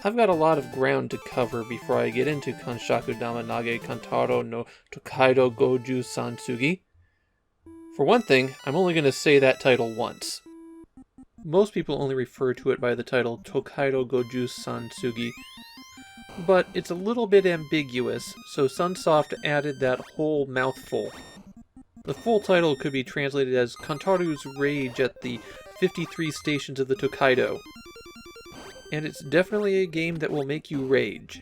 I've got a lot of ground to cover before I get into Kanshaku Damanage Kantaro no Toukaidou Gojuusan-Tsugi. For one thing, I'm only going to say that title once. Most people only refer to it by the title Toukaidou Gojuusan-Tsugi, but it's a little bit ambiguous, so Sunsoft added that whole mouthful. The full title could be translated as Kantaru's Rage at the 53 Stations of the Tokaido. And it's definitely a game that will make you rage.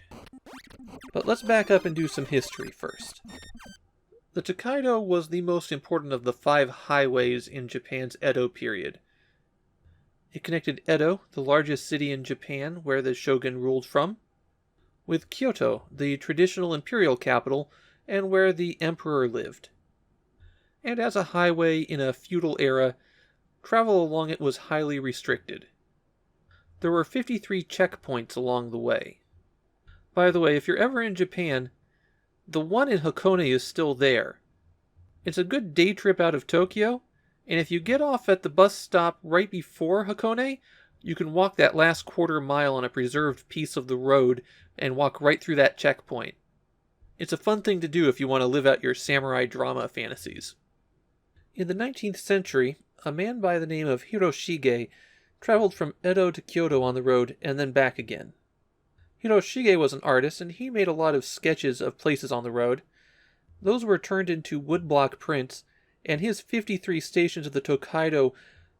But let's back up and do some history first. The Tokaido was the most important of the 5 highways in Japan's Edo period. It connected Edo, the largest city in Japan where the shogun ruled from, with Kyoto, the traditional imperial capital and where the emperor lived. And as a highway in a feudal era, travel along it was highly restricted. There were 53 checkpoints along the way. By the way, if you're ever in Japan, the one in Hakone is still there. It's a good day trip out of Tokyo, and if you get off at the bus stop right before Hakone, you can walk that last quarter mile on a preserved piece of the road and walk right through that checkpoint. It's a fun thing to do if you want to live out your samurai drama fantasies. In the 19th century, a man by the name of Hiroshige traveled from Edo to Kyoto on the road and then back again. Hiroshige was an artist and he made a lot of sketches of places on the road. Those were turned into woodblock prints, and his 53 Stations of the Tokaido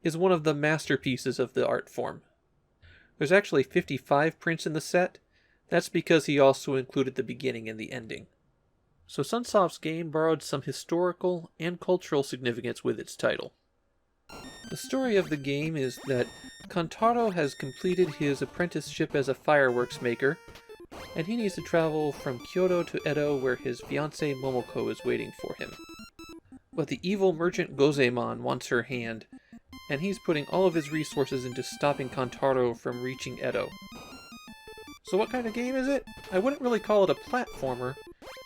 is one of the masterpieces of the art form. There's actually 55 prints in the set. That's because he also included the beginning and the ending. So Sunsoft's game borrowed some historical and cultural significance with its title. The story of the game is that Kantaro has completed his apprenticeship as a fireworks maker, and he needs to travel from Kyoto to Edo where his fiancée Momoko is waiting for him. But the evil merchant Goemon wants her hand, and he's putting all of his resources into stopping Kantaro from reaching Edo. So what kind of game is it? I wouldn't really call it a platformer.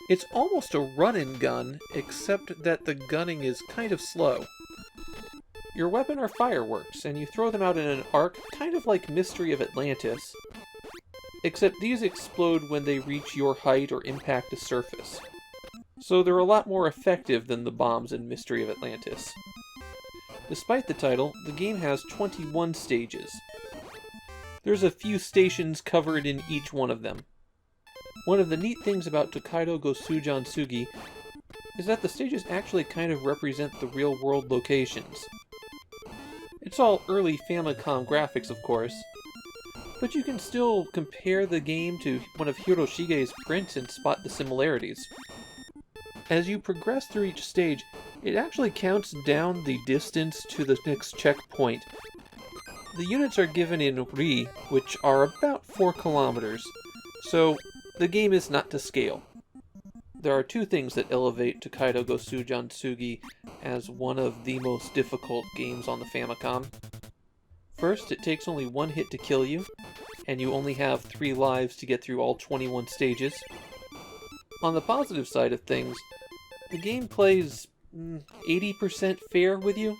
It's almost a run-and-gun, except that the gunning is kind of slow. Your weapon are fireworks, and you throw them out in an arc, kind of like Mystery of Atlantis, except these explode when they reach your height or impact a surface. So they're a lot more effective than the bombs in Mystery of Atlantis. Despite the title, the game has 21 stages. There's a few stations covered in each one of them. One of the neat things about Toukaidou Gojuusan-Tsugi is that the stages actually kind of represent the real-world locations. It's all early Famicom graphics, of course, but you can still compare the game to one of Hiroshige's prints and spot the similarities. As you progress through each stage, it actually counts down the distance to the next checkpoint. The units are given in ri, which are about 4 kilometers, so the game is not to scale. There are 2 things that elevate Toukaidou Gojuusan-Tsugi as one of the most difficult games on the Famicom. First, it takes only 1 hit to kill you, and you only have 3 lives to get through all 21 stages. On the positive side of things, the game plays 80% fair with you.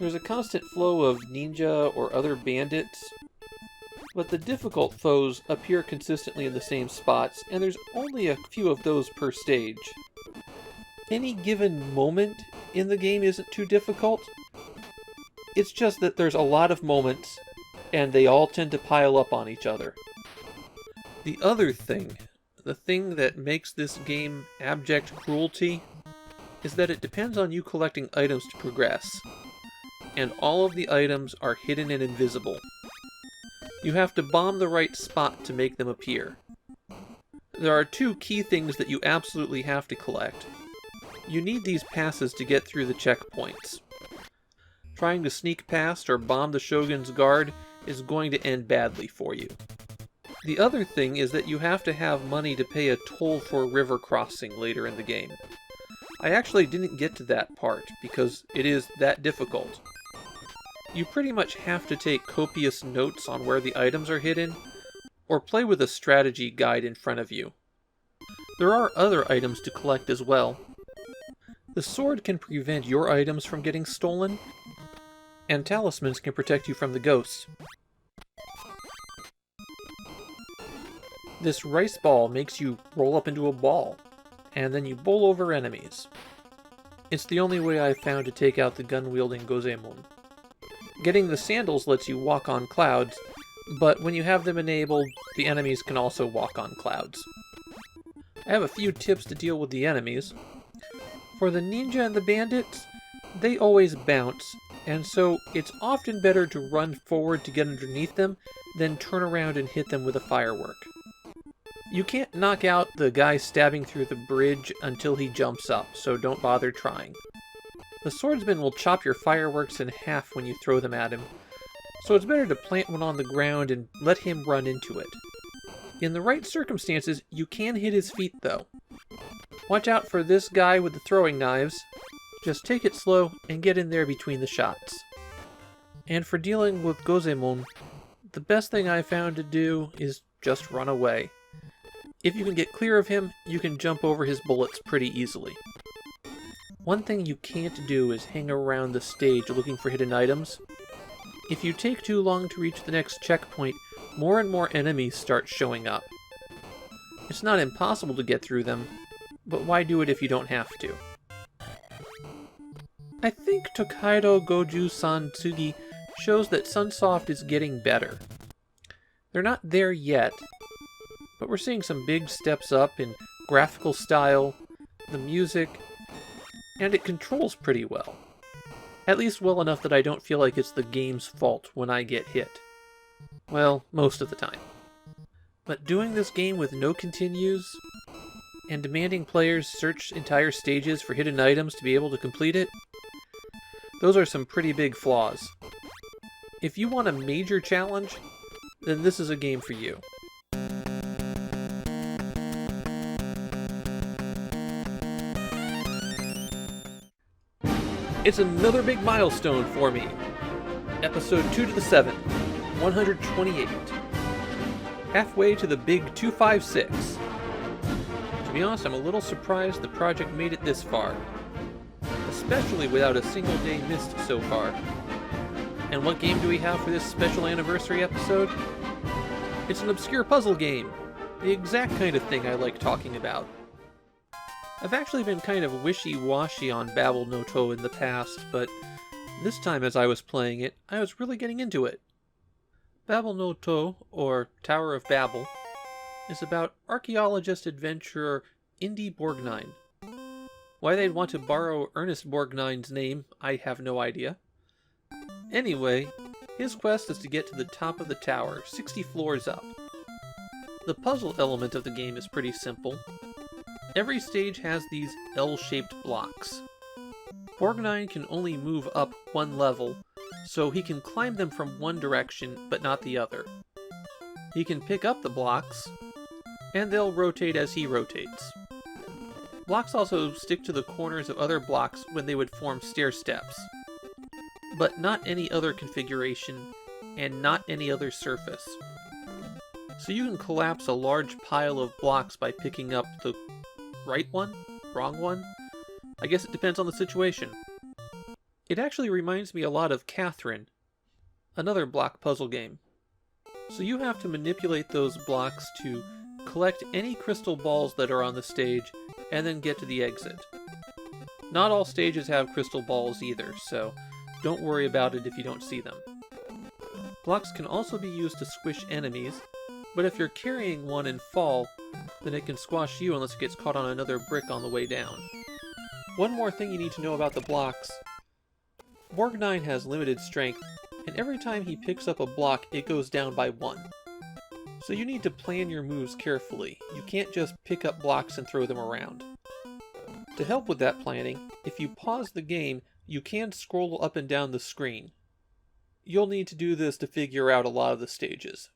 There's a constant flow of ninja or other bandits, but the difficult foes appear consistently in the same spots, and there's only a few of those per stage. Any given moment in the game isn't too difficult. It's just that there's a lot of moments, and they all tend to pile up on each other. The other thing, the thing that makes this game abject cruelty, is that it depends on you collecting items to progress. And all of the items are hidden and invisible. You have to bomb the right spot to make them appear. There are 2 key things that you absolutely have to collect. You need these passes to get through the checkpoints. Trying to sneak past or bomb the Shogun's guard is going to end badly for you. The other thing is that you have to have money to pay a toll for a river crossing later in the game. I actually didn't get to that part because it is that difficult. You pretty much have to take copious notes on where the items are hidden, or play with a strategy guide in front of you. There are other items to collect as well. The sword can prevent your items from getting stolen, and talismans can protect you from the ghosts. This rice ball makes you roll up into a ball, and then you bowl over enemies. It's the only way I've found to take out the gun-wielding Goemon. Getting the sandals lets you walk on clouds, but when you have them enabled, the enemies can also walk on clouds. I have a few tips to deal with the enemies. For the ninja and the bandits, they always bounce, and so it's often better to run forward to get underneath them than turn around and hit them with a firework. You can't knock out the guy stabbing through the bridge until he jumps up, so don't bother trying. The swordsman will chop your fireworks in half when you throw them at him, so it's better to plant one on the ground and let him run into it. In the right circumstances, you can hit his feet though. Watch out for this guy with the throwing knives. Just take it slow and get in there between the shots. And for dealing with Goemon, the best thing I found to do is just run away. If you can get clear of him, you can jump over his bullets pretty easily. One thing you can't do is hang around the stage looking for hidden items. If you take too long to reach the next checkpoint, more and more enemies start showing up. It's not impossible to get through them, but why do it if you don't have to? I think Toukaidou Gojuusan-Tsugi shows that Sunsoft is getting better. They're not there yet, but we're seeing some big steps up in graphical style, the music, and it controls pretty well. At least well enough that I don't feel like it's the game's fault when I get hit. Well, most of the time. But doing this game with no continues, and demanding players search entire stages for hidden items to be able to complete it, those are some pretty big flaws. If you want a major challenge, then this is a game for you. It's another big milestone for me. Episode 2 to the 7, 128. Halfway to the big 256. To be honest, I'm a little surprised the project made it this far. Especially without a single day missed so far. And what game do we have for this special anniversary episode? It's an obscure puzzle game. The exact kind of thing I like talking about. I've actually been kind of wishy-washy on Babel no To in the past, but this time as I was playing it, I was really getting into it. Babel no To, or Tower of Babel, is about archaeologist adventurer Indy Borgnine. Why they'd want to borrow Ernest Borgnine's name, I have no idea. Anyway, his quest is to get to the top of the tower, 60 floors up. The puzzle element of the game is pretty simple. Every stage has these L-shaped blocks. Borgnine can only move up one level, so he can climb them from one direction, but not the other. He can pick up the blocks, and they'll rotate as he rotates. Blocks also stick to the corners of other blocks when they would form stair steps. But not any other configuration, and not any other surface. So you can collapse a large pile of blocks by picking up the right one? Wrong one? I guess it depends on the situation. It actually reminds me a lot of Catherine, another block puzzle game. So you have to manipulate those blocks to collect any crystal balls that are on the stage, and then get to the exit. Not all stages have crystal balls either, so don't worry about it if you don't see them. Blocks can also be used to squish enemies, but if you're carrying one and fall, then it can squash you unless it gets caught on another brick on the way down. One more thing you need to know about the blocks. Borgnine has limited strength, and every time he picks up a block, it goes down by 1. So you need to plan your moves carefully. You can't just pick up blocks and throw them around. To help with that planning, if you pause the game, you can scroll up and down the screen. You'll need to do this to figure out a lot of the stages.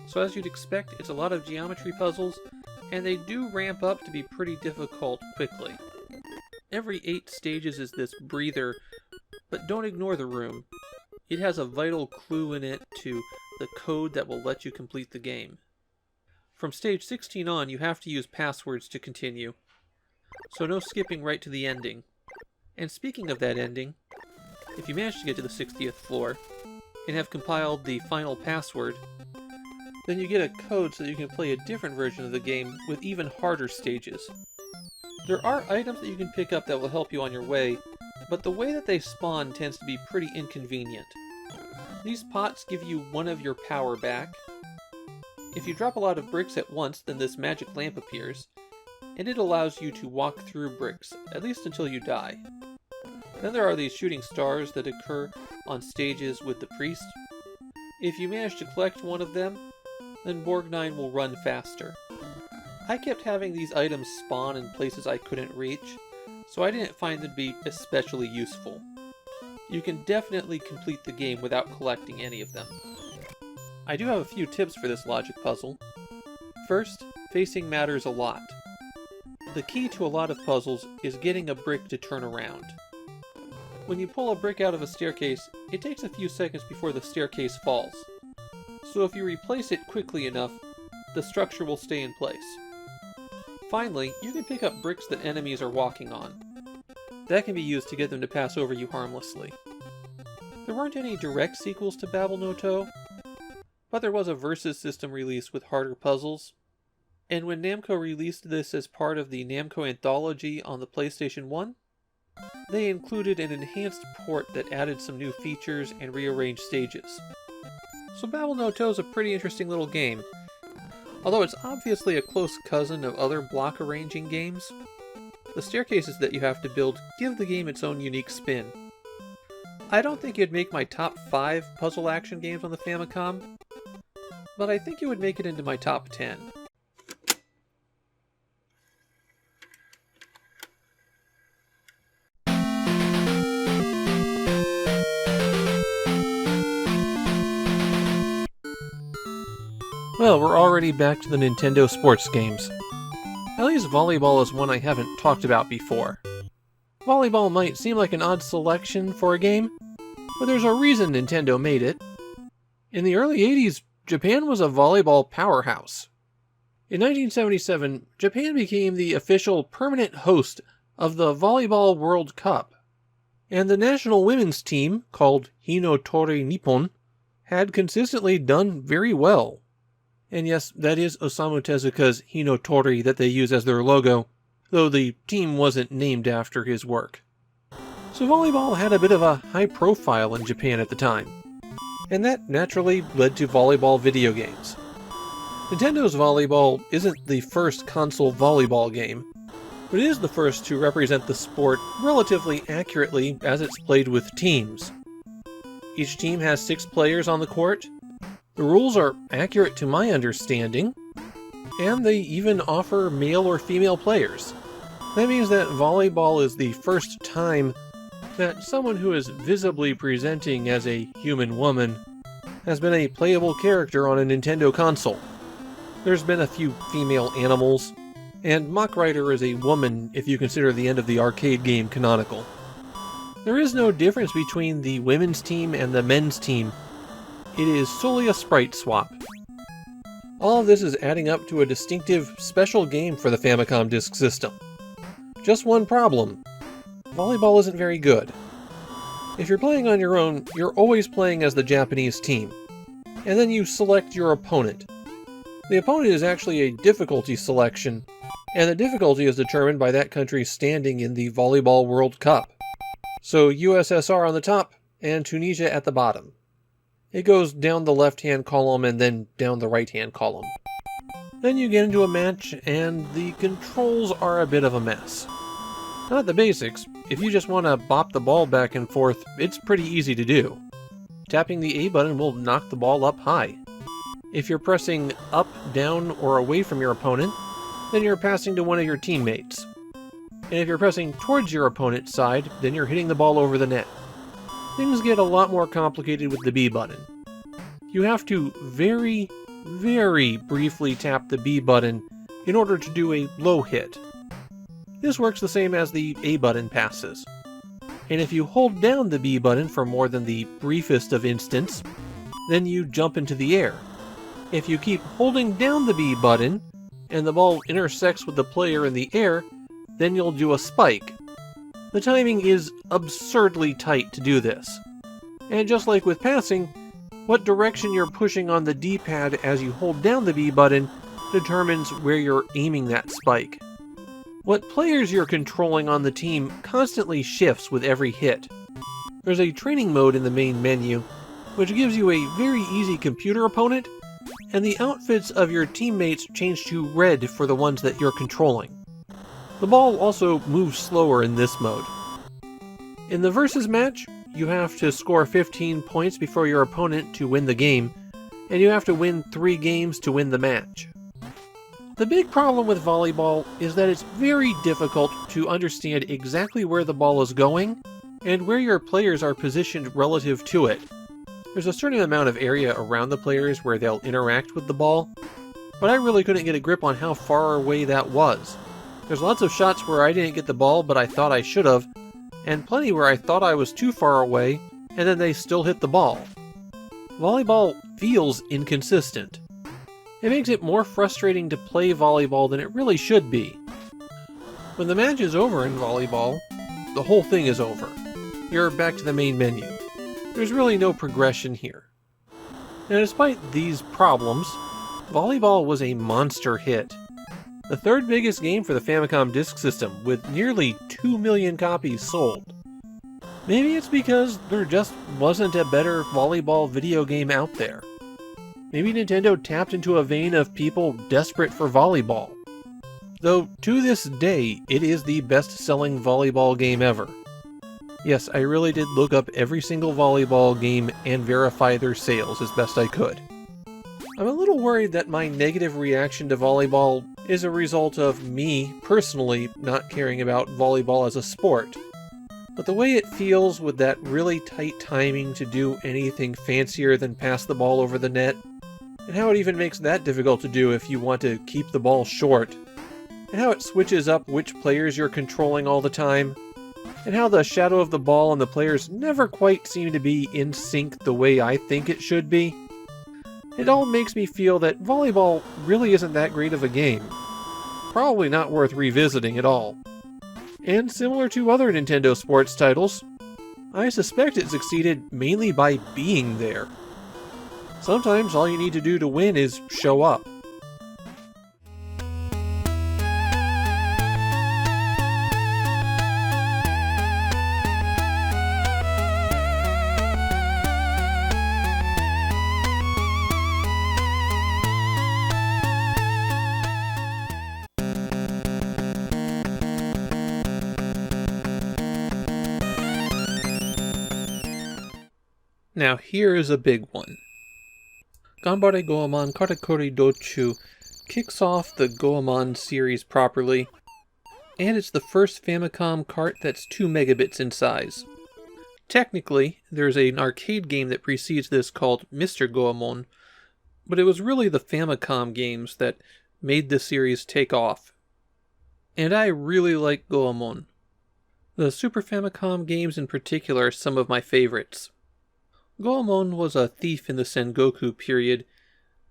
So as you'd expect, it's a lot of geometry puzzles, and they do ramp up to be pretty difficult quickly. Every 8 stages is this breather, but don't ignore the room. It has a vital clue in it to the code that will let you complete the game. From stage 16 on, you have to use passwords to continue, so no skipping right to the ending. And speaking of that ending, if you manage to get to the 60th floor, and have compiled the final password, then you get a code so that you can play a different version of the game with even harder stages. There are items that you can pick up that will help you on your way, but the way that they spawn tends to be pretty inconvenient. These pots give you one of your power back. If you drop a lot of bricks at once, then this magic lamp appears, and it allows you to walk through bricks, at least until you die. Then there are these shooting stars that occur on stages with the priest. If you manage to collect one of them, then Borgnine will run faster. I kept having these items spawn in places I couldn't reach, so I didn't find them to be especially useful. You can definitely complete the game without collecting any of them. I do have a few tips for this logic puzzle. First, facing matters a lot. The key to a lot of puzzles is getting a brick to turn around. When you pull a brick out of a staircase, it takes a few seconds before the staircase falls. So if you replace it quickly enough, the structure will stay in place. Finally, you can pick up bricks that enemies are walking on. That can be used to get them to pass over you harmlessly. There weren't any direct sequels to Babel no To, but there was a Versus system release with harder puzzles. And when Namco released this as part of the Namco Anthology on the PlayStation 1, they included an enhanced port that added some new features and rearranged stages. So Babel no To is a pretty interesting little game. Although it's obviously a close cousin of other block arranging games, the staircases that you have to build give the game its own unique spin. I don't think it'd make my top 5 puzzle action games on the Famicom, but I think it would make it into my top 10. Well, we're already back to the Nintendo sports games. At least Volleyball is one I haven't talked about before. Volleyball might seem like an odd selection for a game, but there's a reason Nintendo made it. In the early 80s, Japan was a volleyball powerhouse. In 1977, Japan became the official permanent host of the Volleyball World Cup, and the national women's team, called Hinotori Nippon, had consistently done very well. And yes, that is Osamu Tezuka's Hinotori that they use as their logo, though the team wasn't named after his work. So volleyball had a bit of a high profile in Japan at the time, and that naturally led to volleyball video games. Nintendo's Volleyball isn't the first console volleyball game, but it is the first to represent the sport relatively accurately as it's played with teams. Each team has 6 players on the court. The rules are accurate to my understanding, and they even offer male or female players. That means that volleyball is the first time that someone who is visibly presenting as a human woman has been a playable character on a Nintendo console. There's been a few female animals, and Mach Rider is a woman if you consider the end of the arcade game canonical. There is no difference between the women's team and the men's team. It is solely a sprite swap. All of this is adding up to a distinctive, special game for the Famicom Disk System. Just one problem. Volleyball isn't very good. If you're playing on your own, you're always playing as the Japanese team, and then you select your opponent. The opponent is actually a difficulty selection, and the difficulty is determined by that country's standing in the Volleyball World Cup. So USSR on the top, and Tunisia at the bottom. It goes down the left-hand column and then down the right-hand column. Then you get into a match, and the controls are a bit of a mess. Not the basics. If you just want to bop the ball back and forth, it's pretty easy to do. Tapping the A button will knock the ball up high. If you're pressing up, down, or away from your opponent, then you're passing to one of your teammates. And if you're pressing towards your opponent's side, then you're hitting the ball over the net. Things get a lot more complicated with the B button. You have to very, very briefly tap the B button in order to do a low hit. This works the same as the A button passes. And if you hold down the B button for more than the briefest of instants, then you jump into the air. If you keep holding down the B button, and the ball intersects with the player in the air, then you'll do a spike. The timing is absurdly tight to do this. And just like with passing, What direction you're pushing on the D-pad as you hold down the B button determines where you're aiming that spike. What players you're controlling on the team constantly shifts with every hit. There's a training mode in the main menu, which gives you a very easy computer opponent, and the outfits of your teammates change to red for the ones that you're controlling. The ball also moves slower in this mode. In the versus match, you have to score 15 points before your opponent to win the game, and you have to win 3 games to win the match. The big problem with volleyball is that it's very difficult to understand exactly where the ball is going and where your players are positioned relative to it. There's a certain amount of area around the players where they'll interact with the ball, but I really couldn't get a grip on how far away that was. There's lots of shots where I didn't get the ball but I thought I should have, and plenty where I thought I was too far away and then they still hit the ball. Volleyball feels inconsistent. It makes it more frustrating to play volleyball than it really should be. When the match is over in volleyball, the whole thing is over. You're back to the main menu. There's really no progression here. Now, despite these problems, volleyball was a monster hit. The third biggest game for the Famicom Disk System, with nearly 2 million copies sold. Maybe it's because there just wasn't a better volleyball video game out there. Maybe Nintendo tapped into a vein of people desperate for volleyball. Though, to this day, it is the best-selling volleyball game ever. Yes, I really did look up every single volleyball game and verify their sales as best I could. I'm a little worried that my negative reaction to volleyball is a result of me, personally, not caring about volleyball as a sport. But the way it feels with that really tight timing to do anything fancier than pass the ball over the net, and how it even makes that difficult to do if you want to keep the ball short, and how it switches up which players you're controlling all the time, and how the shadow of the ball and the players never quite seem to be in sync the way I think it should be. It all makes me feel that volleyball really isn't that great of a game. Probably not worth revisiting at all. And similar to other Nintendo sports titles, I suspect it succeeded mainly by being there. Sometimes all you need to do to win is show up. Now here is a big one. Ganbare Goemon Katakuri Dochu kicks off the Goemon series properly, and it's the first Famicom cart that's 2 megabits in size. Technically, there's an arcade game that precedes this called Mr. Goemon, but it was really the Famicom games that made the series take off. And I really like Goemon. The Super Famicom games in particular are some of my favorites. Goemon was a thief in the Sengoku period,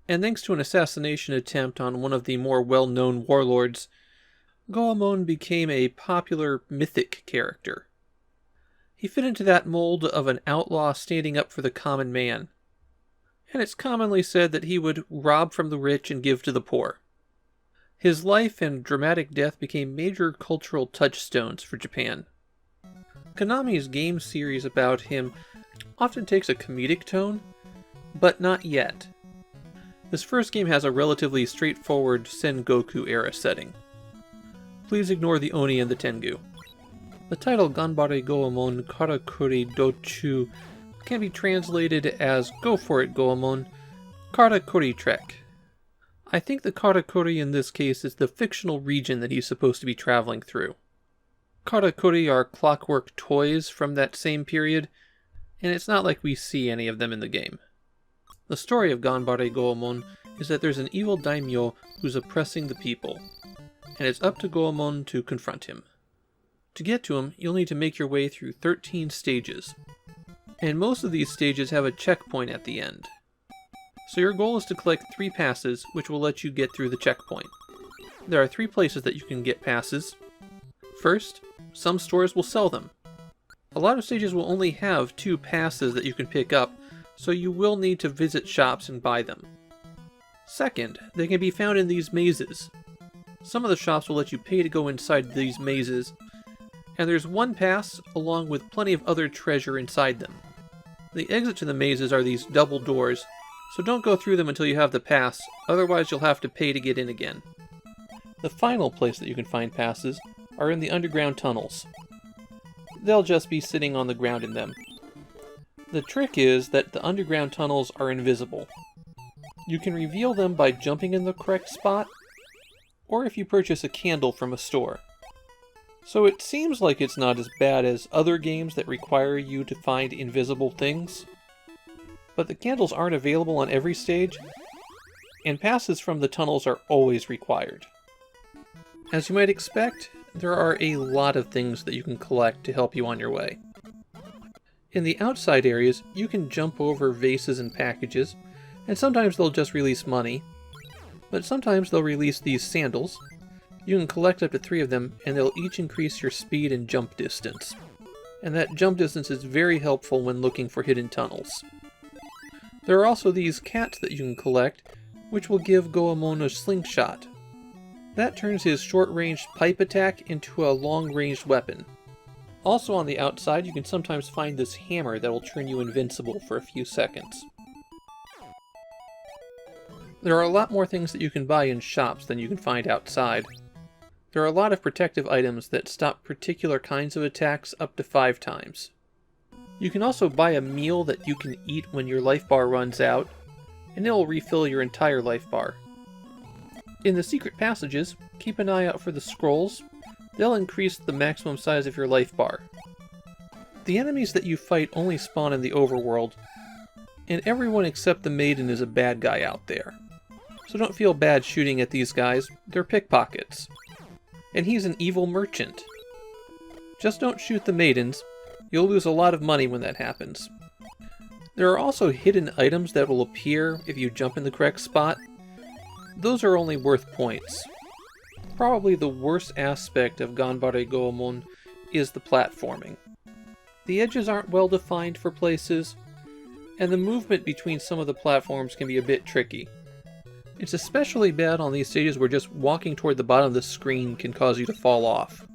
and thanks to an assassination attempt on one of the more well-known warlords, Goemon became a popular mythic character. He fit into that mold of an outlaw standing up for the common man, and it's commonly said that he would rob from the rich and give to the poor. His life and dramatic death became major cultural touchstones for Japan. Konami's game series about him often takes a comedic tone, but not yet. This first game has a relatively straightforward Sengoku-era setting. Please ignore the Oni and the Tengu. The title Ganbare Goemon Katakuri Dochu can be translated as Go for it, Goemon, Katakuri Trek. I think the Katakuri in this case is the fictional region that he's supposed to be traveling through. Katakuri are clockwork toys from that same period, and it's not like we see any of them in the game. The story of Ganbare Goemon is that there's an evil daimyo who's oppressing the people, and it's up to Goemon to confront him. To get to him, you'll need to make your way through 13 stages, and most of these stages have a checkpoint at the end. So your goal is to collect 3 passes, which will let you get through the checkpoint. There are 3 places that you can get passes. First, some stores will sell them. A lot of stages will only have 2 passes that you can pick up, so you will need to visit shops and buy them. Second, they can be found in these mazes. Some of the shops will let you pay to go inside these mazes, and there's one pass along with plenty of other treasure inside them. The exit to the mazes are these double doors, so don't go through them until you have the pass, otherwise you'll have to pay to get in again. The final place that you can find passes are in the underground tunnels. They'll just be sitting on the ground in them. The trick is that the underground tunnels are invisible. You can reveal them by jumping in the correct spot, or if you purchase a candle from a store. So it seems like it's not as bad as other games that require you to find invisible things. But the candles aren't available on every stage, and passes from the tunnels are always required. As you might expect, there are a lot of things that you can collect to help you on your way. In the outside areas, you can jump over vases and packages, and sometimes they'll just release money, but sometimes they'll release these sandals. You can collect up to 3 of them, and they'll each increase your speed and jump distance. And that jump distance is very helpful when looking for hidden tunnels. There are also these cats that you can collect, which will give Goemon a slingshot. That turns his short-ranged pipe attack into a long-ranged weapon. Also on the outside, you can sometimes find this hammer that will turn you invincible for a few seconds. There are a lot more things that you can buy in shops than you can find outside. There are a lot of protective items that stop particular kinds of attacks up to 5 times. You can also buy a meal that you can eat when your life bar runs out, and it will refill your entire life bar. In the secret passages, keep an eye out for the scrolls. They'll increase the maximum size of your life bar. The enemies that you fight only spawn in the overworld, and everyone except the Maiden is a bad guy out there. So don't feel bad shooting at these guys, they're pickpockets. And he's an evil merchant. Just don't shoot the Maidens, you'll lose a lot of money when that happens. There are also hidden items that will appear if you jump in the correct spot. Those are only worth points. Probably the worst aspect of Ganbare Goemon is the platforming. The edges aren't well defined for places, and the movement between some of the platforms can be a bit tricky. It's especially bad on these stages where just walking toward the bottom of the screen can cause you to fall off.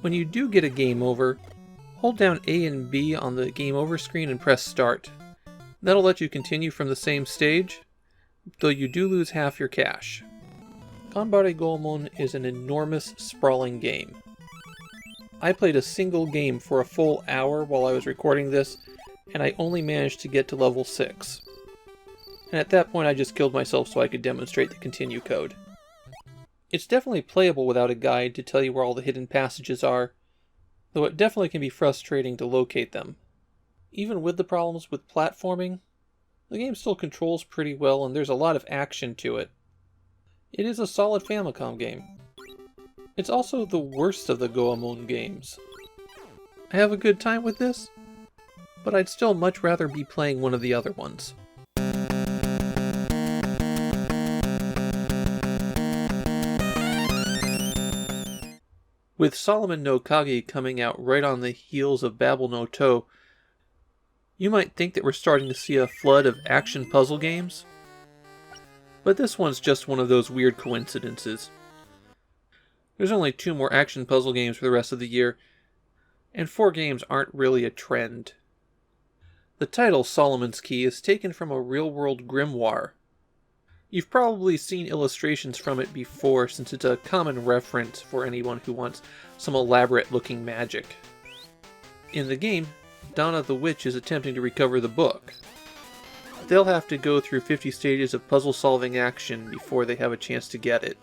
When you do get a game over, hold down A and B on the game over screen and press start. That'll let you continue from the same stage, though you do lose half your cash. Ganbare Goemon is an enormous, sprawling game. I played a single game for a full hour while I was recording this, and I only managed to get to level 6. And at that point I just killed myself so I could demonstrate the continue code. It's definitely playable without a guide to tell you where all the hidden passages are, though it definitely can be frustrating to locate them. Even with the problems with platforming, the game still controls pretty well and there's a lot of action to it. It is a solid Famicom game. It's also the worst of the Goemon games. I have a good time with this, but I'd still much rather be playing one of the other ones. With Solomon no Kagi coming out right on the heels of Babel no To, you might think that we're starting to see a flood of action puzzle games. But this one's just one of those weird coincidences. There's only 2 more action puzzle games for the rest of the year, and 4 games aren't really a trend. The title, Solomon's Key, is taken from a real-world grimoire. You've probably seen illustrations from it before, since it's a common reference for anyone who wants some elaborate-looking magic. In the game, Donna the Witch is attempting to recover the book. They'll have to go through 50 stages of puzzle-solving action before they have a chance to get it.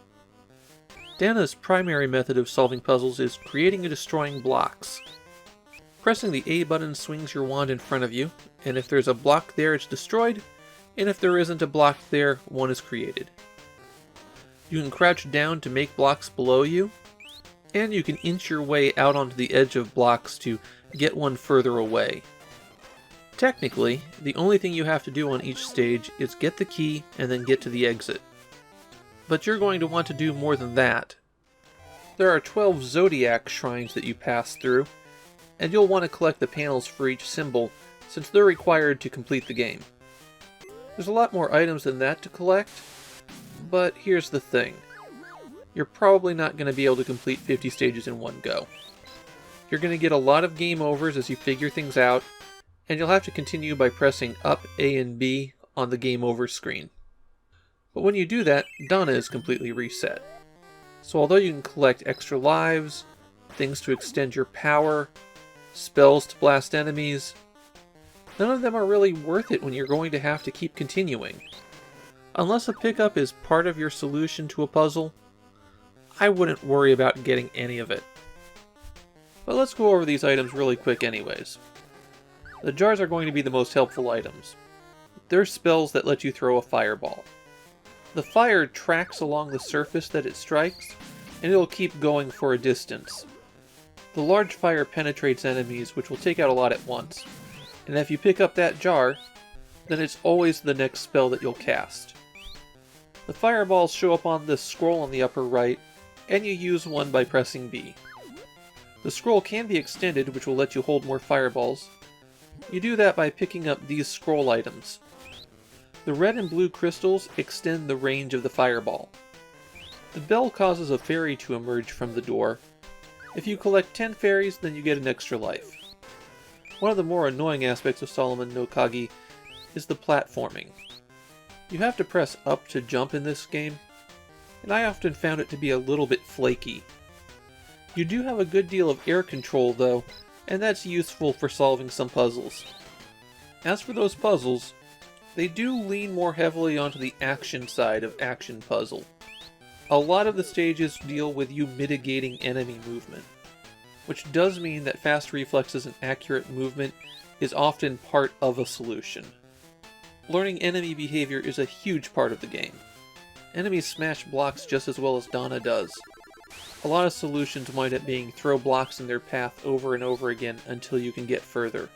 Dana's primary method of solving puzzles is creating and destroying blocks. Pressing the A button swings your wand in front of you, and if there's a block there, it's destroyed, and if there isn't a block there, one is created. You can crouch down to make blocks below you, and you can inch your way out onto the edge of blocks to get one further away. Technically, the only thing you have to do on each stage is get the key and then get to the exit. But you're going to want to do more than that. There are 12 zodiac shrines that you pass through, and you'll want to collect the panels for each symbol, since they're required to complete the game. There's a lot more items than that to collect, but here's the thing. You're probably not going to be able to complete 50 stages in one go. You're going to get a lot of game overs as you figure things out, and you'll have to continue by pressing up A and B on the game over screen. But when you do that, Dana is completely reset. So although you can collect extra lives, things to extend your power, spells to blast enemies, none of them are really worth it when you're going to have to keep continuing. Unless a pickup is part of your solution to a puzzle, I wouldn't worry about getting any of it. But let's go over these items really quick anyways. The jars are going to be the most helpful items. They're spells that let you throw a fireball. The fire tracks along the surface that it strikes, and it'll keep going for a distance. The large fire penetrates enemies, which will take out a lot at once, and if you pick up that jar, then it's always the next spell that you'll cast. The fireballs show up on this scroll on the upper right, and you use one by pressing B. The scroll can be extended, which will let you hold more fireballs. You do that by picking up these scroll items. The red and blue crystals extend the range of the fireball. The bell causes a fairy to emerge from the door. If you collect 10 fairies, then you get an extra life. One of the more annoying aspects of Solomon no Kagi is the platforming. You have to press up to jump in this game, and I often found it to be a little bit flaky. You do have a good deal of air control though, and that's useful for solving some puzzles. As for those puzzles, they do lean more heavily onto the action side of action puzzle. A lot of the stages deal with you mitigating enemy movement, which does mean that fast reflexes and accurate movement is often part of a solution. Learning enemy behavior is a huge part of the game. Enemies smash blocks just as well as Dana does. A lot of solutions wind up being throw blocks in their path over and over again until you can get further.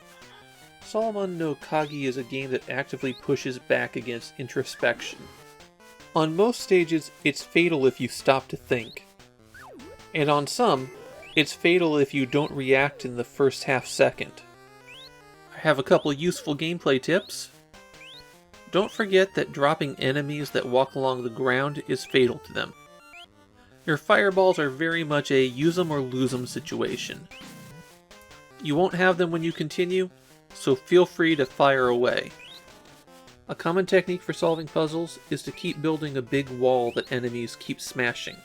Solomon no Kagi is a game that actively pushes back against introspection. On most stages, it's fatal if you stop to think. And on some, it's fatal if you don't react in the first half second. I have a couple useful gameplay tips. Don't forget that dropping enemies that walk along the ground is fatal to them. Your fireballs are very much a use 'em or lose 'em situation. You won't have them when you continue, so feel free to fire away. A common technique for solving puzzles is to keep building a big wall that enemies keep smashing.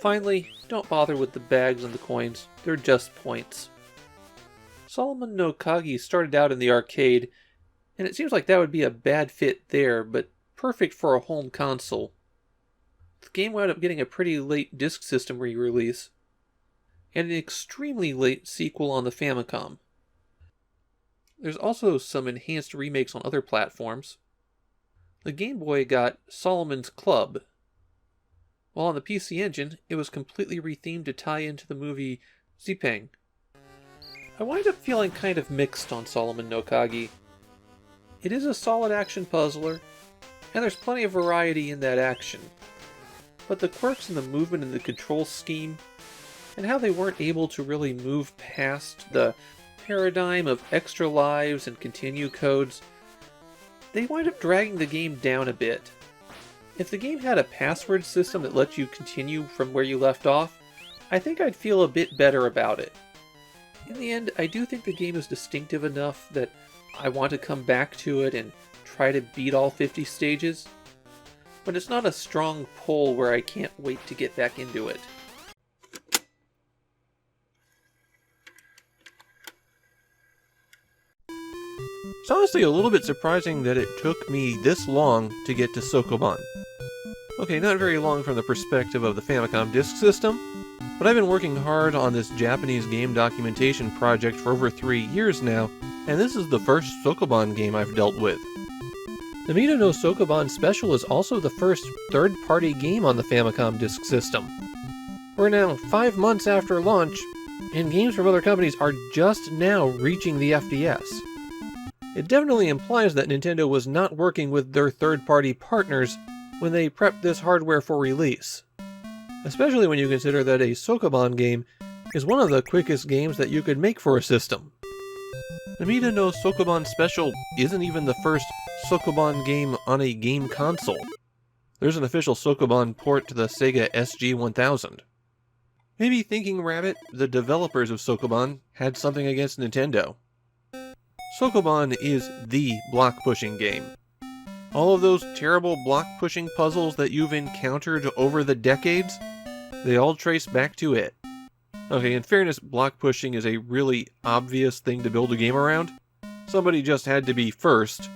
Finally, don't bother with the bags and the coins, they're just points. Solomon no Kagi started out in the arcade, and it seems like that would be a bad fit there, but perfect for a home console. The game wound up getting a pretty late disk system re-release, and an extremely late sequel on the Famicom. There's also some enhanced remakes on other platforms. The Game Boy got Solomon's Club, while on the PC Engine, it was completely rethemed to tie into the movie Zipeng. I wind up feeling kind of mixed on Solomon no Kagi. It is a solid action puzzler, and there's plenty of variety in that action. But the quirks in the movement and the control scheme, and how they weren't able to really move past the paradigm of extra lives and continue codes, they wind up dragging the game down a bit. If the game had a password system that lets you continue from where you left off, I think I'd feel a bit better about it. In the end, I do think the game is distinctive enough that I want to come back to it and try to beat all 50 stages, but it's not a strong pull where I can't wait to get back into it. It's honestly a little bit surprising that it took me this long to get to Soukoban. Okay, not very long from the perspective of the Famicom disk system, but I've been working hard on this Japanese game documentation project for over 3 years now, and this is the first Soukoban game I've dealt with. Namida no Soukoban Special is also the first third-party game on the Famicom disk system. We're now 5 months after launch, and games from other companies are just now reaching the FDS. It definitely implies that Nintendo was not working with their third-party partners when they prepped this hardware for release. Especially when you consider that a Soukoban game is one of the quickest games that you could make for a system. Namida no Soukoban Special isn't even the first Soukoban game on a game console. There's an official Soukoban port to the Sega SG-1000. Maybe Thinking Rabbit, the developers of Soukoban, had something against Nintendo. Soukoban is the block-pushing game. All of those terrible block-pushing puzzles that you've encountered over the decades, they all trace back to it. Okay, in fairness, block-pushing is a really obvious thing to build a game around. Somebody just had to be first,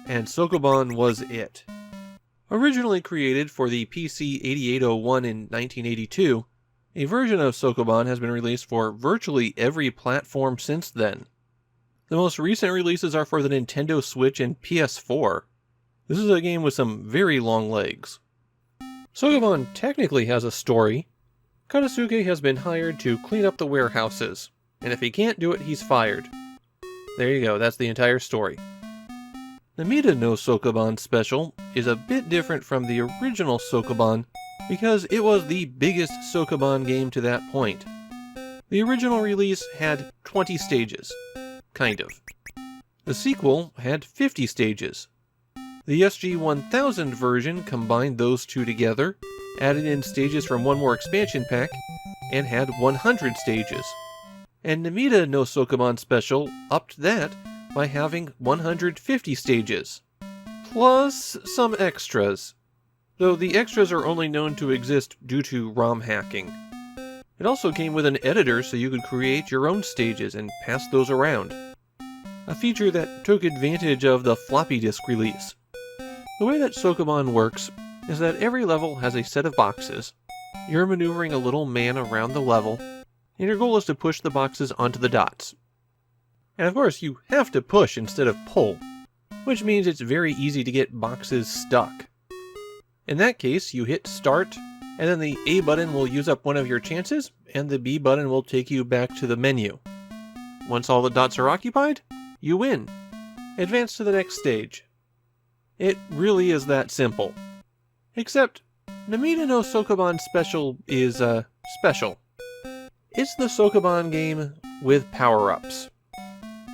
and Soukoban was it. Originally created for the PC 8801 in 1982, a version of Soukoban has been released for virtually every platform since then. The most recent releases are for the Nintendo Switch and PS4. This is a game with some very long legs. Soukoban technically has a story. Konosuke has been hired to clean up the warehouses, and if he can't do it, he's fired. There you go, that's the entire story. Namida no Soukoban Special is a bit different from the original Soukoban because it was the biggest Soukoban game to that point. The original release had 20 stages. Kind of. The sequel had 50 stages. The SG-1000 version combined those two together, added in stages from one more expansion pack, and had 100 stages. And Namida no Soukoban Special upped that by having 150 stages. Plus some extras. Though the extras are only known to exist due to ROM hacking. It also came with an editor so you could create your own stages and pass those around. A feature that took advantage of the floppy disk release. The way that Soukoban works is that every level has a set of boxes. You're maneuvering a little man around the level, and your goal is to push the boxes onto the dots. And of course, you have to push instead of pull, which means it's very easy to get boxes stuck. In that case, you hit Start, and then the A button will use up one of your chances, and the B button will take you back to the menu. Once all the dots are occupied, you win. Advance to the next stage. It really is that simple. Except, Namida no Soukoban Special is, special. It's the Soukoban game with power-ups.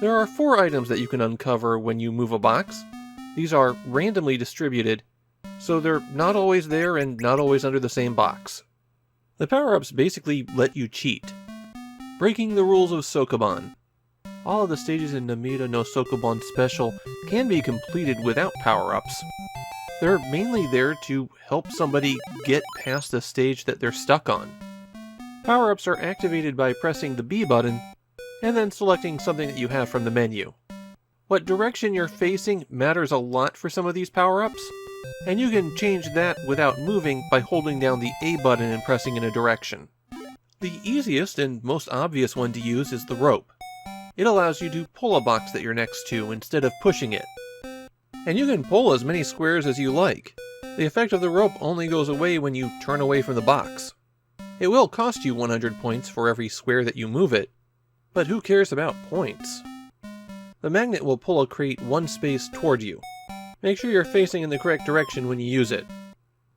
There are 4 items that you can uncover when you move a box. These are randomly distributed, so they're not always there and not always under the same box. The power-ups basically let you cheat. Breaking the rules of Soukoban. All of the stages in Namida no Soukoban Special can be completed without power-ups. They're mainly there to help somebody get past the stage that they're stuck on. Power-ups are activated by pressing the B button, and then selecting something that you have from the menu. What direction you're facing matters a lot for some of these power-ups, and you can change that without moving by holding down the A button and pressing in a direction. The easiest and most obvious one to use is the rope. It allows you to pull a box that you're next to instead of pushing it. And you can pull as many squares as you like. The effect of the rope only goes away when you turn away from the box. It will cost you 100 points for every square that you move it, but who cares about points? The magnet will pull a crate one space toward you. Make sure you're facing in the correct direction when you use it.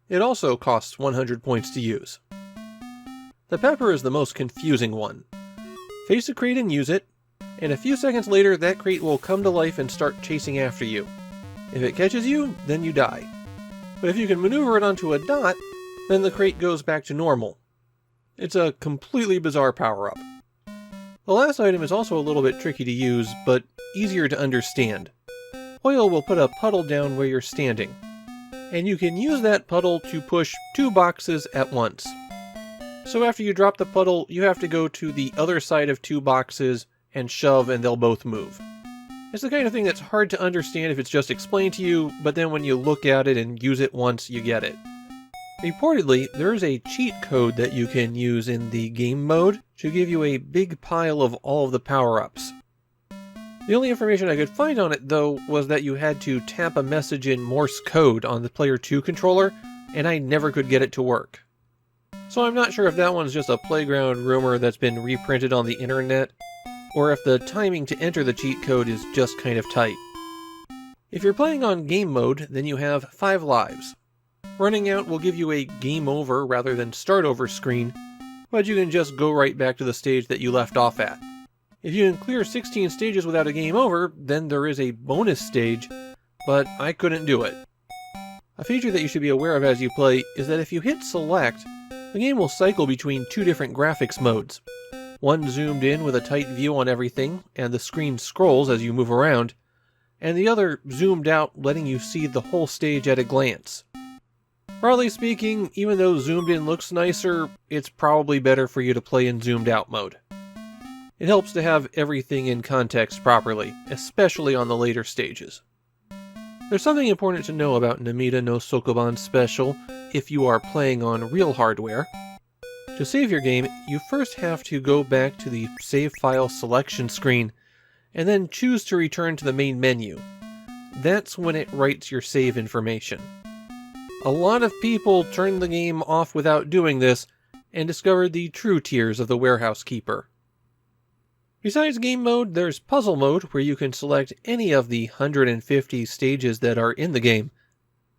It also costs 100 points to use. The pepper is the most confusing one. Face a crate and use it, and a few seconds later that crate will come to life and start chasing after you. If it catches you, then you die. But if you can maneuver it onto a dot, then the crate goes back to normal. It's a completely bizarre power-up. The last item is also a little bit tricky to use, but easier to understand. Oil will put a puddle down where you're standing, and you can use that puddle to push 2 boxes at once. So after you drop the puddle, you have to go to the other side of 2 boxes and shove, and they'll both move. It's the kind of thing that's hard to understand if it's just explained to you, but then when you look at it and use it once, you get it. Reportedly, there's a cheat code that you can use in the game mode to give you a big pile of all of the power-ups. The only information I could find on it, though, was that you had to tap a message in Morse code on the Player 2 controller, and I never could get it to work. So I'm not sure if that one's just a playground rumor that's been reprinted on the internet, or if the timing to enter the cheat code is just kind of tight. If you're playing on game mode, then you have 5 lives. Running out will give you a game over rather than start over screen, but you can just go right back to the stage that you left off at. If you can clear 16 stages without a game over, then there is a bonus stage, but I couldn't do it. A feature that you should be aware of as you play is that if you hit select, the game will cycle between two different graphics modes. One zoomed in with a tight view on everything, and the screen scrolls as you move around, and the other zoomed out, letting you see the whole stage at a glance. Broadly speaking, even though zoomed in looks nicer, it's probably better for you to play in zoomed out mode. It helps to have everything in context properly, especially on the later stages. There's something important to know about Namida no Soukoban Special if you are playing on real hardware. To save your game, you first have to go back to the Save File selection screen, and then choose to return to the main menu. That's when it writes your save information. A lot of people turned the game off without doing this, and discovered the true tiers of the Warehouse Keeper. Besides game mode, there's puzzle mode, where you can select any of the 150 stages that are in the game.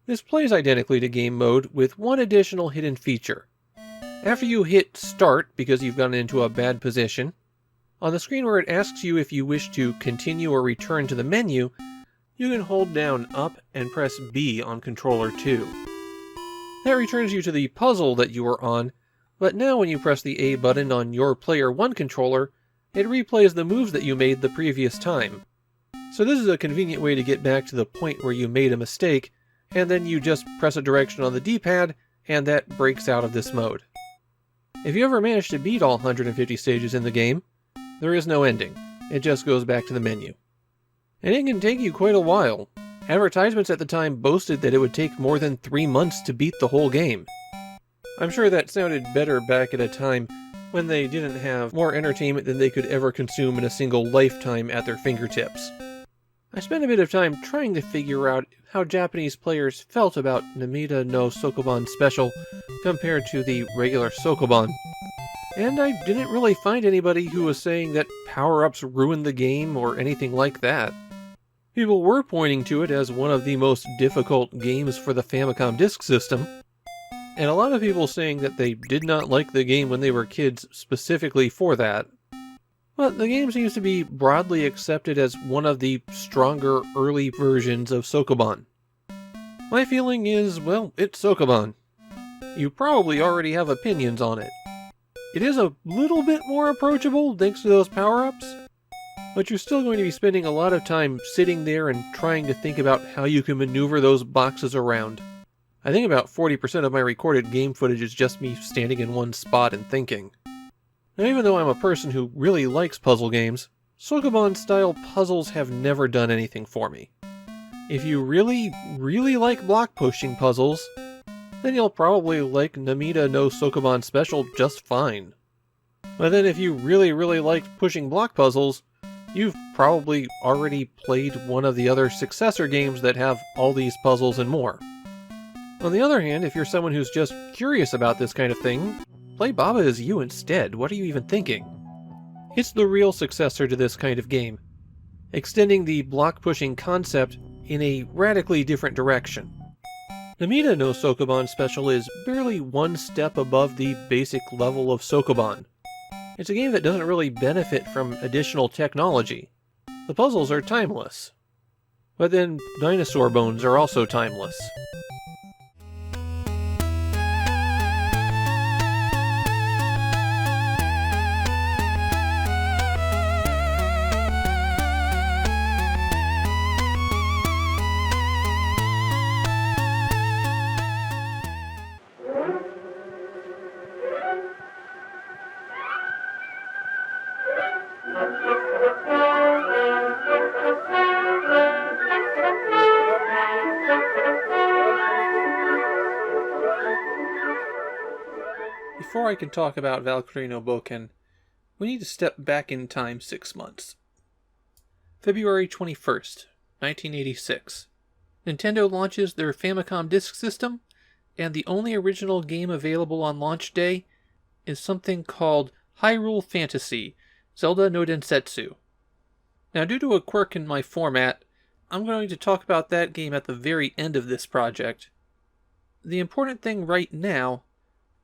This plays identically to game mode, with one additional hidden feature. After you hit start, because you've gotten into a bad position, on the screen where it asks you if you wish to continue or return to the menu, you can hold down up and press B on controller 2. That returns you to the puzzle that you were on, but now when you press the A button on your Player 1 controller, it replays the moves that you made the previous time. So this is a convenient way to get back to the point where you made a mistake, and then you just press a direction on the D-pad, and that breaks out of this mode. If you ever manage to beat all 150 stages in the game, there is no ending. It just goes back to the menu. And it can take you quite a while. Advertisements at the time boasted that it would take more than 3 months to beat the whole game. I'm sure that sounded better back at a time when they didn't have more entertainment than they could ever consume in a single lifetime at their fingertips. I spent a bit of time trying to figure out how Japanese players felt about Namida no Soukoban Special compared to the regular Soukoban, and I didn't really find anybody who was saying that power-ups ruined the game or anything like that. People were pointing to it as one of the most difficult games for the Famicom disk system, and a lot of people saying that they did not like the game when they were kids specifically for that. But the game seems to be broadly accepted as one of the stronger early versions of Soukoban. My feeling is, well, it's Soukoban. You probably already have opinions on it. It is a little bit more approachable thanks to those power-ups, but you're still going to be spending a lot of time sitting there and trying to think about how you can maneuver those boxes around. I think about 40% of my recorded game footage is just me standing in one spot and thinking. Now, even though I'm a person who really likes puzzle games, Soukoban-style puzzles have never done anything for me. If you really like block-pushing puzzles, then you'll probably like Namida no Soukoban Special just fine. But then if you really liked pushing block puzzles, you've probably already played one of the other successor games that have all these puzzles and more. On the other hand, if you're someone who's just curious about this kind of thing, play Baba as you instead. What are you even thinking? It's the real successor to this kind of game, extending the block-pushing concept in a radically different direction. Namida no Soukoban Special is barely one step above the basic level of Soukoban. It's a game that doesn't really benefit from additional technology. The puzzles are timeless. But then dinosaur bones are also timeless. Before I can talk about Valkyrie no Bouken, we need to step back in time 6 months. February 21st, 1986. Nintendo launches their Famicom disk system, and the only original game available on launch day is something called Hyrule Fantasy: Zelda no Densetsu. Now, due to a quirk in my format, I'm going to talk about that game at the very end of this project. The important thing right now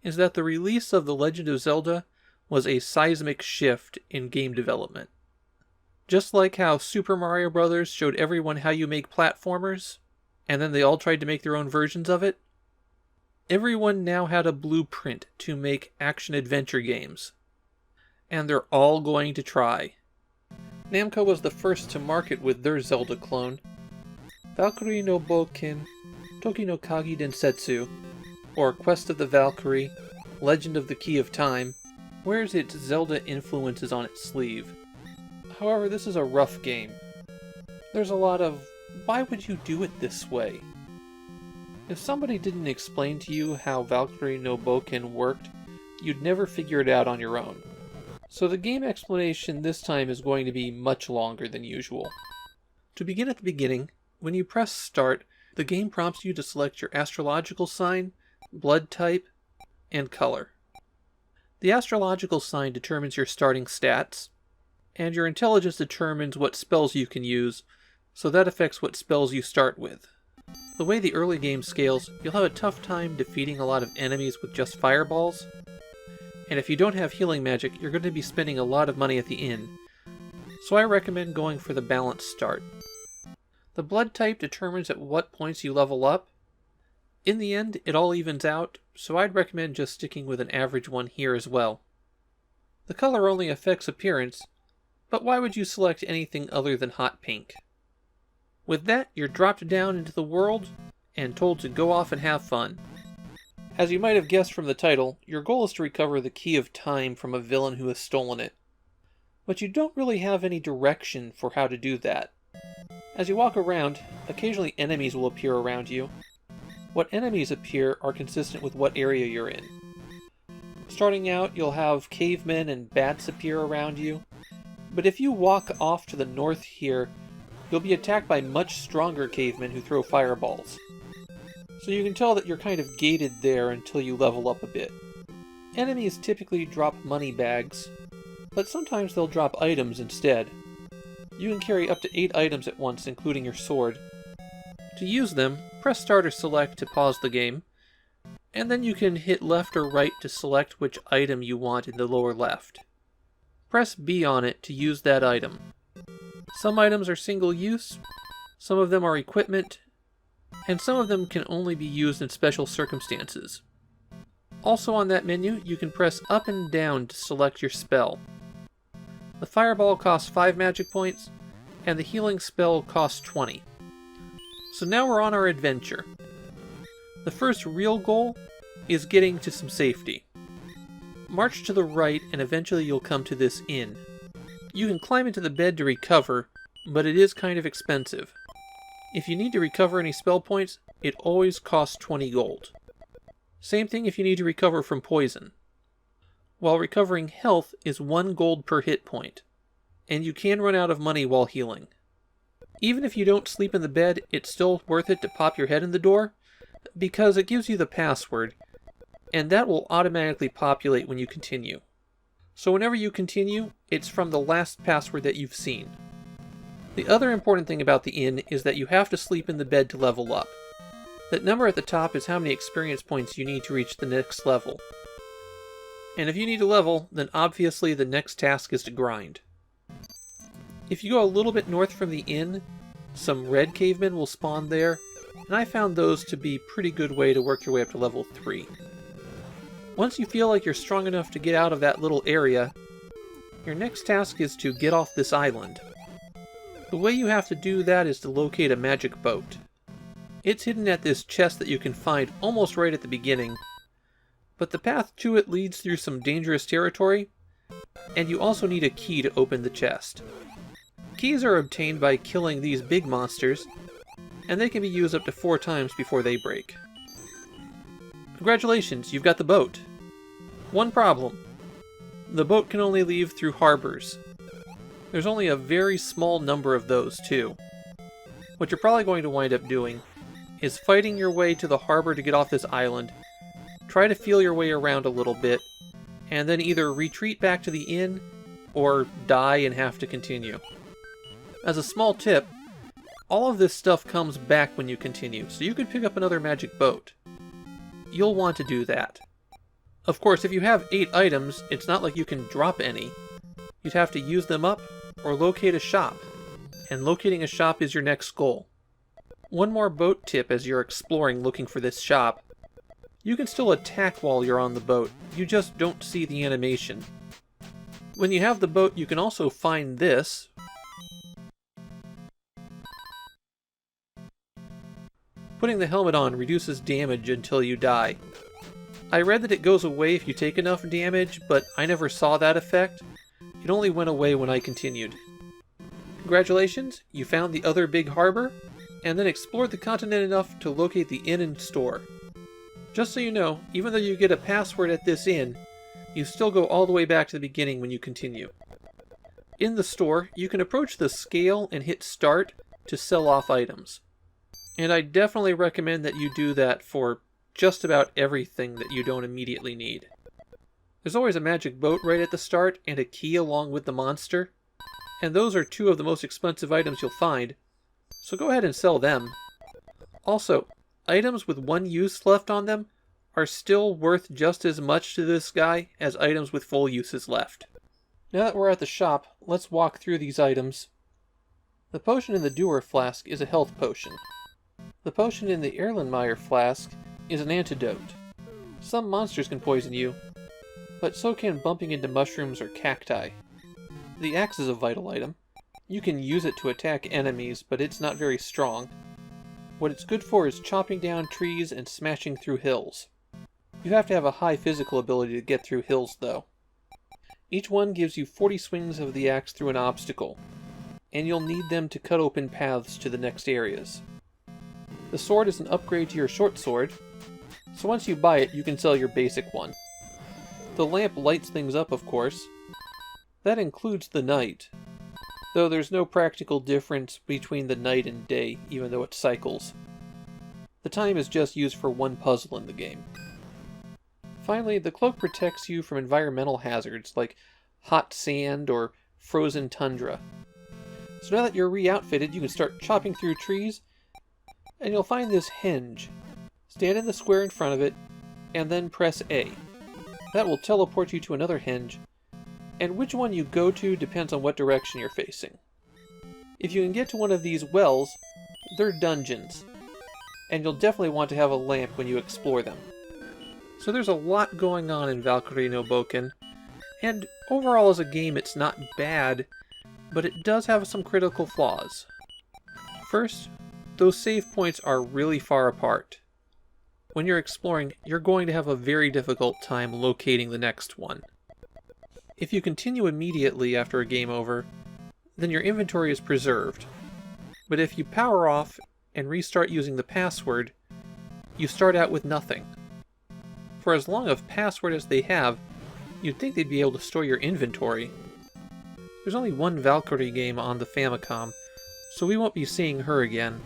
is that the release of The Legend of Zelda was a seismic shift in game development. Just like how Super Mario Bros. Showed everyone how you make platformers, and then they all tried to make their own versions of it, everyone now had a blueprint to make action-adventure games. And they're all going to try. Namco was the first to market with their Zelda clone, Valkyrie no Bouken, Toki no Kagi Densetsu, or Quest of the Valkyrie, Legend of the Key of Time, wears its Zelda influences on its sleeve. However, this is a rough game. There's a lot of, why would you do it this way? If somebody didn't explain to you how Valkyrie no Bouken worked, you'd never figure it out on your own. So the game explanation this time is going to be much longer than usual. To begin at the beginning, when you press start, the game prompts you to select your astrological sign, blood type, and color. The astrological sign determines your starting stats, and your intelligence determines what spells you can use, so that affects what spells you start with. The way the early game scales, you'll have a tough time defeating a lot of enemies with just fireballs, and if you don't have healing magic, you're going to be spending a lot of money at the end, so I recommend going for the balanced start. The blood type determines at what points you level up. In the end, it all evens out, so I'd recommend just sticking with an average one here as well. The color only affects appearance, but why would you select anything other than hot pink? With that, you're dropped down into the world and told to go off and have fun. As you might have guessed from the title, your goal is to recover the Key of Time from a villain who has stolen it. But you don't really have any direction for how to do that. As you walk around, occasionally enemies will appear around you. What enemies appear are consistent with what area you're in. Starting out, you'll have cavemen and bats appear around you, but if you walk off to the north here, you'll be attacked by much stronger cavemen who throw fireballs. So you can tell that you're kind of gated there until you level up a bit. Enemies typically drop money bags, but sometimes they'll drop items instead. You can carry up to 8 items at once, including your sword. To use them, press start or select to pause the game, and then you can hit left or right to select which item you want in the lower left. Press B on it to use that item. Some items are single use, some of them are equipment, and some of them can only be used in special circumstances. Also on that menu, you can press up and down to select your spell. The fireball costs 5 magic points, and the healing spell costs 20. So now we're on our adventure. The first real goal is getting to some safety. March to the right and eventually you'll come to this inn. You can climb into the bed to recover, but it is kind of expensive. If you need to recover any spell points, it always costs 20 gold. Same thing if you need to recover from poison. While recovering health is 1 gold per hit point, and you can run out of money while healing. Even if you don't sleep in the bed, it's still worth it to pop your head in the door, because it gives you the password, and that will automatically populate when you continue. So whenever you continue, it's from the last password that you've seen. The other important thing about the inn is that you have to sleep in the bed to level up. That number at the top is how many experience points you need to reach the next level. And if you need to level, then obviously the next task is to grind. If you go a little bit north from the inn, some red cavemen will spawn there, and I found those to be a pretty good way to work your way up to level 3. Once you feel like you're strong enough to get out of that little area, your next task is to get off this island. The way you have to do that is to locate a magic boat. It's hidden at this chest that you can find almost right at the beginning, but the path to it leads through some dangerous territory, and you also need a key to open the chest. Keys are obtained by killing these big monsters, and they can be used up to 4 times before they break. Congratulations, you've got the boat. One problem. The boat can only leave through harbors. There's only a very small number of those, too. What you're probably going to wind up doing is fighting your way to the harbor to get off this island, try to feel your way around a little bit, and then either retreat back to the inn, or die and have to continue. As a small tip, all of this stuff comes back when you continue, so you could pick up another magic boat. You'll want to do that. Of course, if you have 8 items, it's not like you can drop any. You'd have to use them up, or locate a shop, and locating a shop is your next goal. One more boat tip as you're exploring looking for this shop. You can still attack while you're on the boat, you just don't see the animation. When you have the boat, you can also find this. Putting the helmet on reduces damage until you die. I read that it goes away if you take enough damage, but I never saw that effect. It only went away when I continued. Congratulations, you found the other big harbor, and then explored the continent enough to locate the inn and store. Just so you know, even though you get a password at this inn, you still go all the way back to the beginning when you continue. In the store, you can approach the scale and hit start to sell off items. And I definitely recommend that you do that for just about everything that you don't immediately need. There's always a magic boat right at the start and a key along with the monster, and those are two of the most expensive items you'll find, so go ahead and sell them. Also, items with one use left on them are still worth just as much to this guy as items with full uses left. Now that we're at the shop, let's walk through these items. The potion in the Dewar flask is a health potion. The potion in the Erlenmeyer flask is an antidote. Some monsters can poison you, but so can bumping into mushrooms or cacti. The axe is a vital item. You can use it to attack enemies, but it's not very strong. What it's good for is chopping down trees and smashing through hills. You have to have a high physical ability to get through hills, though. Each one gives you 40 swings of the axe through an obstacle, and you'll need them to cut open paths to the next areas. The sword is an upgrade to your short sword, so once you buy it, you can sell your basic one. The lamp lights things up, of course. That includes the night, though there's no practical difference between the night and day, even though it cycles. The time is just used for one puzzle in the game. Finally, the cloak protects you from environmental hazards like hot sand or frozen tundra. So now that you're re-outfitted, you can start chopping through trees, and you'll find this hinge. Stand in the square in front of it, and then press A. That will teleport you to another hinge, and which one you go to depends on what direction you're facing. If you can get to one of these wells, they're dungeons, and you'll definitely want to have a lamp when you explore them. So there's a lot going on in Valkyrie no Bouken, and overall as a game it's not bad, but it does have some critical flaws. First, those save points are really far apart. When you're exploring, you're going to have a very difficult time locating the next one. If you continue immediately after a game over, then your inventory is preserved. But if you power off and restart using the password, you start out with nothing. For as long of password as they have, you'd think they'd be able to store your inventory. There's only one Valkyrie game on the Famicom, so we won't be seeing her again.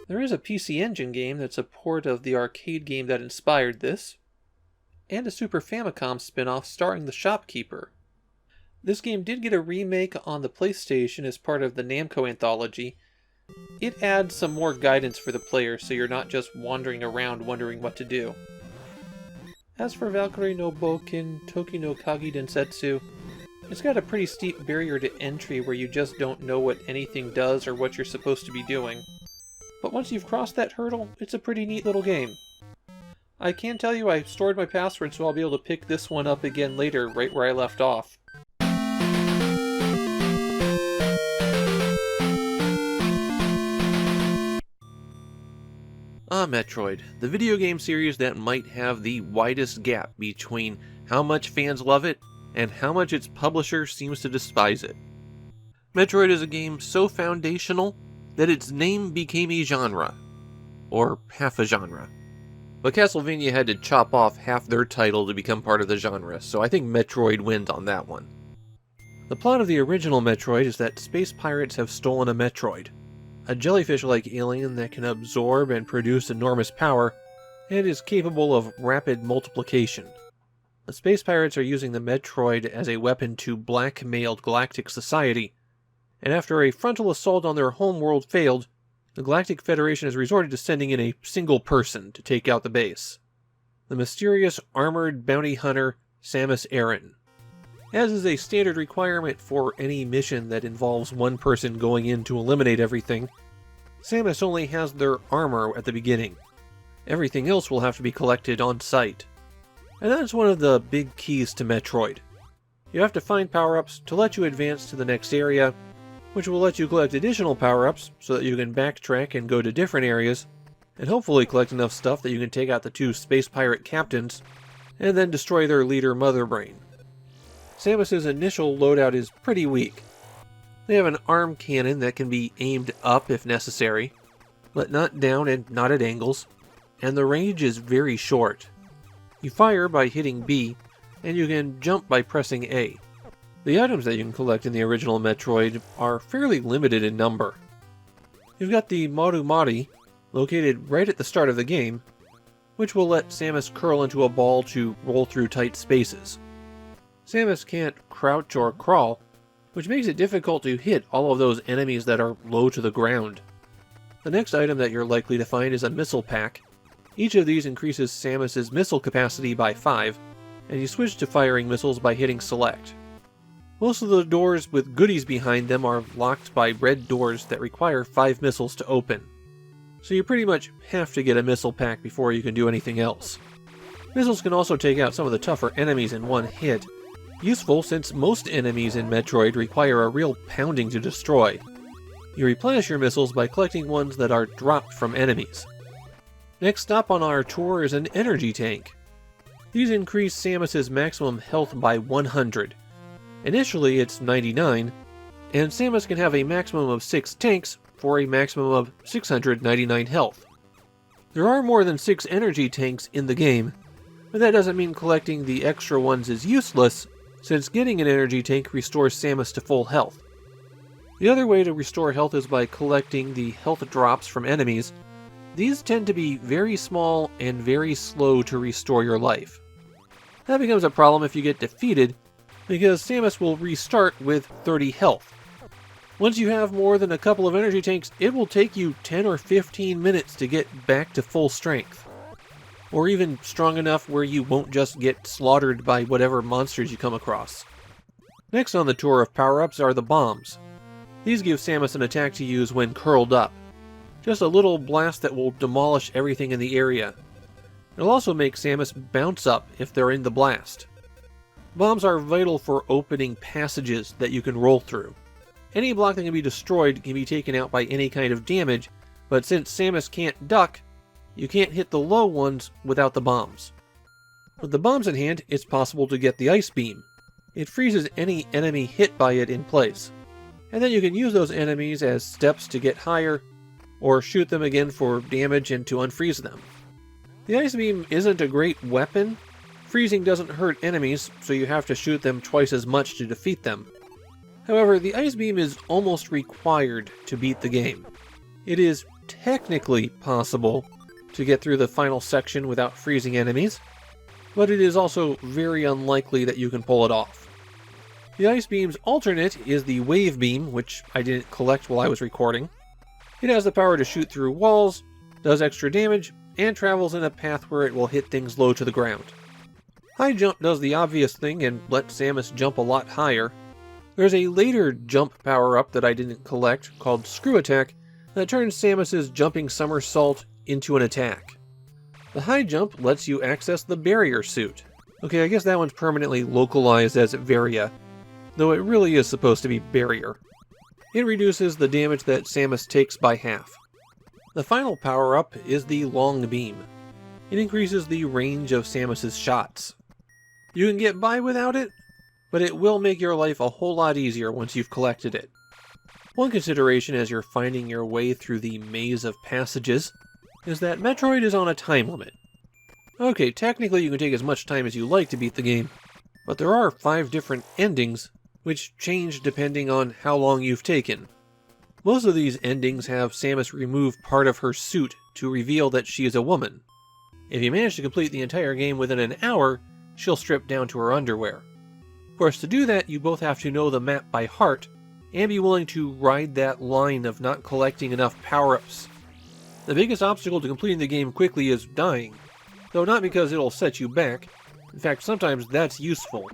There is a PC Engine game that's a port of the arcade game that inspired this, and a Super Famicom spin-off starring the shopkeeper. This game did get a remake on the PlayStation as part of the Namco anthology. It adds some more guidance for the player so you're not just wandering around wondering what to do. As for Valkyrie no Bouken Toki no Kagi Densetsu, it's got a pretty steep barrier to entry where you just don't know what anything does or what you're supposed to be doing. But once you've crossed that hurdle, it's a pretty neat little game. I can tell you I stored my password so I'll be able to pick this one up again later, right where I left off. Metroid, the video game series that might have the widest gap between how much fans love it and how much its publisher seems to despise it. Metroid is a game so foundational that its name became a genre, or half a genre. But Castlevania had to chop off half their title to become part of the genre, so I think Metroid wins on that one. The plot of the original Metroid is that space pirates have stolen a Metroid, a jellyfish-like alien that can absorb and produce enormous power, and is capable of rapid multiplication. The space pirates are using the Metroid as a weapon to blackmail Galactic Society, and after a frontal assault on their homeworld failed, the Galactic Federation has resorted to sending in a single person to take out the base. The mysterious armored bounty hunter Samus Aran. As is a standard requirement for any mission that involves one person going in to eliminate everything, Samus only has their armor at the beginning. Everything else will have to be collected on site. And that's one of the big keys to Metroid. You have to find power-ups to let you advance to the next area, which will let you collect additional power-ups so that you can backtrack and go to different areas, and hopefully collect enough stuff that you can take out the two space pirate captains, and then destroy their leader Mother Brain. Samus's initial loadout is pretty weak. They have an arm cannon that can be aimed up if necessary, but not down and not at angles, and the range is very short. You fire by hitting B, and you can jump by pressing A. The items that you can collect in the original Metroid are fairly limited in number. You've got the Marumari, located right at the start of the game, which will let Samus curl into a ball to roll through tight spaces. Samus can't crouch or crawl, which makes it difficult to hit all of those enemies that are low to the ground. The next item that you're likely to find is a missile pack. Each of these increases Samus's missile capacity by 5, and you switch to firing missiles by hitting select. Most of the doors with goodies behind them are locked by red doors that require 5 missiles to open. So you pretty much have to get a missile pack before you can do anything else. Missiles can also take out some of the tougher enemies in one hit, useful since most enemies in Metroid require a real pounding to destroy. You replenish your missiles by collecting ones that are dropped from enemies. Next stop on our tour is an energy tank. These increase Samus's maximum health by 100. Initially it's 99, and Samus can have a maximum of 6 tanks for a maximum of 699 health. There are more than 6 energy tanks in the game, but that doesn't mean collecting the extra ones is useless, since getting an energy tank restores Samus to full health. The other way to restore health is by collecting the health drops from enemies. These tend to be very small and very slow to restore your life. That becomes a problem if you get defeated, because Samus will restart with 30 health. Once you have more than a couple of energy tanks, it will take you 10 or 15 minutes to get back to full strength. Or even strong enough where you won't just get slaughtered by whatever monsters you come across. Next on the tour of power-ups are the bombs. These give Samus an attack to use when curled up. Just a little blast that will demolish everything in the area. It'll also make Samus bounce up if they're in the blast. Bombs are vital for opening passages that you can roll through. Any block that can be destroyed can be taken out by any kind of damage, but since Samus can't duck, you can't hit the low ones without the bombs. With the bombs in hand, it's possible to get the Ice Beam. It freezes any enemy hit by it in place. And then you can use those enemies as steps to get higher, or shoot them again for damage and to unfreeze them. The Ice Beam isn't a great weapon. Freezing doesn't hurt enemies, so you have to shoot them twice as much to defeat them. However, the Ice Beam is almost required to beat the game. It is technically possible to get through the final section without freezing enemies, but it is also very unlikely that you can pull it off. The Ice Beam's alternate is the Wave Beam, which I didn't collect while I was recording. It has the power to shoot through walls, does extra damage, and travels in a path where it will hit things low to the ground. High Jump does the obvious thing and lets Samus jump a lot higher. There's a later jump power-up that I didn't collect called Screw Attack that turns Samus's jumping somersault into an attack. The High Jump lets you access the Barrier Suit. Okay, I guess that one's permanently localized as Varia, though it really is supposed to be Barrier. It reduces the damage that Samus takes by half. The final power-up is the Long Beam. It increases the range of Samus's shots. You can get by without it, but it will make your life a whole lot easier once you've collected it. One consideration as you're finding your way through the maze of passages is that Metroid is on a time limit. Okay, technically you can take as much time as you like to beat the game, but there are 5 different endings, which change depending on how long you've taken. Most of these endings have Samus remove part of her suit to reveal that she is a woman. If you manage to complete the entire game within an hour, she'll strip down to her underwear. Of course, to do that, you both have to know the map by heart, and be willing to ride that line of not collecting enough power-ups. The biggest obstacle to completing the game quickly is dying, though not because it'll set you back. In fact, sometimes that's useful.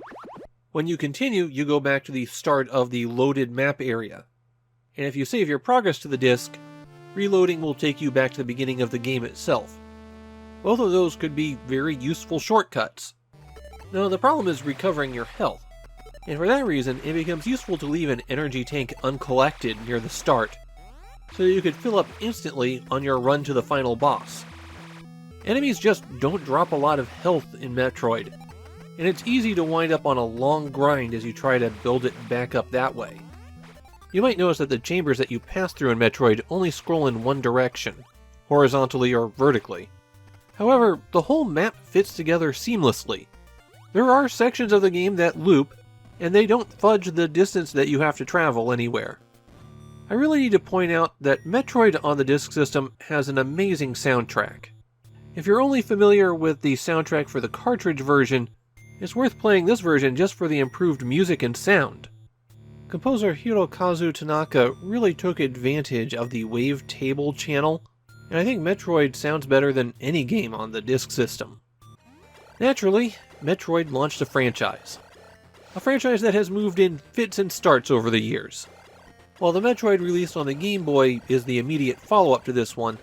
When you continue, you go back to the start of the loaded map area. And if you save your progress to the disc, reloading will take you back to the beginning of the game itself. Both of those could be very useful shortcuts. Now, the problem is recovering your health, and for that reason, it becomes useful to leave an energy tank uncollected near the start, so that you could fill up instantly on your run to the final boss. Enemies just don't drop a lot of health in Metroid, and it's easy to wind up on a long grind as you try to build it back up that way. You might notice that the chambers that you pass through in Metroid only scroll in one direction, horizontally or vertically. However, the whole map fits together seamlessly. There are sections of the game that loop, and they don't fudge the distance that you have to travel anywhere. I really need to point out that Metroid on the disk system has an amazing soundtrack. If you're only familiar with the soundtrack for the cartridge version, it's worth playing this version just for the improved music and sound. Composer Hirokazu Tanaka really took advantage of the wavetable channel, and I think Metroid sounds better than any game on the disk system. Naturally, Metroid launched a franchise that has moved in fits and starts over the years. While the Metroid released on the Game Boy is the immediate follow-up to this one,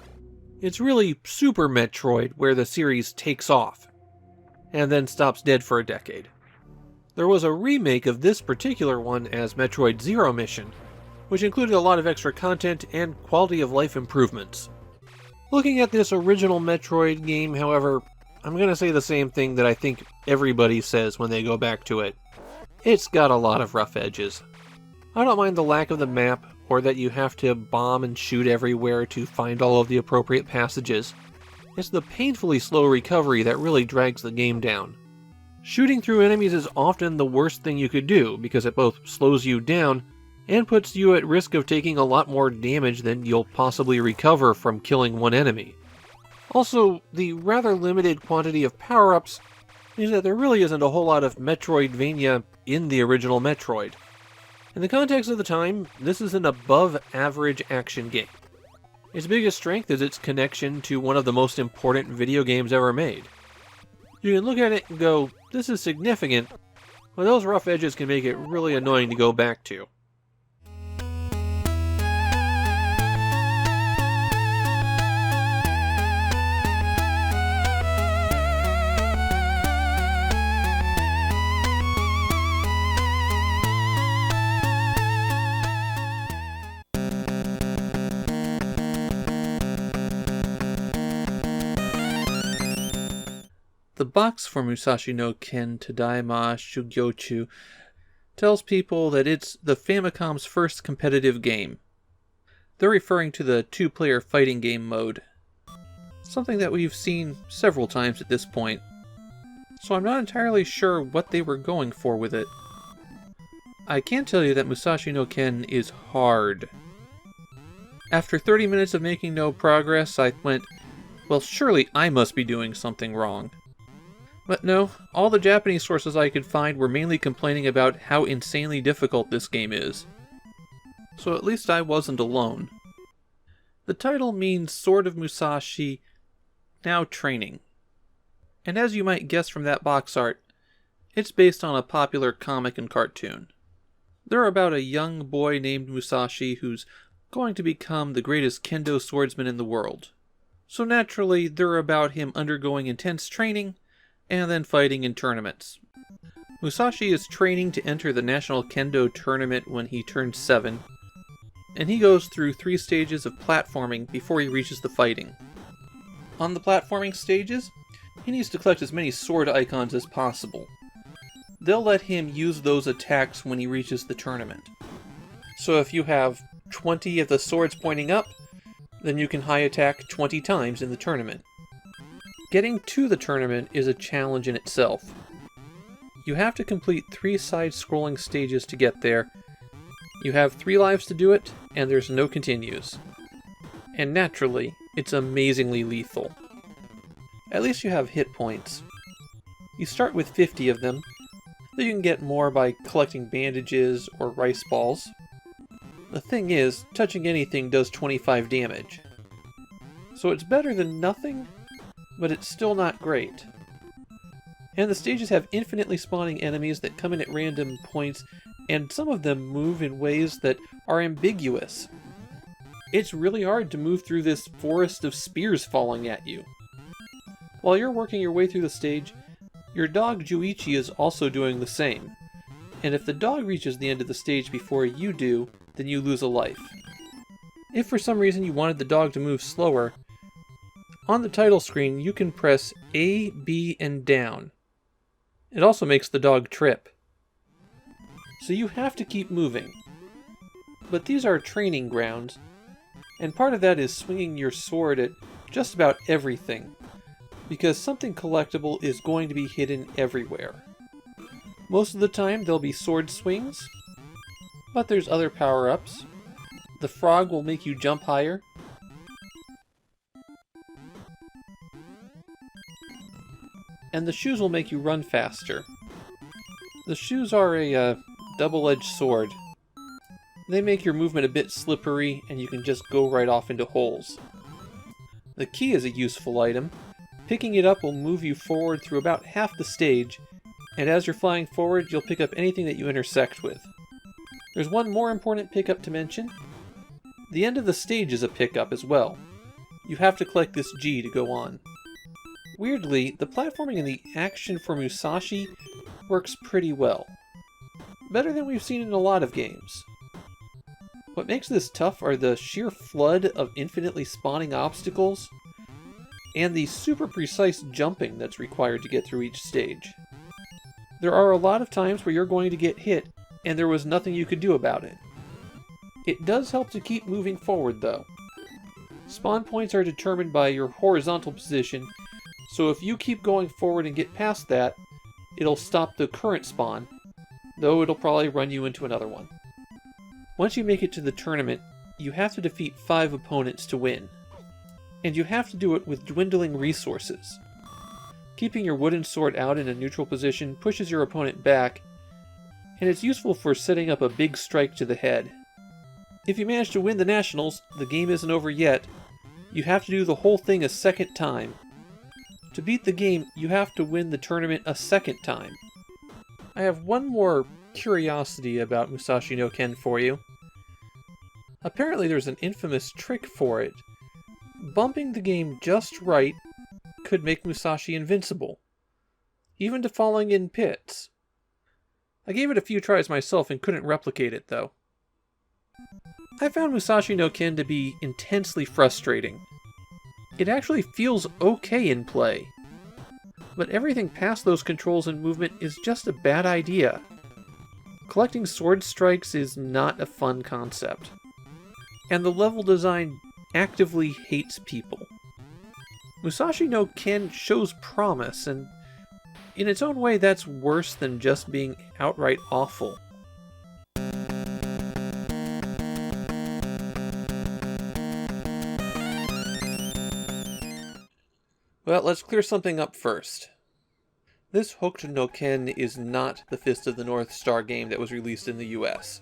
it's really Super Metroid where the series takes off, and then stops dead for a decade. There was a remake of this particular one as Metroid Zero Mission, which included a lot of extra content and quality of life improvements. Looking at this original Metroid game, however, I'm going to say the same thing that I think everybody says when they go back to it. It's got a lot of rough edges. I don't mind the lack of the map, or that you have to bomb and shoot everywhere to find all of the appropriate passages. It's the painfully slow recovery that really drags the game down. Shooting through enemies is often the worst thing you could do, because it both slows you down and puts you at risk of taking a lot more damage than you'll possibly recover from killing one enemy. Also, the rather limited quantity of power-ups means that there really isn't a whole lot of Metroidvania in the original Metroid. In the context of the time, this is an above-average action game. Its biggest strength is its connection to one of the most important video games ever made. You can look at it and go, this is significant, but those rough edges can make it really annoying to go back to. The box for Musashi no Ken Tadaima Shugyochu tells people that it's the Famicom's first competitive game. They're referring to the two-player fighting game mode, something that we've seen several times at this point, so I'm not entirely sure what they were going for with it. I can tell you that Musashi no Ken is hard. After 30 minutes of making no progress, I went, well, surely I must be doing something wrong. But no, all the Japanese sources I could find were mainly complaining about how insanely difficult this game is. So at least I wasn't alone. The title means Sword of Musashi, now training. And as you might guess from that box art, it's based on a popular comic and cartoon. They're about a young boy named Musashi who's going to become the greatest kendo swordsman in the world. So naturally, they're about him undergoing intense training and then fighting in tournaments. Musashi is training to enter the National Kendo Tournament when he turns 7, and he goes through 3 stages of platforming before he reaches the fighting. On the platforming stages, he needs to collect as many sword icons as possible. They'll let him use those attacks when he reaches the tournament. So if you have 20 of the swords pointing up, then you can high attack 20 times in the tournament. Getting to the tournament is a challenge in itself. You have to complete 3 side-scrolling stages to get there. You have 3 lives to do it, and there's no continues. And naturally, it's amazingly lethal. At least you have hit points. You start with 50 of them, though you can get more by collecting bandages or rice balls. The thing is, touching anything does 25 damage. So it's better than nothing, but it's still not great. And the stages have infinitely spawning enemies that come in at random points, and some of them move in ways that are ambiguous. It's really hard to move through this forest of spears falling at you. While you're working your way through the stage, your dog Juichi is also doing the same. And if the dog reaches the end of the stage before you do, then you lose a life. If for some reason you wanted the dog to move slower, on the title screen you can press A, B, and down. It also makes the dog trip. So you have to keep moving. But these are training grounds, and part of that is swinging your sword at just about everything, because something collectible is going to be hidden everywhere. Most of the time there'll be sword swings, but there's other power-ups. The frog will make you jump higher. And the shoes will make you run faster. The shoes are a double-edged sword. They make your movement a bit slippery, and you can just go right off into holes. The key is a useful item. Picking it up will move you forward through about half the stage, and as you're flying forward, you'll pick up anything that you intersect with. There's one more important pickup to mention. The end of the stage is a pickup as well. You have to collect this G to go on. Weirdly, the platforming and the action for Musashi works pretty well. Better than we've seen in a lot of games. What makes this tough are the sheer flood of infinitely spawning obstacles, and the super precise jumping that's required to get through each stage. There are a lot of times where you're going to get hit, and there was nothing you could do about it. It does help to keep moving forward, though. Spawn points are determined by your horizontal position, so if you keep going forward and get past that, it'll stop the current spawn, though it'll probably run you into another one. Once you make it to the tournament, you have to defeat 5 opponents to win. And you have to do it with dwindling resources. Keeping your wooden sword out in a neutral position pushes your opponent back, and it's useful for setting up a big strike to the head. If you manage to win the Nationals, the game isn't over yet. You have to do the whole thing a second time. To beat the game, you have to win the tournament a second time. I have one more curiosity about Musashi no Ken for you. Apparently there's an infamous trick for it. Bumping the game just right could make Musashi invincible, even to falling in pits. I gave it a few tries myself and couldn't replicate it, though. I found Musashi no Ken to be intensely frustrating. It actually feels okay in play, but everything past those controls and movement is just a bad idea. Collecting sword strikes is not a fun concept, and the level design actively hates people. Musashi no Ken shows promise, and in its own way that's worse than just being outright awful. Well, let's clear something up first. This Hokuto no Ken is not the Fist of the North Star game that was released in the US.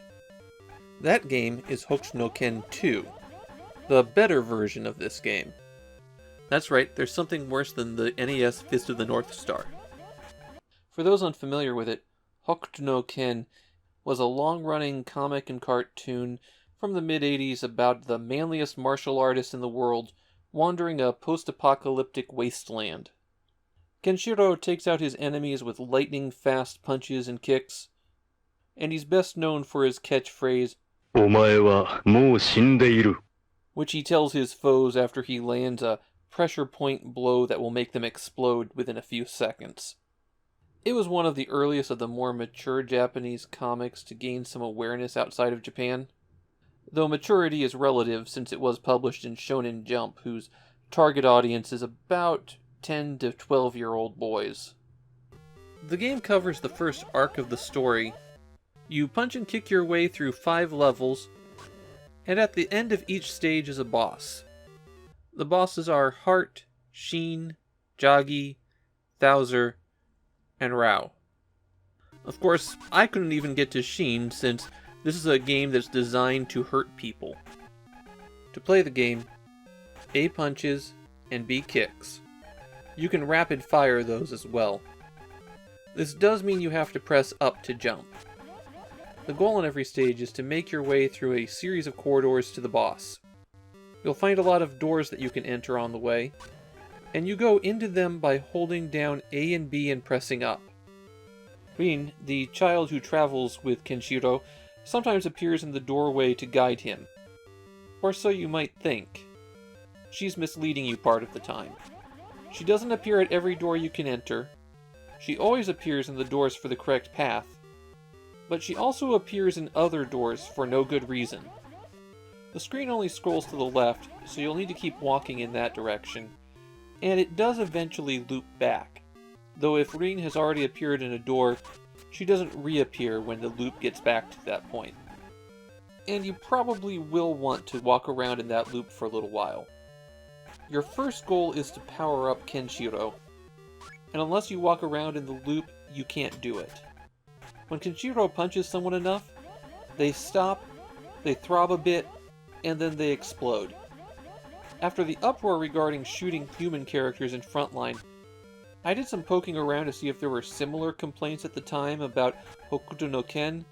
That game is Hokuto no Ken 2, the better version of this game. That's right, there's something worse than the NES Fist of the North Star. For those unfamiliar with it, Hokuto no Ken was a long-running comic and cartoon from the mid-80s about the manliest martial artist in the world wandering a post-apocalyptic wasteland. Kenshiro takes out his enemies with lightning-fast punches and kicks, and he's best known for his catchphrase, "Omae wa mou shindeiru," which he tells his foes after he lands a pressure point blow that will make them explode within a few seconds. It was one of the earliest of the more mature Japanese comics to gain some awareness outside of Japan, though maturity is relative since it was published in Shonen Jump, whose target audience is about 10 to 12-year-old boys. The game covers the first arc of the story. You punch and kick your way through 5 levels, and at the end of each stage is a boss. The bosses are Heart, Sheen, Jagi, Thouser, and Rao. Of course, I couldn't even get to Sheen since this is a game that's designed to hurt people. To play the game, A punches and B kicks. You can rapid fire those as well. This does mean you have to press up to jump. The goal on every stage is to make your way through a series of corridors to the boss. You'll find a lot of doors that you can enter on the way, and you go into them by holding down A and B and pressing up. Rin, the child who travels with Kenshiro, sometimes appears in the doorway to guide him. Or so you might think. She's misleading you part of the time. She doesn't appear at every door you can enter. She always appears in the doors for the correct path. But she also appears in other doors for no good reason. The screen only scrolls to the left, so you'll need to keep walking in that direction. And it does eventually loop back. Though if Rin has already appeared in a door, she doesn't reappear when the loop gets back to that point. And you probably will want to walk around in that loop for a little while. Your first goal is to power up Kenshiro, and unless you walk around in the loop, you can't do it. When Kenshiro punches someone enough, they stop, they throb a bit, and then they explode. After the uproar regarding shooting human characters in Frontline, I did some poking around to see if there were similar complaints at the time about Hokuto no Ken.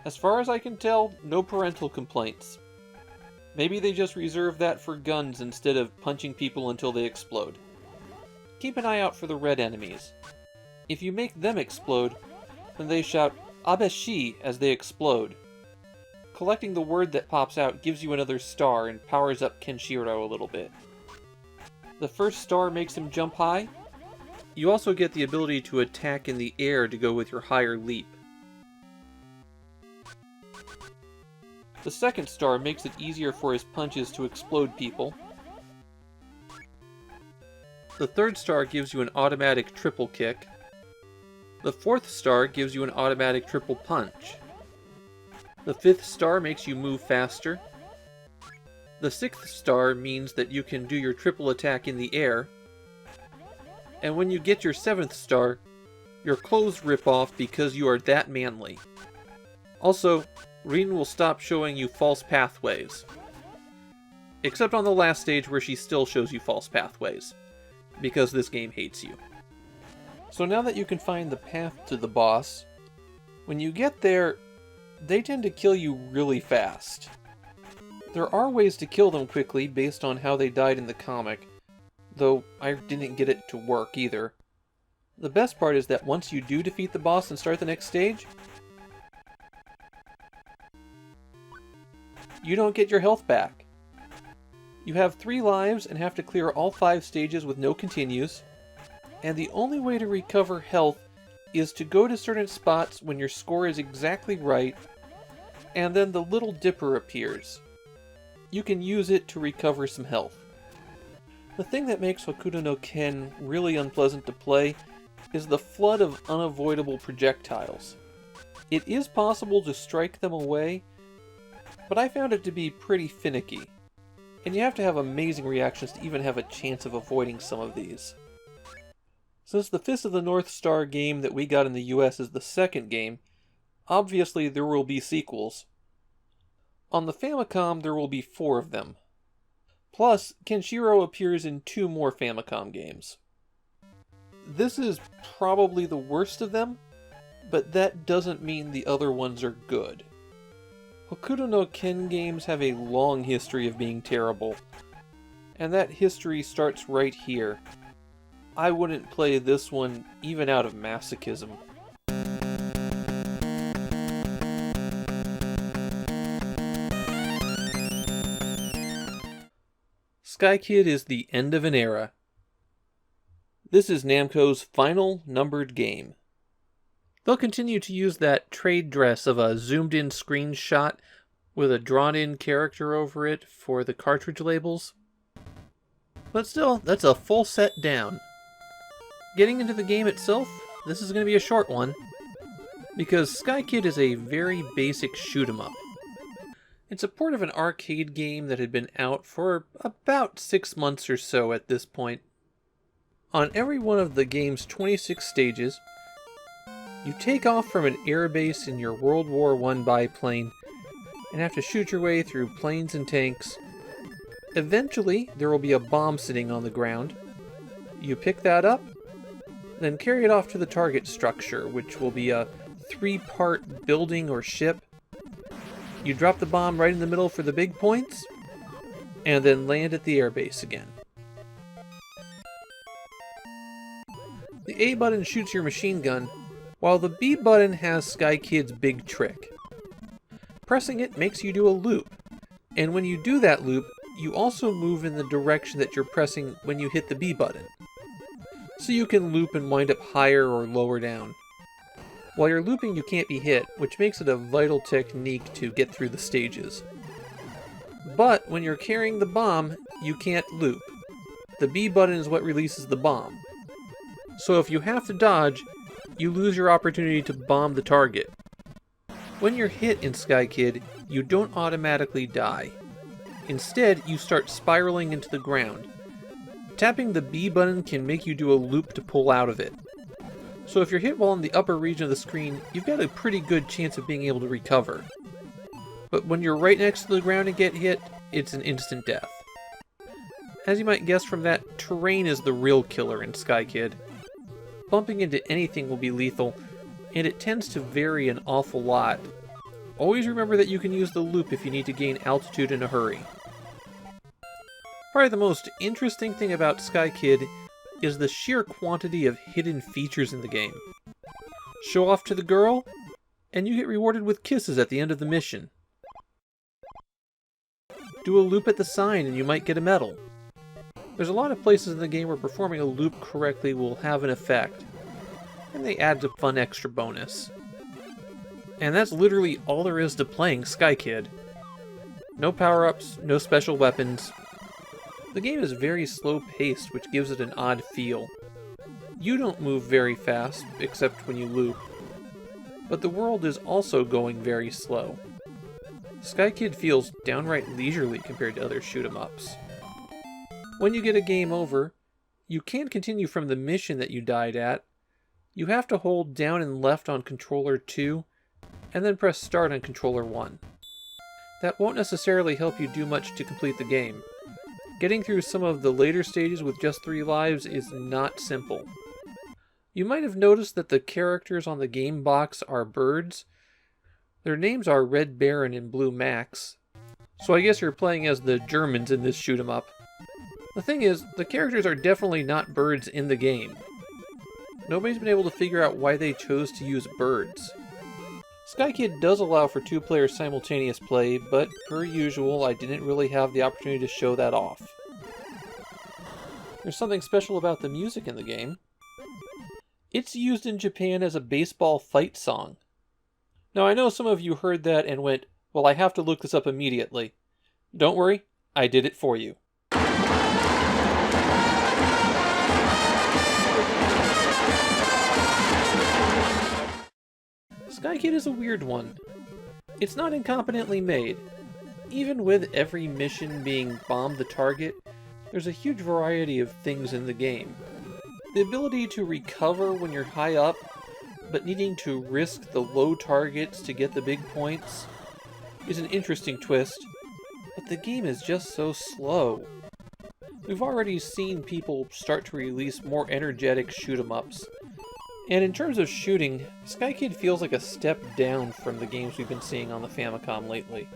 As far as I can tell, no parental complaints. Maybe they just reserve that for guns instead of punching people until they explode. Keep an eye out for the red enemies. If you make them explode, then they shout Abeshi as they explode. Collecting the word that pops out gives you another star and powers up Kenshiro a little bit. The first star makes him jump high. You also get the ability to attack in the air to go with your higher leap. The second star makes it easier for his punches to explode people. The third star gives you an automatic triple kick. The fourth star gives you an automatic triple punch. The fifth star makes you move faster. The sixth star means that you can do your triple attack in the air. And when you get your seventh star, your clothes rip off because you are that manly. Also, Rin will stop showing you false pathways. Except on the last stage where she still shows you false pathways. Because this game hates you. So now that you can find the path to the boss, when you get there, they tend to kill you really fast. There are ways to kill them quickly based on how they died in the comic, though I didn't get it to work either. The best part is that once you do defeat the boss and start the next stage, you don't get your health back. You have 3 lives and have to clear all 5 stages with no continues, and the only way to recover health is to go to certain spots when your score is exactly right, and then the Little Dipper appears. You can use it to recover some health. The thing that makes Hokuto no Ken really unpleasant to play is the flood of unavoidable projectiles. It is possible to strike them away, but I found it to be pretty finicky, and you have to have amazing reactions to even have a chance of avoiding some of these. Since the Fist of the North Star game that we got in the US is the second game, obviously there will be sequels. On the Famicom there will be 4 of them. Plus, Kenshiro appears in 2 more Famicom games. This is probably the worst of them, but that doesn't mean the other ones are good. Hokuto no Ken games have a long history of being terrible, and that history starts right here. I wouldn't play this one even out of masochism. Sky Kid is the end of an era. This is Namco's final numbered game. They'll continue to use that trade dress of a zoomed-in screenshot with a drawn-in character over it for the cartridge labels. But still, that's a full set down. Getting into the game itself, this is going to be a short one, because Sky Kid is a very basic shoot-'em-up. It's a port of an arcade game that had been out for about 6 months or so at this point. On every one of the game's 26 stages, you take off from an airbase in your World War I biplane and have to shoot your way through planes and tanks. Eventually, there will be a bomb sitting on the ground. You pick that up, Then carry it off to the target structure, which will be a 3-part building or ship. You drop the bomb right in the middle for the big points, and then land at the airbase again. The A button shoots your machine gun, while the B button has Sky Kid's big trick. Pressing it makes you do a loop, and when you do that loop, you also move in the direction that you're pressing when you hit the B button. So you can loop and wind up higher or lower down. While you're looping, you can't be hit, which makes it a vital technique to get through the stages. But when you're carrying the bomb, you can't loop. The B button is what releases the bomb. So if you have to dodge, you lose your opportunity to bomb the target. When you're hit in Sky Kid, you don't automatically die. Instead, you start spiraling into the ground. Tapping the B button can make you do a loop to pull out of it. So if you're hit while in the upper region of the screen, you've got a pretty good chance of being able to recover. But when you're right next to the ground and get hit, it's an instant death. As you might guess from that, terrain is the real killer in Sky Kid. Bumping into anything will be lethal, and it tends to vary an awful lot. Always remember that you can use the loop if you need to gain altitude in a hurry. Probably the most interesting thing about Sky Kid is the sheer quantity of hidden features in the game. Show off to the girl, and you get rewarded with kisses at the end of the mission. Do a loop at the sign and you might get a medal. There's a lot of places in the game where performing a loop correctly will have an effect, and they add a fun extra bonus. And that's literally all there is to playing Sky Kid. No power-ups, no special weapons. The game is very slow-paced, which gives it an odd feel. You don't move very fast, except when you loop, but the world is also going very slow. Sky Kid feels downright leisurely compared to other shoot-'em-ups. When you get a game over, you can't continue from the mission that you died at. You have to hold down and left on controller 2, and then press start on controller 1. That won't necessarily help you do much to complete the game. Getting through some of the later stages with just 3 lives is not simple. You might have noticed that the characters on the game box are birds. Their names are Red Baron and Blue Max, so I guess you're playing as the Germans in this shoot-'em-up. The thing is, the characters are definitely not birds in the game. Nobody's been able to figure out why they chose to use birds. Sky Kid does allow for 2-player simultaneous play, but per usual, I didn't really have the opportunity to show that off. There's something special about the music in the game. It's used in Japan as a baseball fight song. Now I know some of you heard that and went, well, I have to look this up immediately. Don't worry, I did it for you. Sky Kid is a weird one. It's not incompetently made. Even with every mission being bomb the target, there's a huge variety of things in the game. The ability to recover when you're high up, but needing to risk the low targets to get the big points, is an interesting twist, but the game is just so slow. We've already seen people start to release more energetic shoot-'em-ups, and in terms of shooting, Sky Kid feels like a step down from the games we've been seeing on the Famicom lately.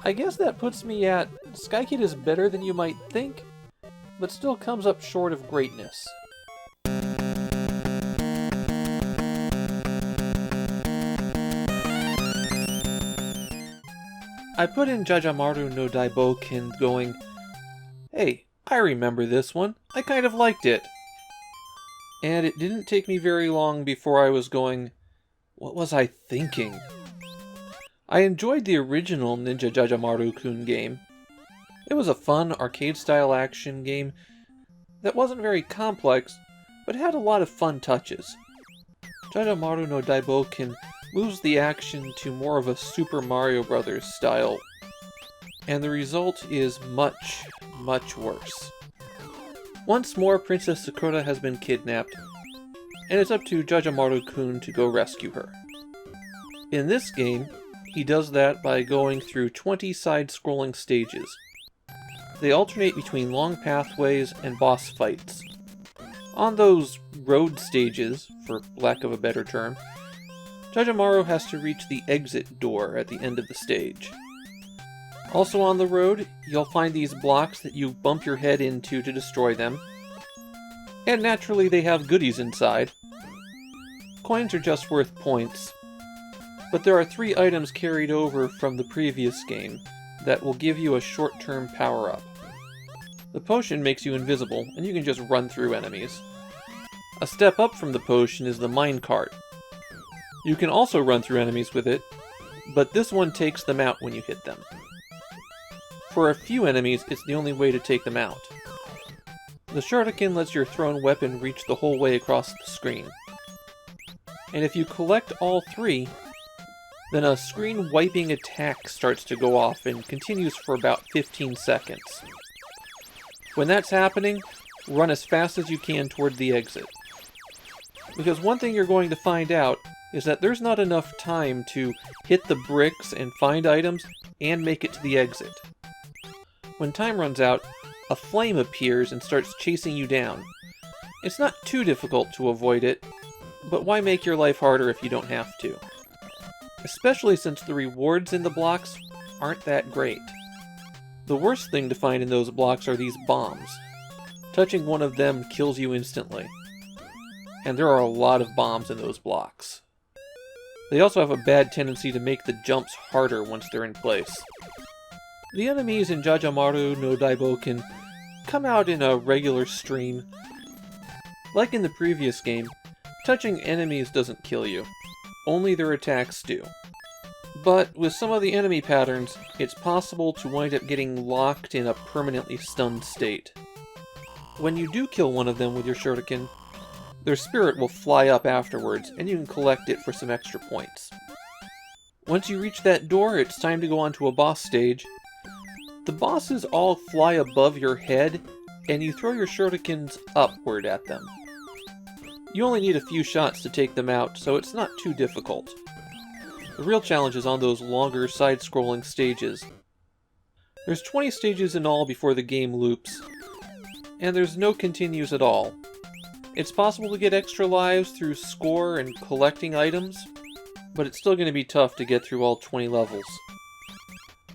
I guess that puts me at, Sky Kid is better than you might think, but still comes up short of greatness. I put in Jajamaru no Daibouken going, hey, I remember this one, I kind of liked it. And it didn't take me very long before I was going, what was I thinking? I enjoyed the original Ninja Jajamaru-kun game. It was a fun, arcade-style action game that wasn't very complex, but had a lot of fun touches. Jajamaru no Daibouken moves the action to more of a Super Mario Bros. Style, and the result is much, much worse. Once more, Princess Sakura has been kidnapped, and it's up to Jajamaru-kun to go rescue her. In this game, he does that by going through 20 side-scrolling stages. They alternate between long pathways and boss fights. On those road stages, for lack of a better term, Jajamaru has to reach the exit door at the end of the stage. Also on the road, you'll find these blocks that you bump your head into to destroy them. And naturally they have goodies inside. Coins are just worth points, but there are 3 items carried over from the previous game that will give you a short-term power-up. The potion makes you invisible, and you can just run through enemies. A step up from the potion is the minecart. You can also run through enemies with it, but this one takes them out when you hit them. For a few enemies, it's the only way to take them out. The shuriken lets your thrown weapon reach the whole way across the screen. And if you collect all 3, then a screen-wiping attack starts to go off and continues for about 15 seconds. When that's happening, run as fast as you can toward the exit. Because one thing you're going to find out is that there's not enough time to hit the bricks and find items and make it to the exit. When time runs out, a flame appears and starts chasing you down. It's not too difficult to avoid it, but why make your life harder if you don't have to? Especially since the rewards in the blocks aren't that great. The worst thing to find in those blocks are these bombs. Touching one of them kills you instantly. And there are a lot of bombs in those blocks. They also have a bad tendency to make the jumps harder once they're in place. The enemies in Jajamaru no Daibouken come out in a regular stream. Like in the previous game, touching enemies doesn't kill you. Only their attacks do. But with some of the enemy patterns, it's possible to wind up getting locked in a permanently stunned state. When you do kill one of them with your shuriken, their spirit will fly up afterwards, and you can collect it for some extra points. Once you reach that door, it's time to go on to a boss stage. The bosses all fly above your head, and you throw your shurikens upward at them. You only need a few shots to take them out, so it's not too difficult. The real challenge is on those longer side-scrolling stages. There's 20 stages in all before the game loops, and there's no continues at all. It's possible to get extra lives through score and collecting items, but it's still going to be tough to get through all 20 levels.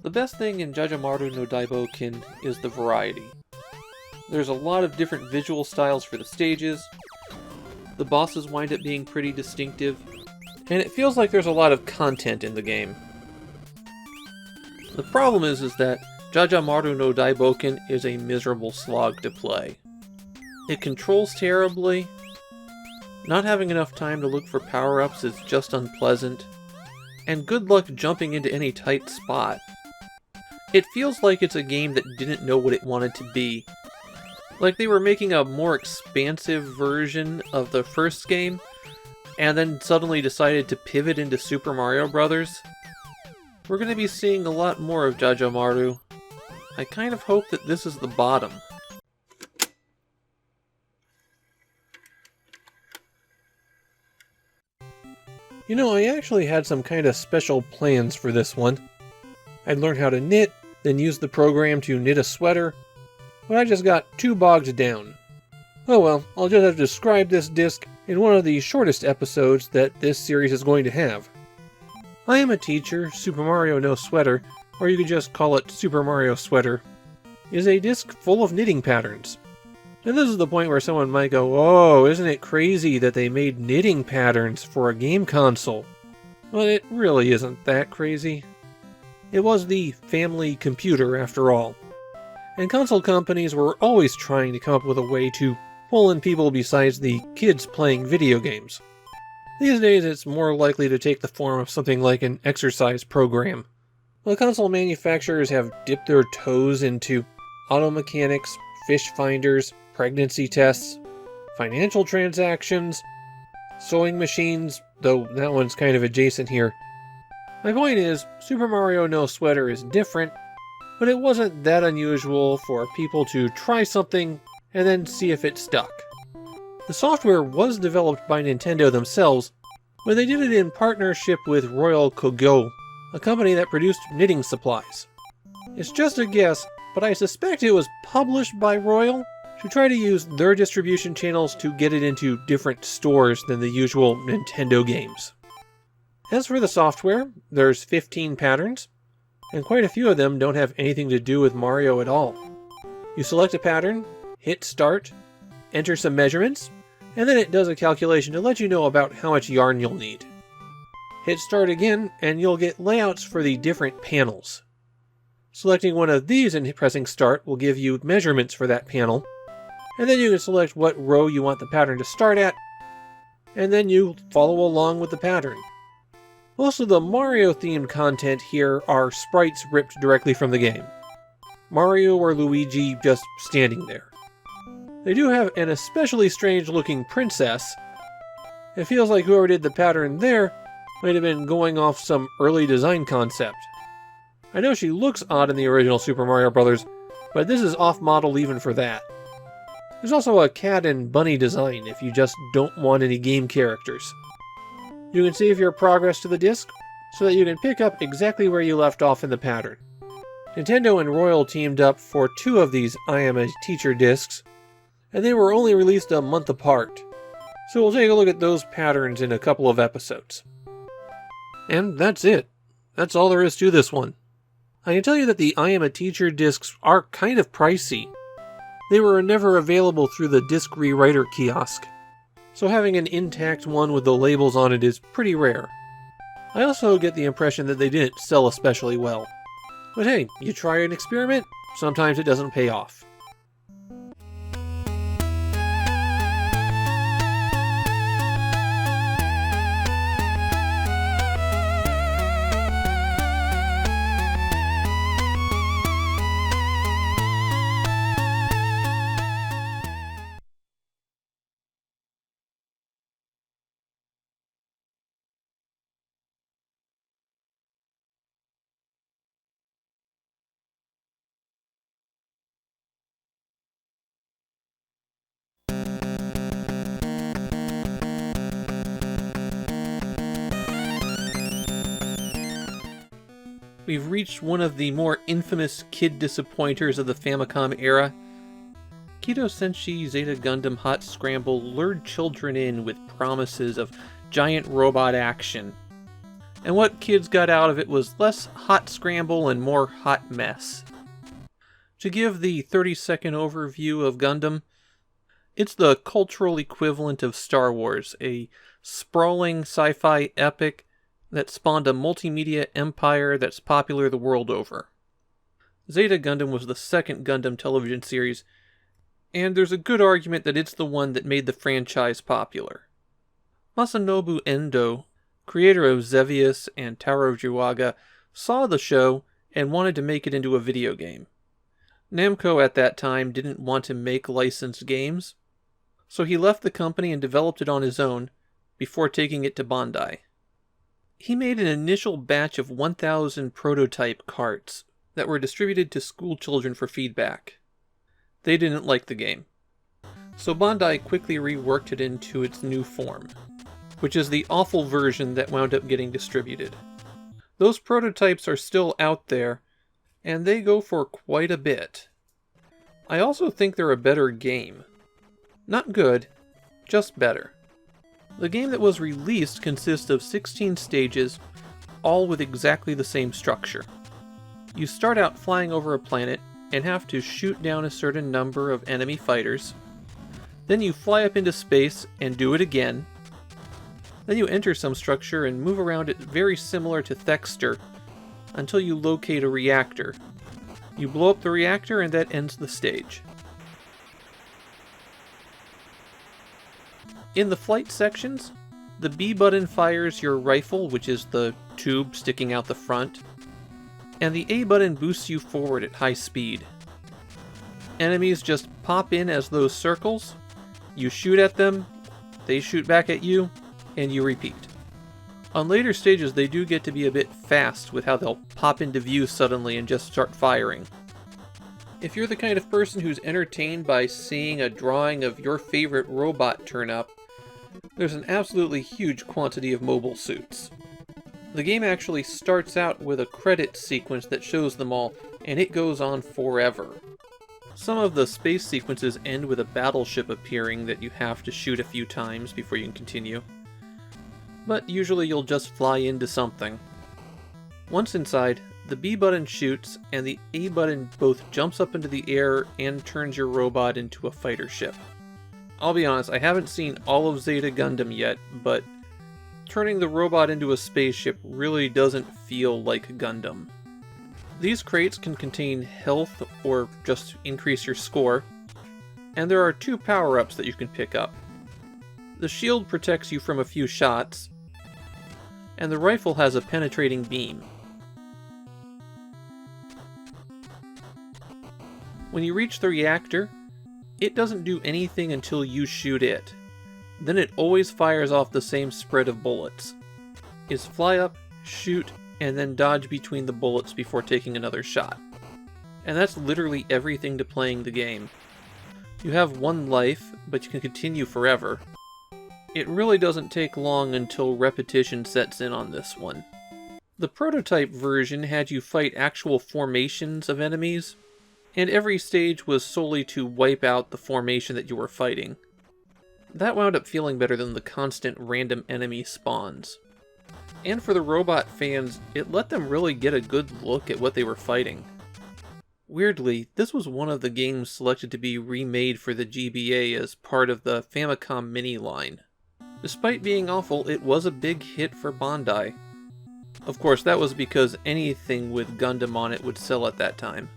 The best thing in Jajamaru no Daibouken is the variety. There's a lot of different visual styles for the stages, the bosses wind up being pretty distinctive, and it feels like there's a lot of content in the game. The problem is that Jajamaru no Daibouken is a miserable slog to play. It controls terribly, not having enough time to look for power-ups is just unpleasant, and good luck jumping into any tight spot. It feels like it's a game that didn't know what it wanted to be. Like they were making a more expansive version of the first game, and then suddenly decided to pivot into Super Mario Bros. We're going to be seeing a lot more of Jajamaru. I kind of hope that this is the bottom. You know, I actually had some kind of special plans for this one. I'd learn how to knit, then use the program to knit a sweater, but I just got too bogged down. Oh well, I'll just have to describe this disc in one of the shortest episodes that this series is going to have. I Am a Teacher, Super Mario No Sweater, or you could just call it Super Mario Sweater, is a disc full of knitting patterns. And this is the point where someone might go, "Oh, isn't it crazy that they made knitting patterns for a game console?" But it really isn't that crazy. It was the family computer after all. And console companies were always trying to come up with a way to pull in people besides the kids playing video games. These days it's more likely to take the form of something like an exercise program. The console manufacturers have dipped their toes into auto mechanics, fish finders, pregnancy tests, financial transactions, sewing machines, though that one's kind of adjacent here. My point is, Super Mario No Sweater is different, but it wasn't that unusual for people to try something and then see if it stuck. The software was developed by Nintendo themselves, but they did it in partnership with Royal Kogyo, a company that produced knitting supplies. It's just a guess, but I suspect it was published by Royal, to try to use their distribution channels to get it into different stores than the usual Nintendo games. As for the software, there's 15 patterns, and quite a few of them don't have anything to do with Mario at all. You select a pattern, hit start, enter some measurements, and then it does a calculation to let you know about how much yarn you'll need. Hit start again, and you'll get layouts for the different panels. Selecting one of these and pressing start will give you measurements for that panel, and then you can select what row you want the pattern to start at, and then you follow along with the pattern. Most of the Mario-themed content here are sprites ripped directly from the game. Mario or Luigi just standing there. They do have an especially strange-looking princess. It feels like whoever did the pattern there might have been going off some early design concept. I know she looks odd in the original Super Mario Bros., but this is off-model even for that. There's also a cat and bunny design if you just don't want any game characters. You can save your progress to the disc, so that you can pick up exactly where you left off in the pattern. Nintendo and Royal teamed up for 2 of these I Am a Teacher discs, and they were only released a month apart, so we'll take a look at those patterns in a couple of episodes. And that's it. That's all there is to this one. I can tell you that the I Am a Teacher discs are kind of pricey. They were never available through the disc rewriter kiosk, so having an intact one with the labels on it is pretty rare. I also get the impression that they didn't sell especially well. But hey, you try an experiment, sometimes it doesn't pay off. We've reached one of the more infamous kid disappointers of the Famicom era. Kidou Senshi Zeta Gundam Hot Scramble lured children in with promises of giant robot action. And what kids got out of it was less hot scramble and more hot mess. To give the 30-second overview of Gundam, it's the cultural equivalent of Star Wars, a sprawling sci-fi epic that spawned a multimedia empire that's popular the world over. Zeta Gundam was the second Gundam television series, and there's a good argument that it's the one that made the franchise popular. Masanobu Endo, creator of Xevious and Tower of Juaga, saw the show and wanted to make it into a video game. Namco at that time didn't want to make licensed games, so he left the company and developed it on his own before taking it to Bandai. He made an initial batch of 1,000 prototype carts that were distributed to school children for feedback. They didn't like the game, so Bandai quickly reworked it into its new form, which is the awful version that wound up getting distributed. Those prototypes are still out there, and they go for quite a bit. I also think they're a better game. Not good, just better. The game that was released consists of 16 stages, all with exactly the same structure. You start out flying over a planet and have to shoot down a certain number of enemy fighters. Then you fly up into space and do it again. Then you enter some structure and move around it very similar to Thexter until you locate a reactor. You blow up the reactor and that ends the stage. In the flight sections, the B button fires your rifle, which is the tube sticking out the front, and the A button boosts you forward at high speed. Enemies just pop in as those circles, you shoot at them, they shoot back at you, and you repeat. On later stages they do get to be a bit fast with how they'll pop into view suddenly and just start firing. If you're the kind of person who's entertained by seeing a drawing of your favorite robot turn up, there's an absolutely huge quantity of mobile suits. The game actually starts out with a credit sequence that shows them all, and it goes on forever. Some of the space sequences end with a battleship appearing that you have to shoot a few times before you can continue. But usually you'll just fly into something. Once inside, the B button shoots and the A button both jumps up into the air and turns your robot into a fighter ship. I'll be honest, I haven't seen all of Z-Gundam yet, but turning the robot into a spaceship really doesn't feel like Gundam. These crates can contain health or just increase your score, and there are 2 power-ups that you can pick up. The shield protects you from a few shots, and the rifle has a penetrating beam. When you reach the reactor, it doesn't do anything until you shoot it. Then it always fires off the same spread of bullets. It's fly up, shoot, and then dodge between the bullets before taking another shot. And that's literally everything to playing the game. You have 1 life, but you can continue forever. It really doesn't take long until repetition sets in on this one. The prototype version had you fight actual formations of enemies, and every stage was solely to wipe out the formation that you were fighting. That wound up feeling better than the constant random enemy spawns. And for the robot fans, it let them really get a good look at what they were fighting. Weirdly, this was one of the games selected to be remade for the GBA as part of the Famicom Mini line. Despite being awful, it was a big hit for Bandai. Of course, that was because anything with Gundam on it would sell at that time.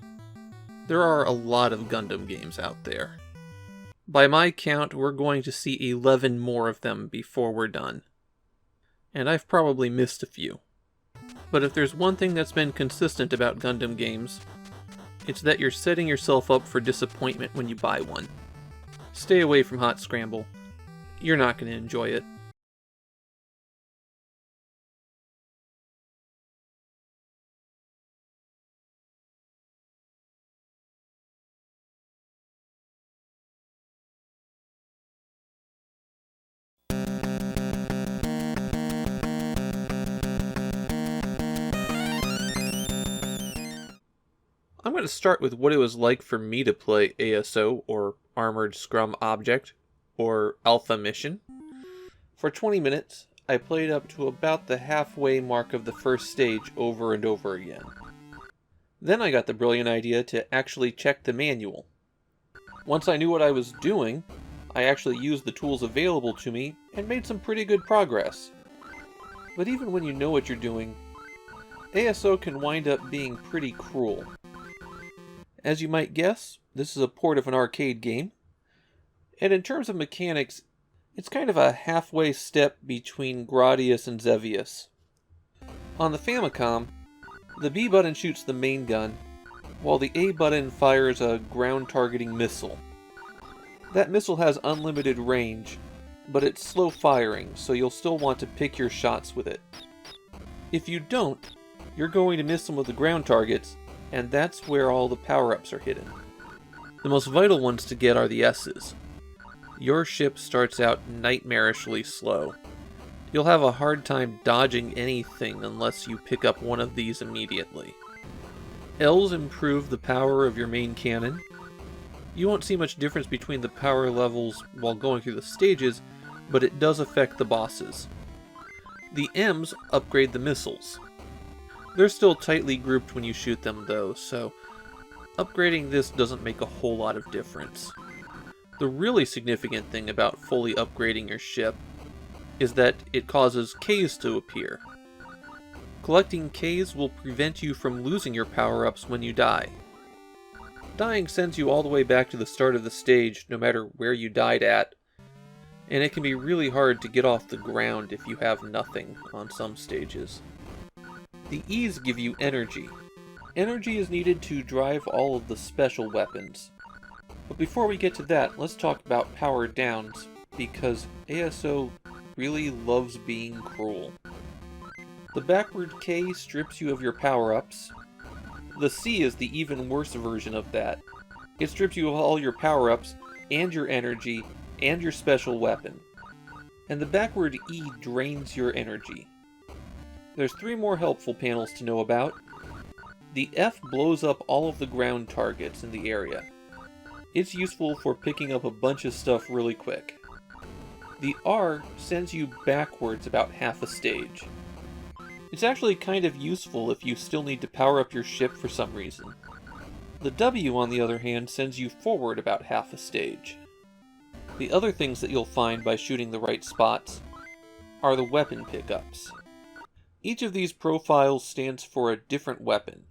There are a lot of Gundam games out there. By my count, we're going to see 11 more of them before we're done. And I've probably missed a few. But if there's one thing that's been consistent about Gundam games, it's that you're setting yourself up for disappointment when you buy one. Stay away from Hot Scramble. You're not going to enjoy it. I'm going to start with what it was like for me to play ASO, or Armored Scrum Object, or Alpha Mission. For 20 minutes, I played up to about the halfway mark of the first stage over and over again. Then I got the brilliant idea to actually check the manual. Once I knew what I was doing, I actually used the tools available to me and made some pretty good progress. But even when you know what you're doing, ASO can wind up being pretty cruel. As you might guess, this is a port of an arcade game, and in terms of mechanics, it's kind of a halfway step between Gradius and Xevious. On the Famicom, the B button shoots the main gun, while the A button fires a ground-targeting missile. That missile has unlimited range, but it's slow firing, so you'll still want to pick your shots with it. If you don't, you're going to miss some of the ground targets, and that's where all the power-ups are hidden. The most vital ones to get are the S's. Your ship starts out nightmarishly slow. You'll have a hard time dodging anything unless you pick up one of these immediately. L's improve the power of your main cannon. You won't see much difference between the power levels while going through the stages, but it does affect the bosses. The M's upgrade the missiles. They're still tightly grouped when you shoot them though, so upgrading this doesn't make a whole lot of difference. The really significant thing about fully upgrading your ship is that it causes Ks to appear. Collecting Ks will prevent you from losing your power-ups when you die. Dying sends you all the way back to the start of the stage, no matter where you died at, and it can be really hard to get off the ground if you have nothing on some stages. The E's give you energy. Energy is needed to drive all of the special weapons. But before we get to that, let's talk about power downs, because ASO really loves being cruel. The backward K strips you of your power-ups. The C is the even worse version of that. It strips you of all your power-ups, and your energy, and your special weapon. And the backward E drains your energy. There's 3 more helpful panels to know about. The F blows up all of the ground targets in the area. it's useful for picking up a bunch of stuff really quick. The R sends you backwards about half a stage. It's actually kind of useful if you still need to power up your ship for some reason. The W, on the other hand, sends you forward about half a stage. The other things that you'll find by shooting the right spots are the weapon pickups. Each of these profiles stands for a different weapon,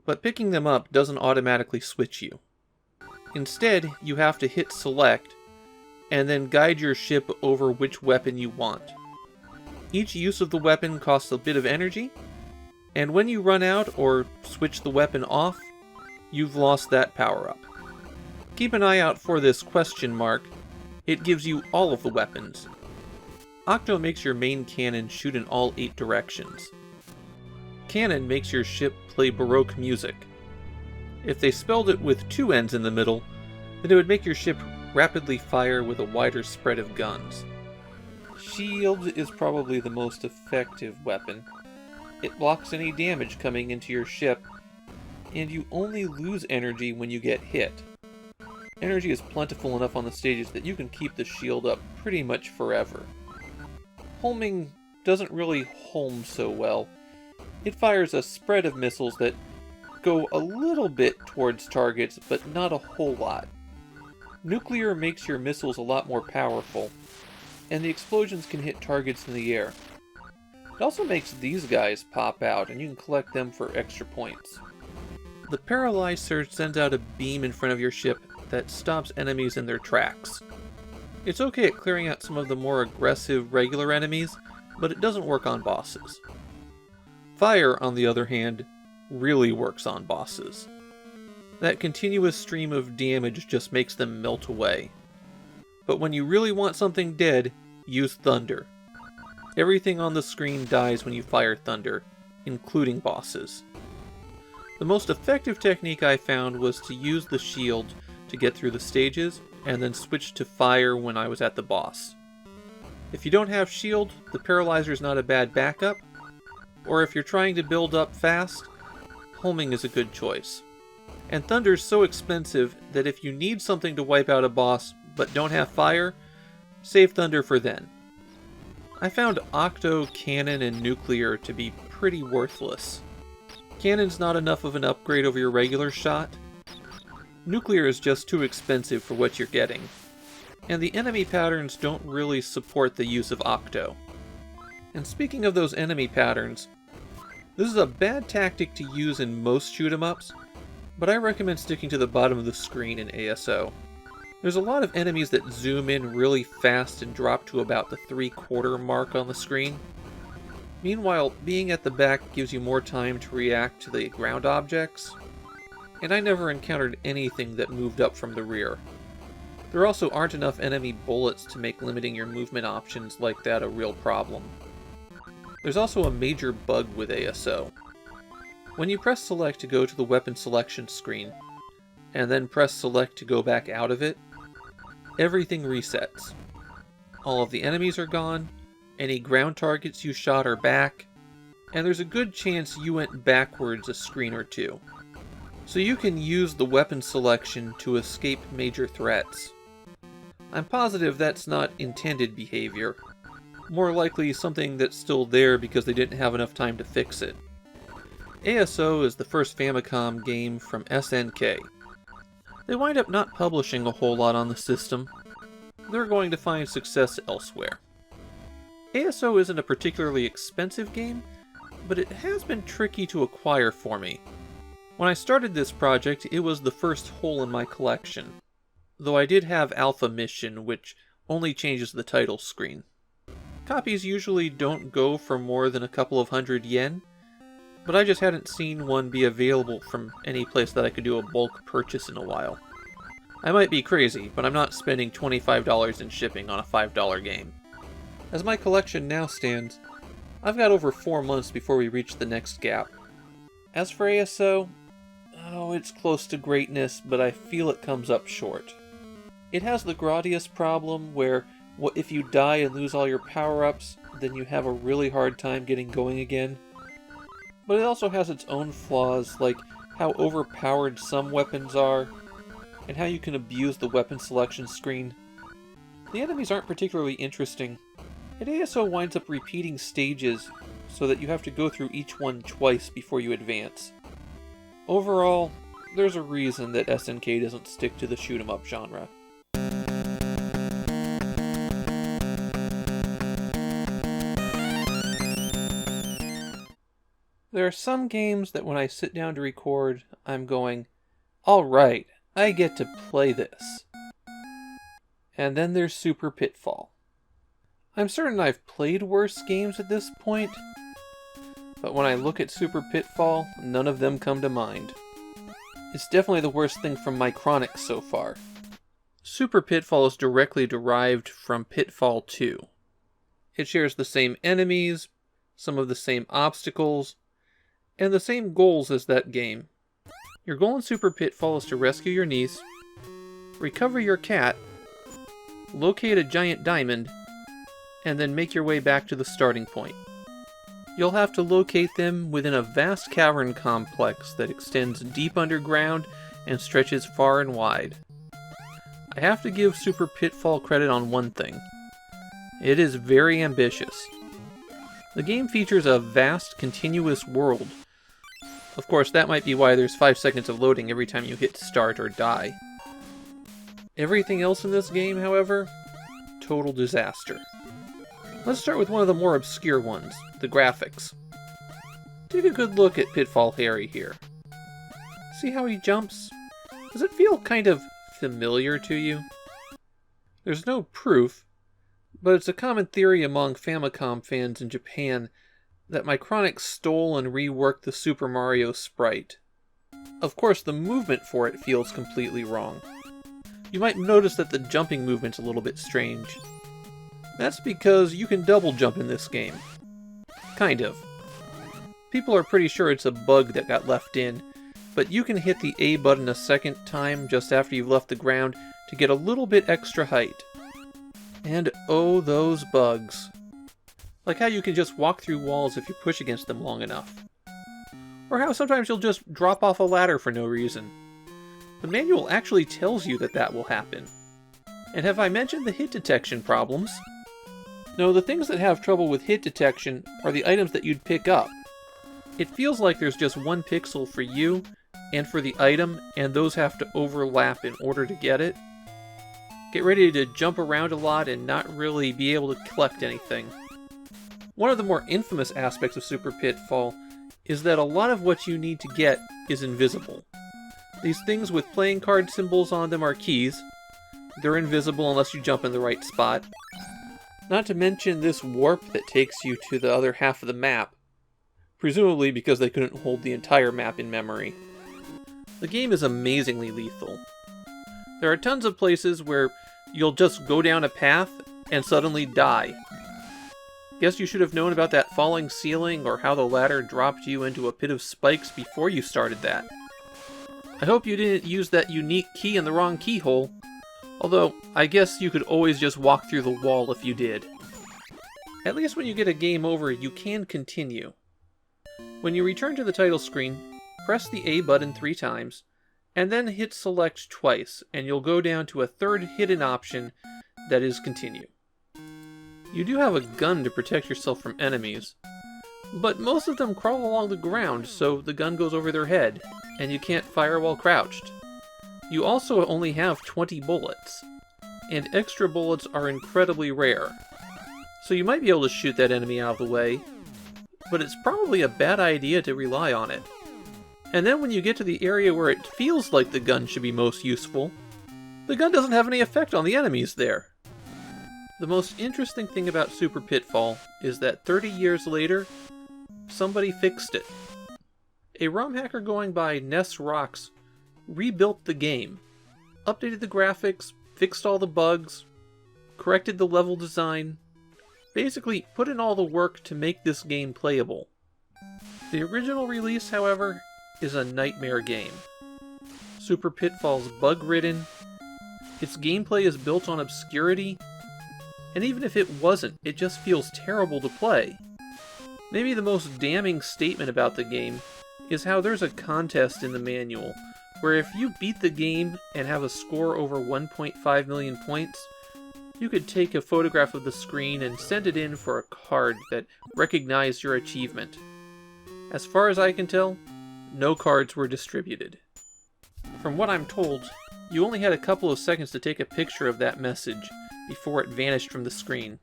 but picking them up doesn't automatically switch you. Instead, you have to hit select, and then guide your ship over which weapon you want. Each use of the weapon costs a bit of energy, and when you run out or switch the weapon off, you've lost that power-up. Keep an eye out for this question mark. It gives you all of the weapons. Octo makes your main cannon shoot in all 8 directions. Cannon makes your ship play Baroque music. If they spelled it with 2 ends in the middle, then it would make your ship rapidly fire with a wider spread of guns. Shield is probably the most effective weapon. It blocks any damage coming into your ship, and you only lose energy when you get hit. Energy is plentiful enough on the stages that you can keep the shield up pretty much forever. Homing doesn't really home so well. It fires a spread of missiles that go a little bit towards targets, but not a whole lot. Nuclear makes your missiles a lot more powerful, and the explosions can hit targets in the air. It also makes these guys pop out, and you can collect them for extra points. The Paralyzer sends out a beam in front of your ship that stops enemies in their tracks. It's okay at clearing out some of the more aggressive regular enemies, but it doesn't work on bosses. Fire, on the other hand, really works on bosses. That continuous stream of damage just makes them melt away. But when you really want something dead, use Thunder. Everything on the screen dies when you fire Thunder, including bosses. The most effective technique I found was to use the shield to get through the stages, and then switch to fire when I was at the boss. If you don't have shield, the Paralyzer is not a bad backup, or if you're trying to build up fast, homing is a good choice. And Thunder's so expensive that if you need something to wipe out a boss but don't have fire, save Thunder for then. I found Octo, Cannon, and Nuclear to be pretty worthless. Cannon's not enough of an upgrade over your regular shot. Nuclear is just too expensive for what you're getting. And the enemy patterns don't really support the use of Octo. And speaking of those enemy patterns, this is a bad tactic to use in most shoot-em-ups, but I recommend sticking to the bottom of the screen in ASO. There's a lot of enemies that zoom in really fast and drop to about the 3/4 mark on the screen. Meanwhile, being at the back gives you more time to react to the ground objects, and I never encountered anything that moved up from the rear. There also aren't enough enemy bullets to make limiting your movement options like that a real problem. There's also a major bug with ASO. When you press select to go to the weapon selection screen, and then press select to go back out of it, everything resets. All of the enemies are gone, any ground targets you shot are back, and there's a good chance you went backwards a screen or two. So you can use the weapon selection to escape major threats. I'm positive that's not intended behavior. More likely something that's still there because they didn't have enough time to fix it. ASO is the first Famicom game from SNK. They wind up not publishing a whole lot on the system. They're going to find success elsewhere. ASO isn't a particularly expensive game, but it has been tricky to acquire for me. When I started this project, it was the first hole in my collection, though I did have Alpha Mission, which only changes the title screen. Copies usually don't go for more than a couple of $100, but I just hadn't seen one be available from any place that I could do a bulk purchase in a while. I might be crazy, but I'm not spending $25 in shipping on a $5 game. As my collection now stands, I've got over 4 months before we reach the next gap. As for ASO, it's close to greatness, but I feel it comes up short. It has the Gradius problem, where if you die and lose all your power-ups, then you have a really hard time getting going again. But it also has its own flaws, like how overpowered some weapons are, and how you can abuse the weapon selection screen. The enemies aren't particularly interesting, and ASO winds up repeating stages so that you have to go through each one twice before you advance. Overall, there's a reason that SNK doesn't stick to the shoot-'em-up genre. There are some games that when I sit down to record, I'm going, alright, I get to play this. And then there's Super Pitfall. I'm certain I've played worse games at this point, but when I look at Super Pitfall, none of them come to mind. It's definitely the worst thing from Micronix so far. Super Pitfall is directly derived from Pitfall 2. It shares the same enemies, some of the same obstacles, and the same goals as that game. Your goal in Super Pitfall is to rescue your niece, recover your cat, locate a giant diamond, and then make your way back to the starting point. You'll have to locate them within a vast cavern complex that extends deep underground and stretches far and wide. I have to give Super Pitfall credit on one thing. It is very ambitious. The game features a vast, continuous world. Of course, that might be why there's 5 seconds of loading every time you hit start or die. Everything else in this game, however, total disaster. Let's start with one of the more obscure ones, the graphics. Take a good look at Pitfall Harry here. See how he jumps? Does it feel kind of familiar to you? There's no proof, but it's a common theory among Famicom fans in Japan that Micronix stole and reworked the Super Mario sprite. Of course, the movement for it feels completely wrong. You might notice that the jumping movement's a little bit strange. That's because you can double jump in this game. Kind of. People are pretty sure it's a bug that got left in, but you can hit the A button a second time just after you've left the ground to get a little bit extra height. And oh, those bugs. Like how you can just walk through walls if you push against them long enough. Or how sometimes you'll just drop off a ladder for no reason. The manual actually tells you that that will happen. And have I mentioned the hit detection problems? No, the things that have trouble with hit detection are the items that you'd pick up. It feels like there's just one pixel for you and for the item, and those have to overlap in order to get it. Get ready to jump around a lot and not really be able to collect anything. One of the more infamous aspects of Super Pitfall is that a lot of what you need to get is invisible. These things with playing card symbols on them are keys. They're invisible unless you jump in the right spot. Not to mention this warp that takes you to the other half of the map, presumably because they couldn't hold the entire map in memory. The game is amazingly lethal. There are tons of places where you'll just go down a path and suddenly die. Guess you should have known about that falling ceiling or how the ladder dropped you into a pit of spikes before you started that. I hope you didn't use that unique key in the wrong keyhole, although I guess you could always just walk through the wall if you did. At least when you get a game over, you can continue. When you return to the title screen, press the A button 3 times, and then hit select twice, and you'll go down to a third hidden option that is continue. You do have a gun to protect yourself from enemies, but most of them crawl along the ground, so the gun goes over their head, and you can't fire while crouched. You also only have 20 bullets, and extra bullets are incredibly rare, so you might be able to shoot that enemy out of the way, but it's probably a bad idea to rely on it. And then when you get to the area where it feels like the gun should be most useful, the gun doesn't have any effect on the enemies there. The most interesting thing about Super Pitfall is that 30 years later, somebody fixed it. A ROM hacker going by Ness Rocks rebuilt the game, updated the graphics, fixed all the bugs, corrected the level design, basically put in all the work to make this game playable. The original release, however, is a nightmare game. Super Pitfall's bug-ridden, its gameplay is built on obscurity, and even if it wasn't, it just feels terrible to play. Maybe the most damning statement about the game is how there's a contest in the manual where if you beat the game and have a score over 1.5 million points, you could take a photograph of the screen and send it in for a card that recognized your achievement. As far as I can tell, no cards were distributed. From what I'm told, you only had a couple of seconds to take a picture of that message before it vanished from the screen.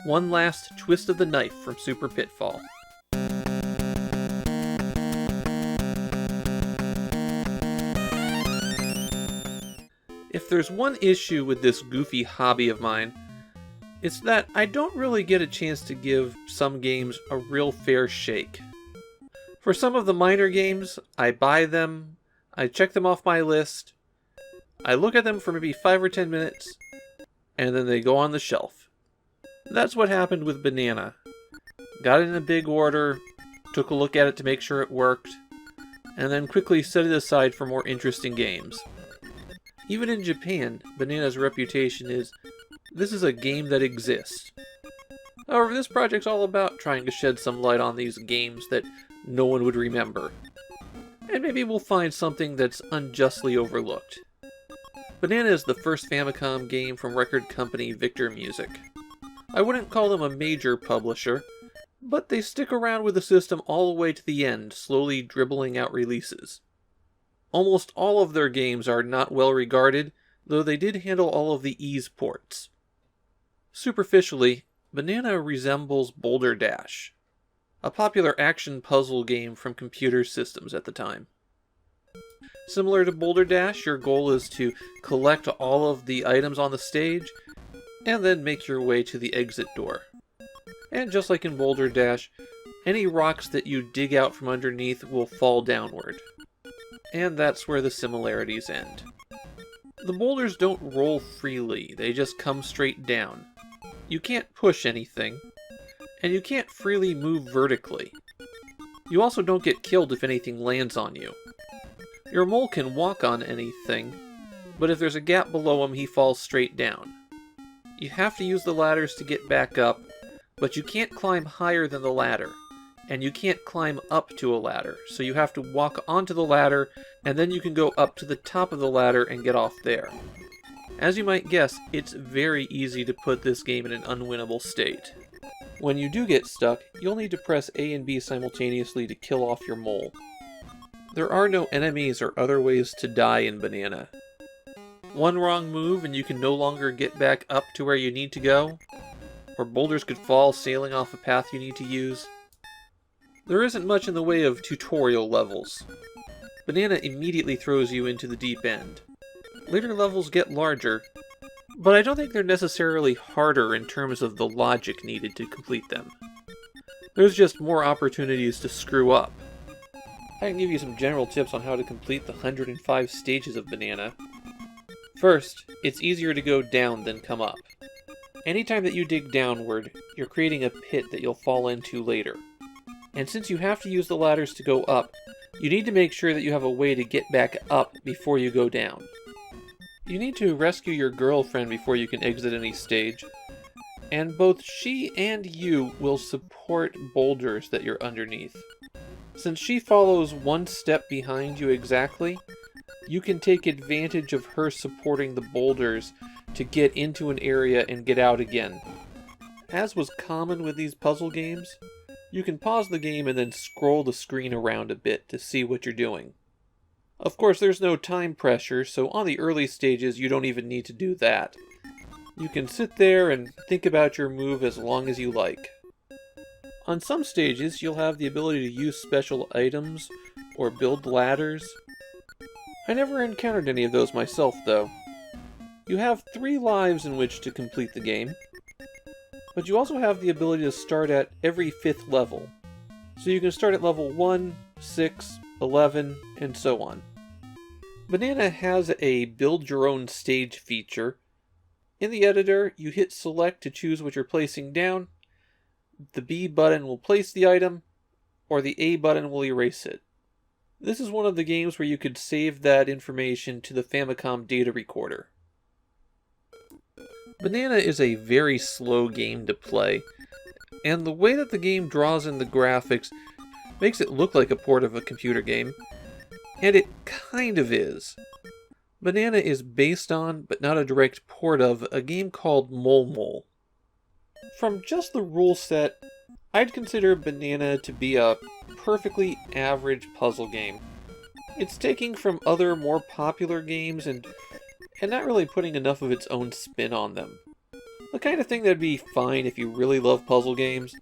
One last twist of the knife from Super Pitfall. If there's one issue with this goofy hobby of mine, it's that I don't really get a chance to give some games a real fair shake. For some of the minor games, I buy them, I check them off my list, I look at them for maybe 5 or 10 minutes, and then they go on the shelf. That's what happened with Banana. Got it in a big order, took a look at it to make sure it worked, and then quickly set it aside for more interesting games. Even in Japan, Banana's reputation is, this is a game that exists. However, this project's all about trying to shed some light on these games that no one would remember. And maybe we'll find something that's unjustly overlooked. Banana is the first Famicom game from record company Victor Music. I wouldn't call them a major publisher, but they stick around with the system all the way to the end, slowly dribbling out releases. Almost all of their games are not well regarded, though they did handle all of the ease ports. Superficially, Banana resembles Boulder Dash, a popular action puzzle game from computer systems at the time. Similar to Boulder Dash, your goal is to collect all of the items on the stage, and then make your way to the exit door. And just like in Boulder Dash, any rocks that you dig out from underneath will fall downward. And that's where the similarities end. The boulders don't roll freely, they just come straight down. You can't push anything, and you can't freely move vertically. You also don't get killed if anything lands on you. Your mole can walk on anything, but if there's a gap below him, he falls straight down. You have to use the ladders to get back up, but you can't climb higher than the ladder. And you can't climb up to a ladder, so you have to walk onto the ladder, and then you can go up to the top of the ladder and get off there. As you might guess, it's very easy to put this game in an unwinnable state. When you do get stuck, you'll need to press A and B simultaneously to kill off your mole. There are no enemies or other ways to die in Banana. One wrong move and you can no longer get back up to where you need to go, or boulders could fall sailing off a path you need to use. There isn't much in the way of tutorial levels. Banana immediately throws you into the deep end. Later levels get larger, but I don't think they're necessarily harder in terms of the logic needed to complete them. There's just more opportunities to screw up. I can give you some general tips on how to complete the 105 stages of Banana. First, it's easier to go down than come up. Anytime that you dig downward, you're creating a pit that you'll fall into later. And since you have to use the ladders to go up, you need to make sure that you have a way to get back up before you go down. You need to rescue your girlfriend before you can exit any stage, and both she and you will support boulders that you're underneath. Since she follows one step behind you exactly, you can take advantage of her supporting the boulders to get into an area and get out again. As was common with these puzzle games, you can pause the game and then scroll the screen around a bit to see what you're doing. Of course, there's no time pressure, so on the early stages you don't even need to do that. You can sit there and think about your move as long as you like. On some stages, you'll have the ability to use special items or build ladders. I never encountered any of those myself, though. You have 3 lives in which to complete the game, but you also have the ability to start at every 5th level. So you can start at level 1, 6, 11, and so on. Banana has a build your own stage feature. In the editor, you hit select to choose what you're placing down. The B button will place the item, or the A button will erase it. This is one of the games where you could save that information to the Famicom data recorder. Banana is a very slow game to play, and the way that the game draws in the graphics makes it look like a port of a computer game. And it kind of is. Banana is based on, but not a direct port of, a game called Mole Mole. From just the rule set, I'd consider Banana to be a perfectly average puzzle game. It's taking from other more popular games and not really putting enough of its own spin on them. The kind of thing that'd be fine if you really love puzzle games,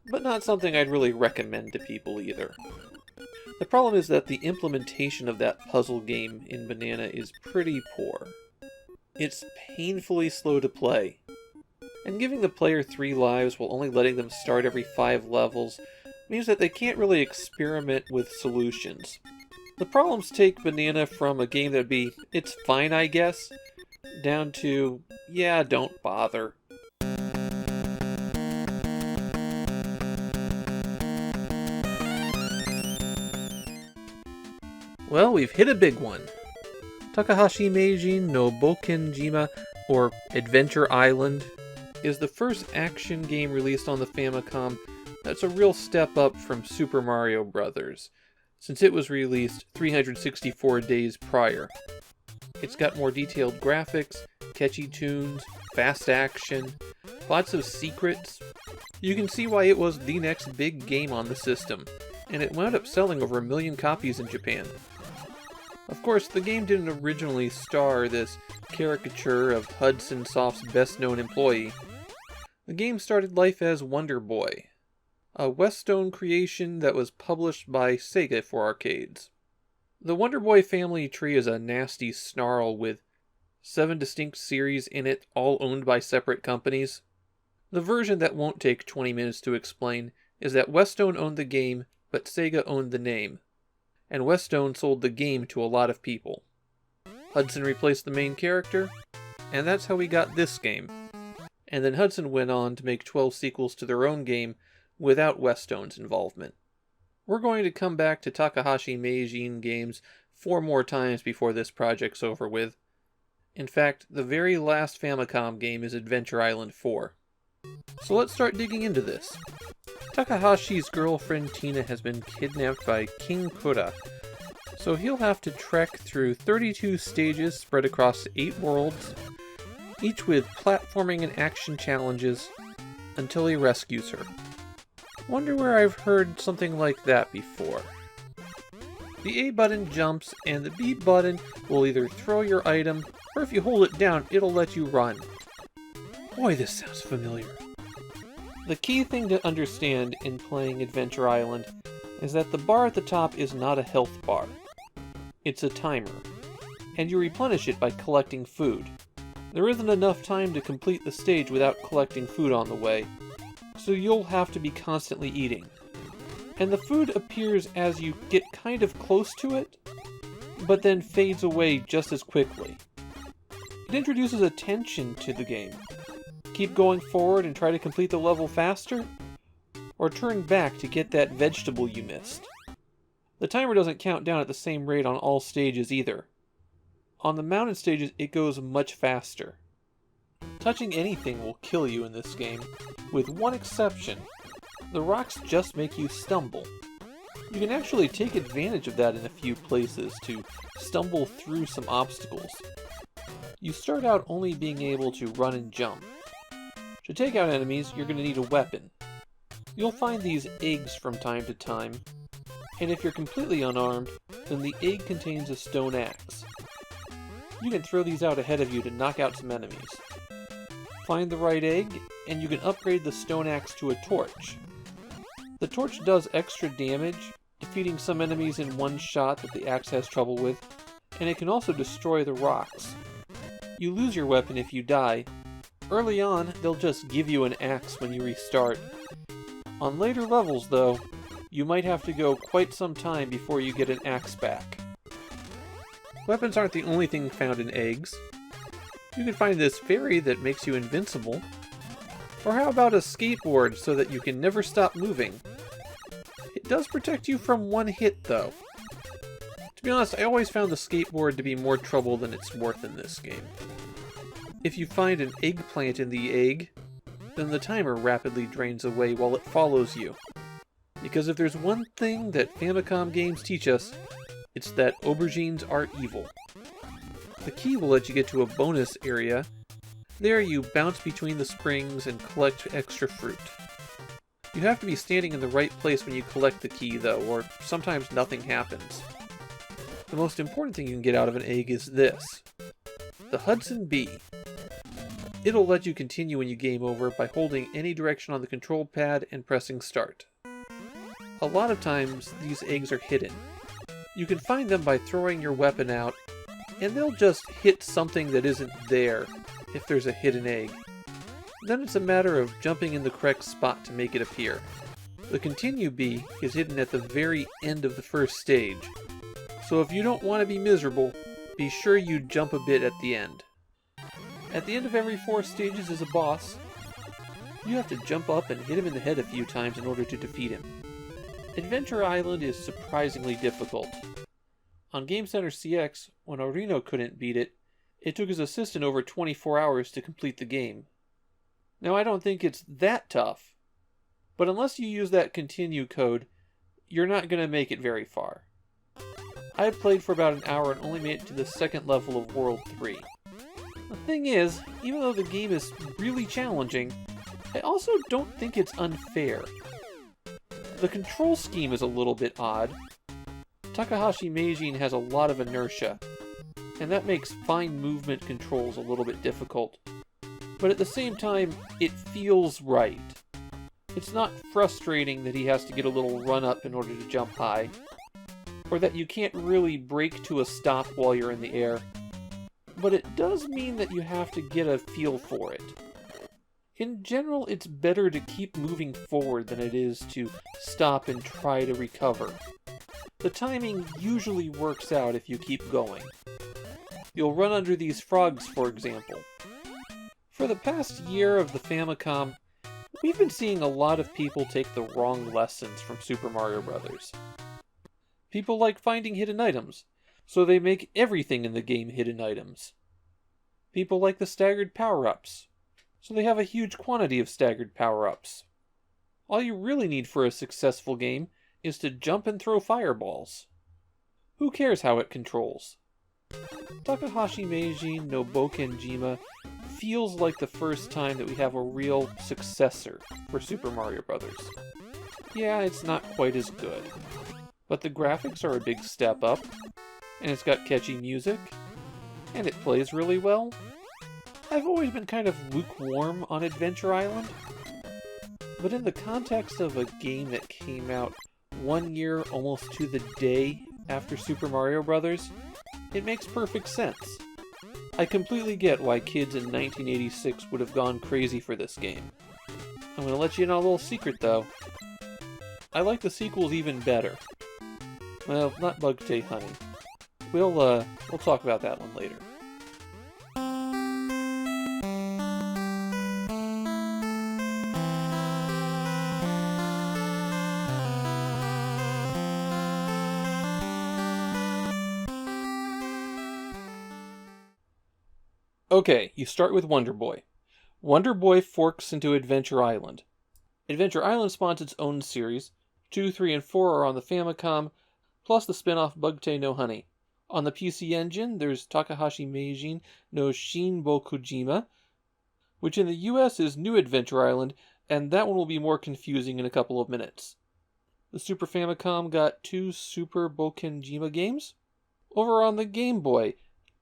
but not something I'd really recommend to people either. The problem is that the implementation of that puzzle game in Banana is pretty poor. It's painfully slow to play, and giving the player 3 lives while only letting them start every 5 levels means that they can't really experiment with solutions. The problems take Banana from a game that'd be, it's fine I guess, down to, yeah, don't bother. Well, we've hit a big one. Takahashi Meijin no Bouken Jima, or Adventure Island, is the first action game released on the Famicom that's a real step up from Super Mario Bros., since it was released 364 days prior. It's got more detailed graphics, catchy tunes, fast action, lots of secrets. You can see why it was the next big game on the system, and it wound up selling over 1 million copies in Japan. Of course, the game didn't originally star this caricature of Hudson Soft's best-known employee. The game started life as Wonder Boy, a Westone creation that was published by Sega for arcades. The Wonder Boy family tree is a nasty snarl with 7 distinct series in it, all owned by separate companies. The version that won't take 20 minutes to explain is that Westone owned the game, but Sega owned the name, and Westone sold the game to a lot of people. Hudson replaced the main character, and that's how we got this game. And then Hudson went on to make 12 sequels to their own game without Westone's involvement. We're going to come back to Takahashi Meijin games 4 more times before this project's over with. In fact, the very last Famicom game is Adventure Island 4. So let's start digging into this. Takahashi's girlfriend Tina has been kidnapped by King Kura, so he'll have to trek through 32 stages spread across 8 worlds, each with platforming and action challenges, until he rescues her. Wonder where I've heard something like that before. The A button jumps, and the B button will either throw your item, or if you hold it down, it'll let you run. Boy, this sounds familiar. The key thing to understand in playing Adventure Island is that the bar at the top is not a health bar. It's a timer, and you replenish it by collecting food. There isn't enough time to complete the stage without collecting food on the way, so you'll have to be constantly eating. And the food appears as you get kind of close to it, but then fades away just as quickly. It introduces a tension to the game. Keep going forward and try to complete the level faster, or turn back to get that vegetable you missed. The timer doesn't count down at the same rate on all stages either. On the mountain stages, it goes much faster. Touching anything will kill you in this game, with one exception. The rocks just make you stumble. You can actually take advantage of that in a few places to stumble through some obstacles. You start out only being able to run and jump. To take out enemies, you're going to need a weapon. You'll find these eggs from time to time, and if you're completely unarmed, then the egg contains a stone axe. You can throw these out ahead of you to knock out some enemies. Find the right egg, and you can upgrade the stone axe to a torch. The torch does extra damage, defeating some enemies in one shot that the axe has trouble with, and it can also destroy the rocks. You lose your weapon if you die. Early on, they'll just give you an axe when you restart. On later levels, though, you might have to go quite some time before you get an axe back. Weapons aren't the only thing found in eggs. You can find this fairy that makes you invincible. Or how about a skateboard so that you can never stop moving? It does protect you from one hit, though. To be honest, I always found the skateboard to be more trouble than it's worth in this game. If you find an eggplant in the egg, then the timer rapidly drains away while it follows you. Because if there's one thing that Famicom games teach us, It's that aubergines are evil. The key will let you get to a bonus area. There you bounce between the springs and collect extra fruit. You have to be standing in the right place when you collect the key though, or sometimes nothing happens. The most important thing you can get out of an egg is this. The Hudson Bee. It'll let you continue when you game over by holding any direction on the control pad and pressing start. A lot of times these eggs are hidden. You can find them by throwing your weapon out, and they'll just hit something that isn't there if there's a hidden egg. Then it's a matter of jumping in the correct spot to make it appear. The Continue Bee is hidden at the very end of the first stage, so if you don't want to be miserable, be sure you jump a bit at the end. At the end of every 4 stages is a boss. You have to jump up and hit him in the head a few times in order to defeat him. Adventure Island is surprisingly difficult. On Game Center CX, when Orino couldn't beat it, it took his assistant over 24 hours to complete the game. Now I don't think it's that tough, but unless you use that continue code, you're not going to make it very far. I played for about an hour and only made it to the 2nd level of World 3. The thing is, even though the game is really challenging, I also don't think it's unfair. The control scheme is a little bit odd. Takahashi Meijin has a lot of inertia, and that makes fine movement controls a little bit difficult. But at the same time, it feels right. It's not frustrating that he has to get a little run-up in order to jump high, or that you can't really brake to a stop while you're in the air. But it does mean that you have to get a feel for it. In general, it's better to keep moving forward than it is to stop and try to recover. The timing usually works out if you keep going. You'll run under these frogs, for example. For the past year of the Famicom, we've been seeing a lot of people take the wrong lessons from Super Mario Bros. People like finding hidden items, so they make everything in the game hidden items. People like the staggered power-ups, so they have a huge quantity of staggered power-ups. All you really need for a successful game is to jump and throw fireballs. Who cares how it controls? Takahashi Meijin no Bouken Jima feels like the first time that we have a real successor for Super Mario Bros. Yeah, it's not quite as good, but the graphics are a big step up, and it's got catchy music, and it plays really well. I've always been kind of lukewarm on Adventure Island, but in the context of a game that came out 1 year almost to the day after Super Mario Bros., it makes perfect sense. I completely get why kids in 1986 would have gone crazy for this game. I'm going to let you in on a little secret though. I like the sequels even better. Well, not Bugtail Honey. We'll talk about that one later. Okay, you start with Wonder Boy. Wonder Boy forks into Adventure Island. Adventure Island spawns its own series. 2, 3, and 4 are on the Famicom, plus the spin-off Bugtail no Honey. On the PC Engine, there's Takahashi Meijin no Shinbokujima, which in the US is New Adventure Island, and that one will be more confusing in a couple of minutes. The Super Famicom got 2 Super Bouken Jima games. Over on the Game Boy,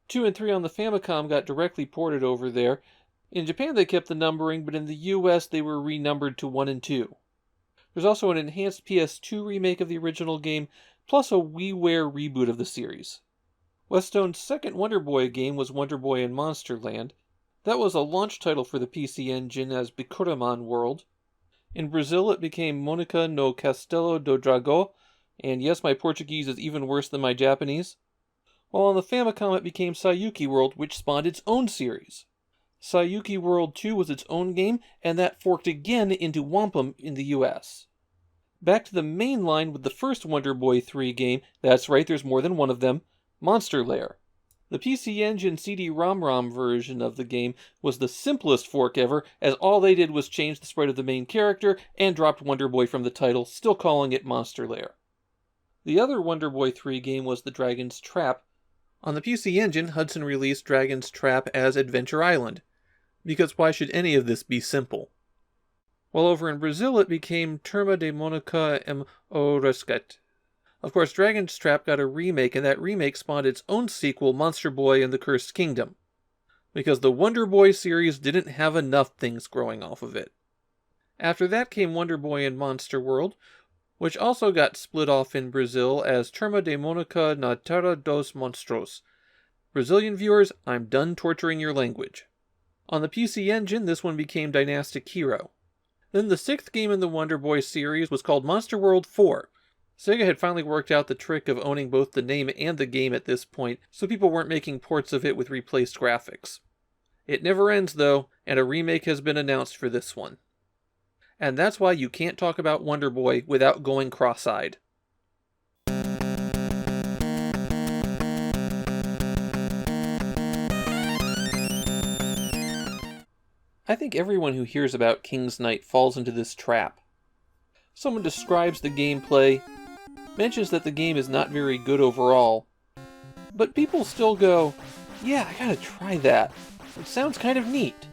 2 and 3 on the Famicom got directly ported over there. In Japan they kept the numbering, but in the US they were renumbered to 1 and 2. There's also an enhanced PS2 remake of the original game, plus a WiiWare reboot of the series. Weststone's second Wonder Boy game was Wonder Boy in Monsterland. That was a launch title for the PC Engine as Bikuramon World. In Brazil it became Mônica no Castelo do Dragão, and yes, my Portuguese is even worse than my Japanese. While on the Famicom it became Sayuki World, which spawned its own series. Sayuki World 2 was its own game, and that forked again into Wampum in the US. Back to the main line with the first Wonder Boy 3 game, that's right, there's more than one of them, Monster Lair. The PC Engine CD-ROM version of the game was the simplest fork ever, as all they did was change the sprite of the main character and dropped Wonder Boy from the title, still calling it Monster Lair. The other Wonder Boy 3 game was The Dragon's Trap. On the PC Engine, Hudson released Dragon's Trap as Adventure Island, because why should any of this be simple? While over in Brazil it became Turma de Mônica em o Resgate. Of course, Dragon's Trap got a remake, and that remake spawned its own sequel, Monster Boy and the Cursed Kingdom, because the Wonder Boy series didn't have enough things growing off of it. After that came Wonder Boy and Monster World, which also got split off in Brazil as Turma de Mônica na Terra dos Monstros. Brazilian viewers, I'm done torturing your language. On the PC Engine, this one became Dynastic Hero. Then the 6th game in the Wonder Boy series was called Monster World 4. Sega had finally worked out the trick of owning both the name and the game at this point, so people weren't making ports of it with replaced graphics. It never ends though, and a remake has been announced for this one. And that's why you can't talk about Wonder Boy without going cross-eyed. I think everyone who hears about King's Knight falls into this trap. Someone describes the gameplay, mentions that the game is not very good overall, but people still go, yeah, I gotta try that. It sounds kind of neat.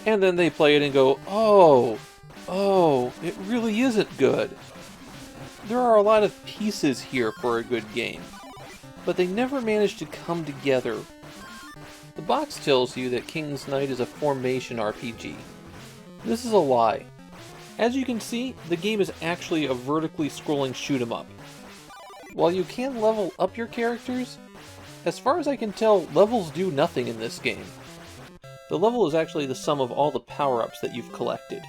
And then they play it and go, oh, it really isn't good. There are a lot of pieces here for a good game, but they never manage to come together. The box tells you that King's Knight is a formation RPG. This is a lie. As you can see, the game is actually a vertically scrolling shoot-'em-up. While you can level up your characters, as far as I can tell, levels do nothing in this game. The level is actually the sum of all the power-ups that you've collected.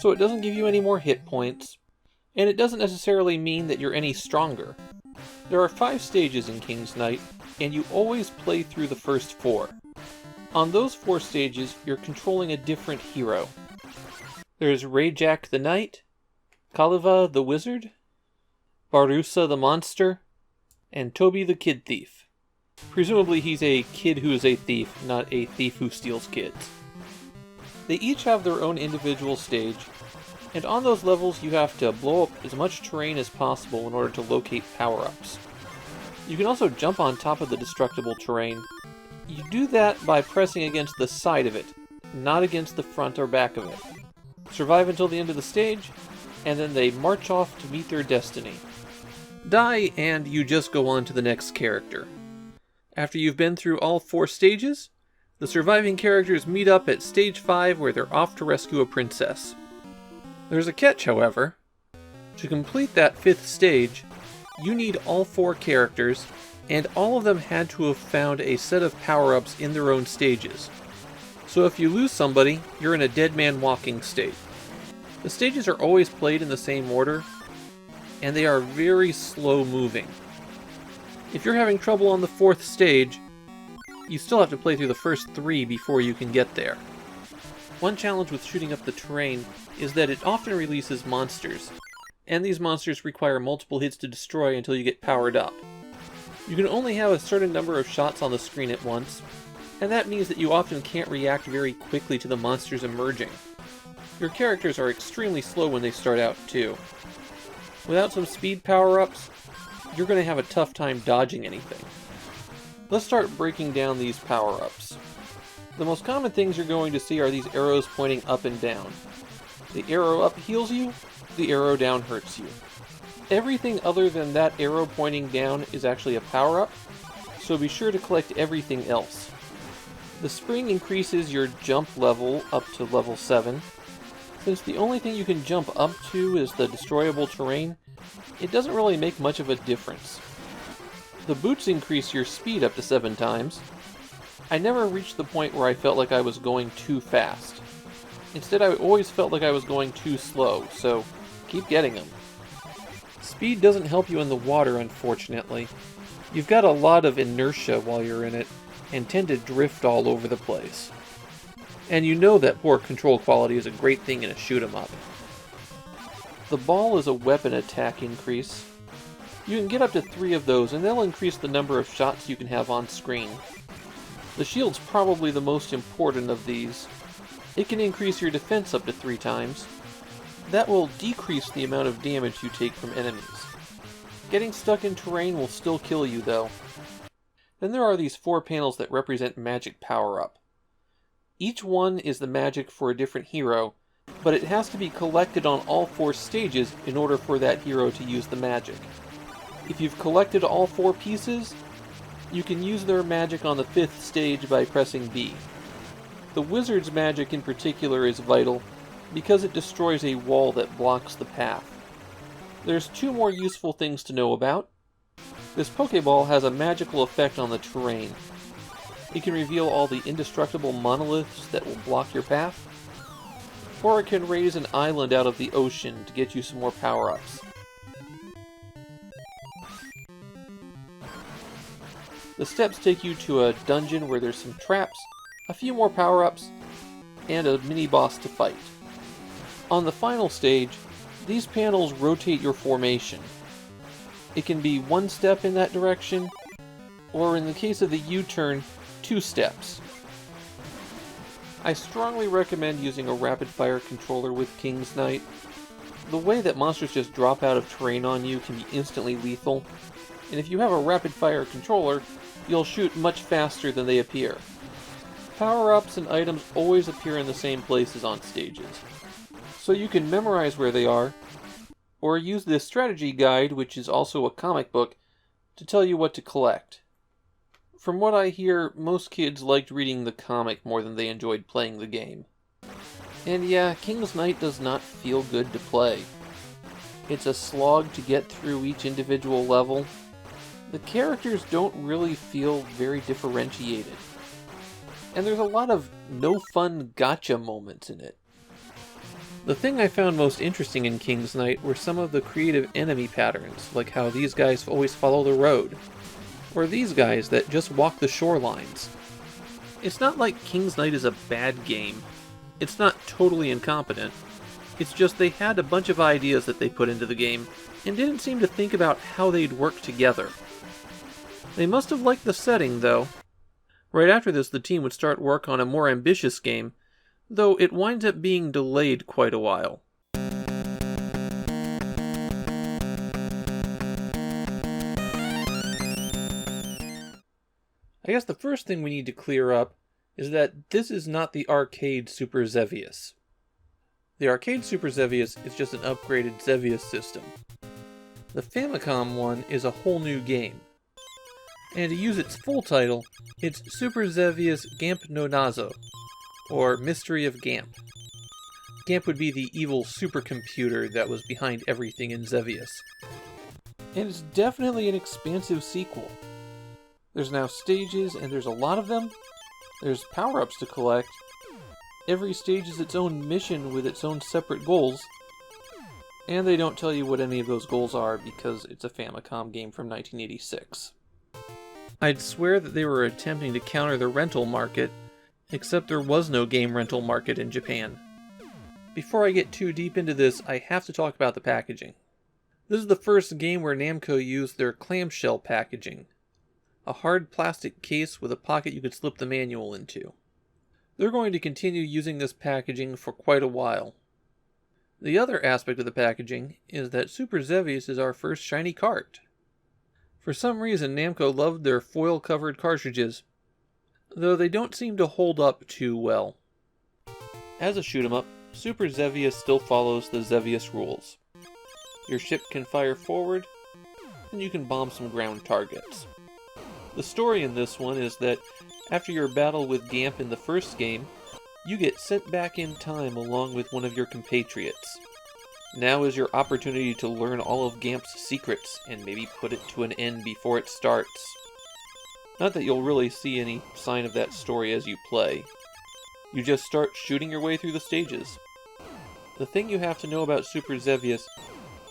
So it doesn't give you any more hit points, and it doesn't necessarily mean that you're any stronger. There are 5 stages in King's Knight, and you always play through the first 4. On those 4 stages, you're controlling a different hero. There's Rayjack the Knight, Kaliva the Wizard, Barusa the Monster, and Toby the Kid Thief. Presumably he's a kid who is a thief, not a thief who steals kids. They each have their own individual stage, and on those levels you have to blow up as much terrain as possible in order to locate power-ups. You can also jump on top of the destructible terrain. You do that by pressing against the side of it, not against the front or back of it. Survive until the end of the stage, and then they march off to meet their destiny. Die, and you just go on to the next character. After you've been through all 4 stages, the surviving characters meet up at Stage 5 where they're off to rescue a princess. There's a catch, however. To complete that 5th stage, you need all 4 characters, and all of them had to have found a set of power-ups in their own stages. So if you lose somebody, you're in a dead man walking state. The stages are always played in the same order, and they are very slow moving. If you're having trouble on the 4th stage, you still have to play through the first 3 before you can get there. One challenge with shooting up the terrain is that it often releases monsters, and these monsters require multiple hits to destroy until you get powered up. You can only have a certain number of shots on the screen at once, and that means that you often can't react very quickly to the monsters emerging. Your characters are extremely slow when they start out too. Without some speed power-ups, you're going to have a tough time dodging anything. Let's start breaking down these power-ups. The most common things you're going to see are these arrows pointing up and down. The arrow up heals you, the arrow down hurts you. Everything other than that arrow pointing down is actually a power-up, so be sure to collect everything else. The spring increases your jump level up to level 7. Since the only thing you can jump up to is the destroyable terrain, it doesn't really make much of a difference. The boots increase your speed up to 7 times. I never reached the point where I felt like I was going too fast. Instead, I always felt like I was going too slow, so keep getting them. Speed doesn't help you in the water, unfortunately. You've got a lot of inertia while you're in it, and tend to drift all over the place. And you know that poor control quality is a great thing in a shoot-'em-up. The ball is a weapon attack increase. You can get up to 3 of those, and they'll increase the number of shots you can have on screen. The shield's probably the most important of these. It can increase your defense up to 3 times. That will decrease the amount of damage you take from enemies. Getting stuck in terrain will still kill you, though. Then there are these 4 panels that represent magic power-up. Each one is the magic for a different hero, but it has to be collected on all 4 stages in order for that hero to use the magic. If you've collected all 4 pieces, you can use their magic on the 5th stage by pressing B. The wizard's magic in particular is vital because it destroys a wall that blocks the path. There's 2 more useful things to know about. This Pokeball has a magical effect on the terrain. It can reveal all the indestructible monoliths that will block your path, or it can raise an island out of the ocean to get you some more power-ups. The steps take you to a dungeon where there's some traps, a few more power-ups, and a mini-boss to fight. On the final stage, these panels rotate your formation. It can be 1 step in that direction, or in the case of the U-turn, 2 steps. I strongly recommend using a rapid-fire controller with King's Knight. The way that monsters just drop out of terrain on you can be instantly lethal, and if you have a rapid-fire controller, you'll shoot much faster than they appear. Power-ups and items always appear in the same places on stages, so you can memorize where they are, or use this strategy guide, which is also a comic book, to tell you what to collect. From what I hear, most kids liked reading the comic more than they enjoyed playing the game. And yeah, King's Knight does not feel good to play. It's a slog to get through each individual level. The characters don't really feel very differentiated. And there's a lot of no-fun gotcha moments in it. The thing I found most interesting in King's Knight were some of the creative enemy patterns, like how these guys always follow the road, or these guys that just walk the shorelines. It's not like King's Knight is a bad game. It's not totally incompetent. It's just they had a bunch of ideas that they put into the game, and didn't seem to think about how they'd work together. They must have liked the setting, though. Right after this, the team would start work on a more ambitious game, though it winds up being delayed quite a while. I guess the first thing we need to clear up is that this is not the arcade Super Xevious. The arcade Super Xevious is just an upgraded Xevious system. The Famicom one is a whole new game. And to use its full title, it's Super Xevious Gamp no Nazo, or Mystery of Gamp. Gamp would be the evil supercomputer that was behind everything in Xevious. And it's definitely an expansive sequel. There's now stages, and there's a lot of them. There's power-ups to collect. Every stage is its own mission with its own separate goals. And they don't tell you what any of those goals are because it's a Famicom game from 1986. I'd swear that they were attempting to counter the rental market, except there was no game rental market in Japan. Before I get too deep into this, I have to talk about the packaging. This is the first game where Namco used their clamshell packaging. A hard plastic case with a pocket you could slip the manual into. They're going to continue using this packaging for quite a while. The other aspect of the packaging is that Super Xevious is our first shiny cart. For some reason, Namco loved their foil-covered cartridges, though they don't seem to hold up too well. As a shoot-'em-up, Super Xevious still follows the Xevious rules. Your ship can fire forward, and you can bomb some ground targets. The story in this one is that after your battle with Gamp in the first game, you get sent back in time along with one of your compatriots. Now is your opportunity to learn all of Gamp's secrets and maybe put it to an end before it starts. Not that you'll really see any sign of that story as you play. You just start shooting your way through the stages. The thing you have to know about Super Xevious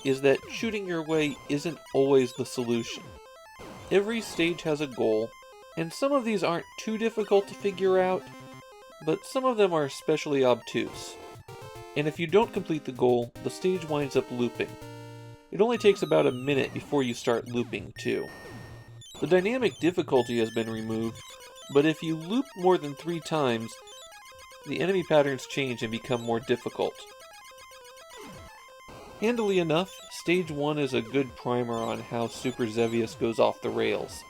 is that shooting your way isn't always the solution. Every stage has a goal, and some of these aren't too difficult to figure out, but some of them are especially obtuse. And if you don't complete the goal, the stage winds up looping. It only takes about a minute before you start looping, too. The dynamic difficulty has been removed, but if you loop more than 3 times, the enemy patterns change and become more difficult. Handily enough, Stage 1 is a good primer on how Super Xevious goes off the rails.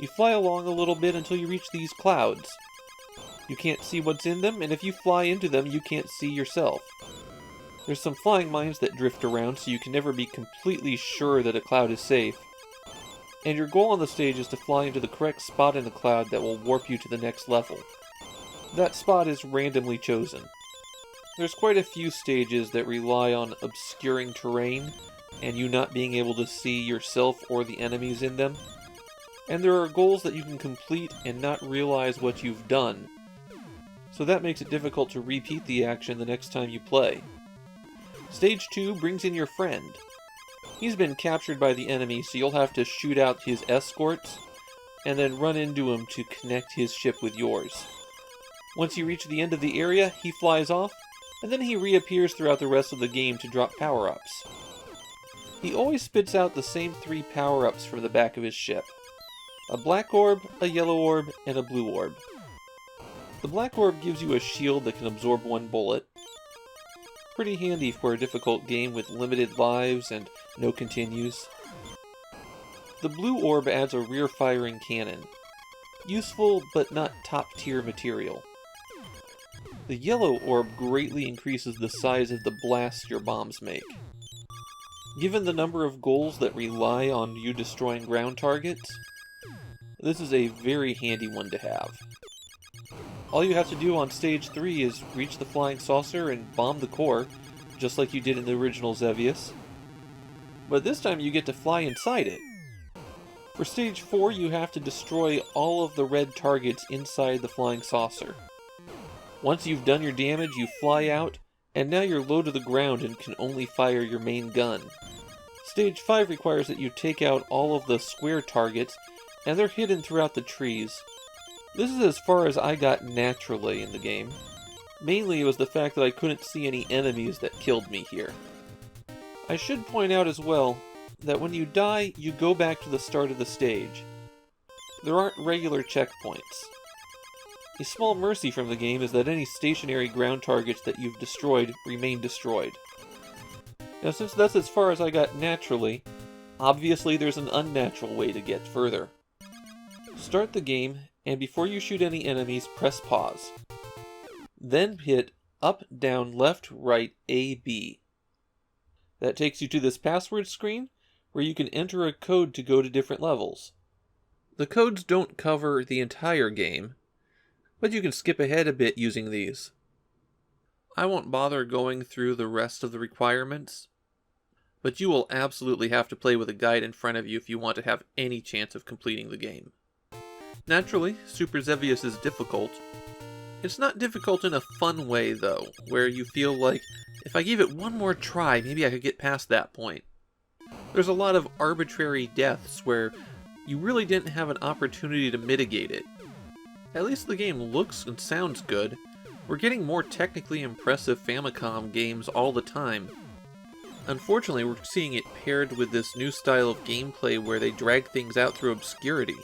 You fly along a little bit until you reach these clouds. You can't see what's in them, and if you fly into them, you can't see yourself. There's some flying mines that drift around, so you can never be completely sure that a cloud is safe. And your goal on the stage is to fly into the correct spot in the cloud that will warp you to the next level. That spot is randomly chosen. There's quite a few stages that rely on obscuring terrain, and you not being able to see yourself or the enemies in them. And there are goals that you can complete and not realize what you've done, so that makes it difficult to repeat the action the next time you play. Stage 2 brings in your friend. He's been captured by the enemy, so you'll have to shoot out his escorts, and then run into him to connect his ship with yours. Once you reach the end of the area, he flies off, and then he reappears throughout the rest of the game to drop power-ups. He always spits out the same 3 power-ups from the back of his ship. A black orb, a yellow orb, and a blue orb. The black orb gives you a shield that can absorb 1 bullet. Pretty handy for a difficult game with limited lives and no continues. The blue orb adds a rear-firing cannon. Useful, but not top-tier material. The yellow orb greatly increases the size of the blasts your bombs make. Given the number of goals that rely on you destroying ground targets, this is a very handy one to have. All you have to do on Stage 3 is reach the flying saucer and bomb the core, just like you did in the original Xevious. But this time you get to fly inside it. For Stage 4 you have to destroy all of the red targets inside the flying saucer. Once you've done your damage, you fly out, and now you're low to the ground and can only fire your main gun. Stage 5 requires that you take out all of the square targets, and they're hidden throughout the trees. This is as far as I got naturally in the game. Mainly it was the fact that I couldn't see any enemies that killed me here. I should point out as well that when you die, you go back to the start of the stage. There aren't regular checkpoints. A small mercy from the game is that any stationary ground targets that you've destroyed remain destroyed. Now since that's as far as I got naturally, obviously there's an unnatural way to get further. Start the game, and before you shoot any enemies, press pause. Then hit up, down, left, right, A, B. That takes you to this password screen, where you can enter a code to go to different levels. The codes don't cover the entire game, but you can skip ahead a bit using these. I won't bother going through the rest of the requirements, but you will absolutely have to play with a guide in front of you if you want to have any chance of completing the game. Naturally, Super Xevious is difficult. It's not difficult in a fun way, though, where you feel like, if I gave it one more try, maybe I could get past that point. There's a lot of arbitrary deaths where you really didn't have an opportunity to mitigate it. At least the game looks and sounds good. We're getting more technically impressive Famicom games all the time. Unfortunately, we're seeing it paired with this new style of gameplay where they drag things out through obscurity.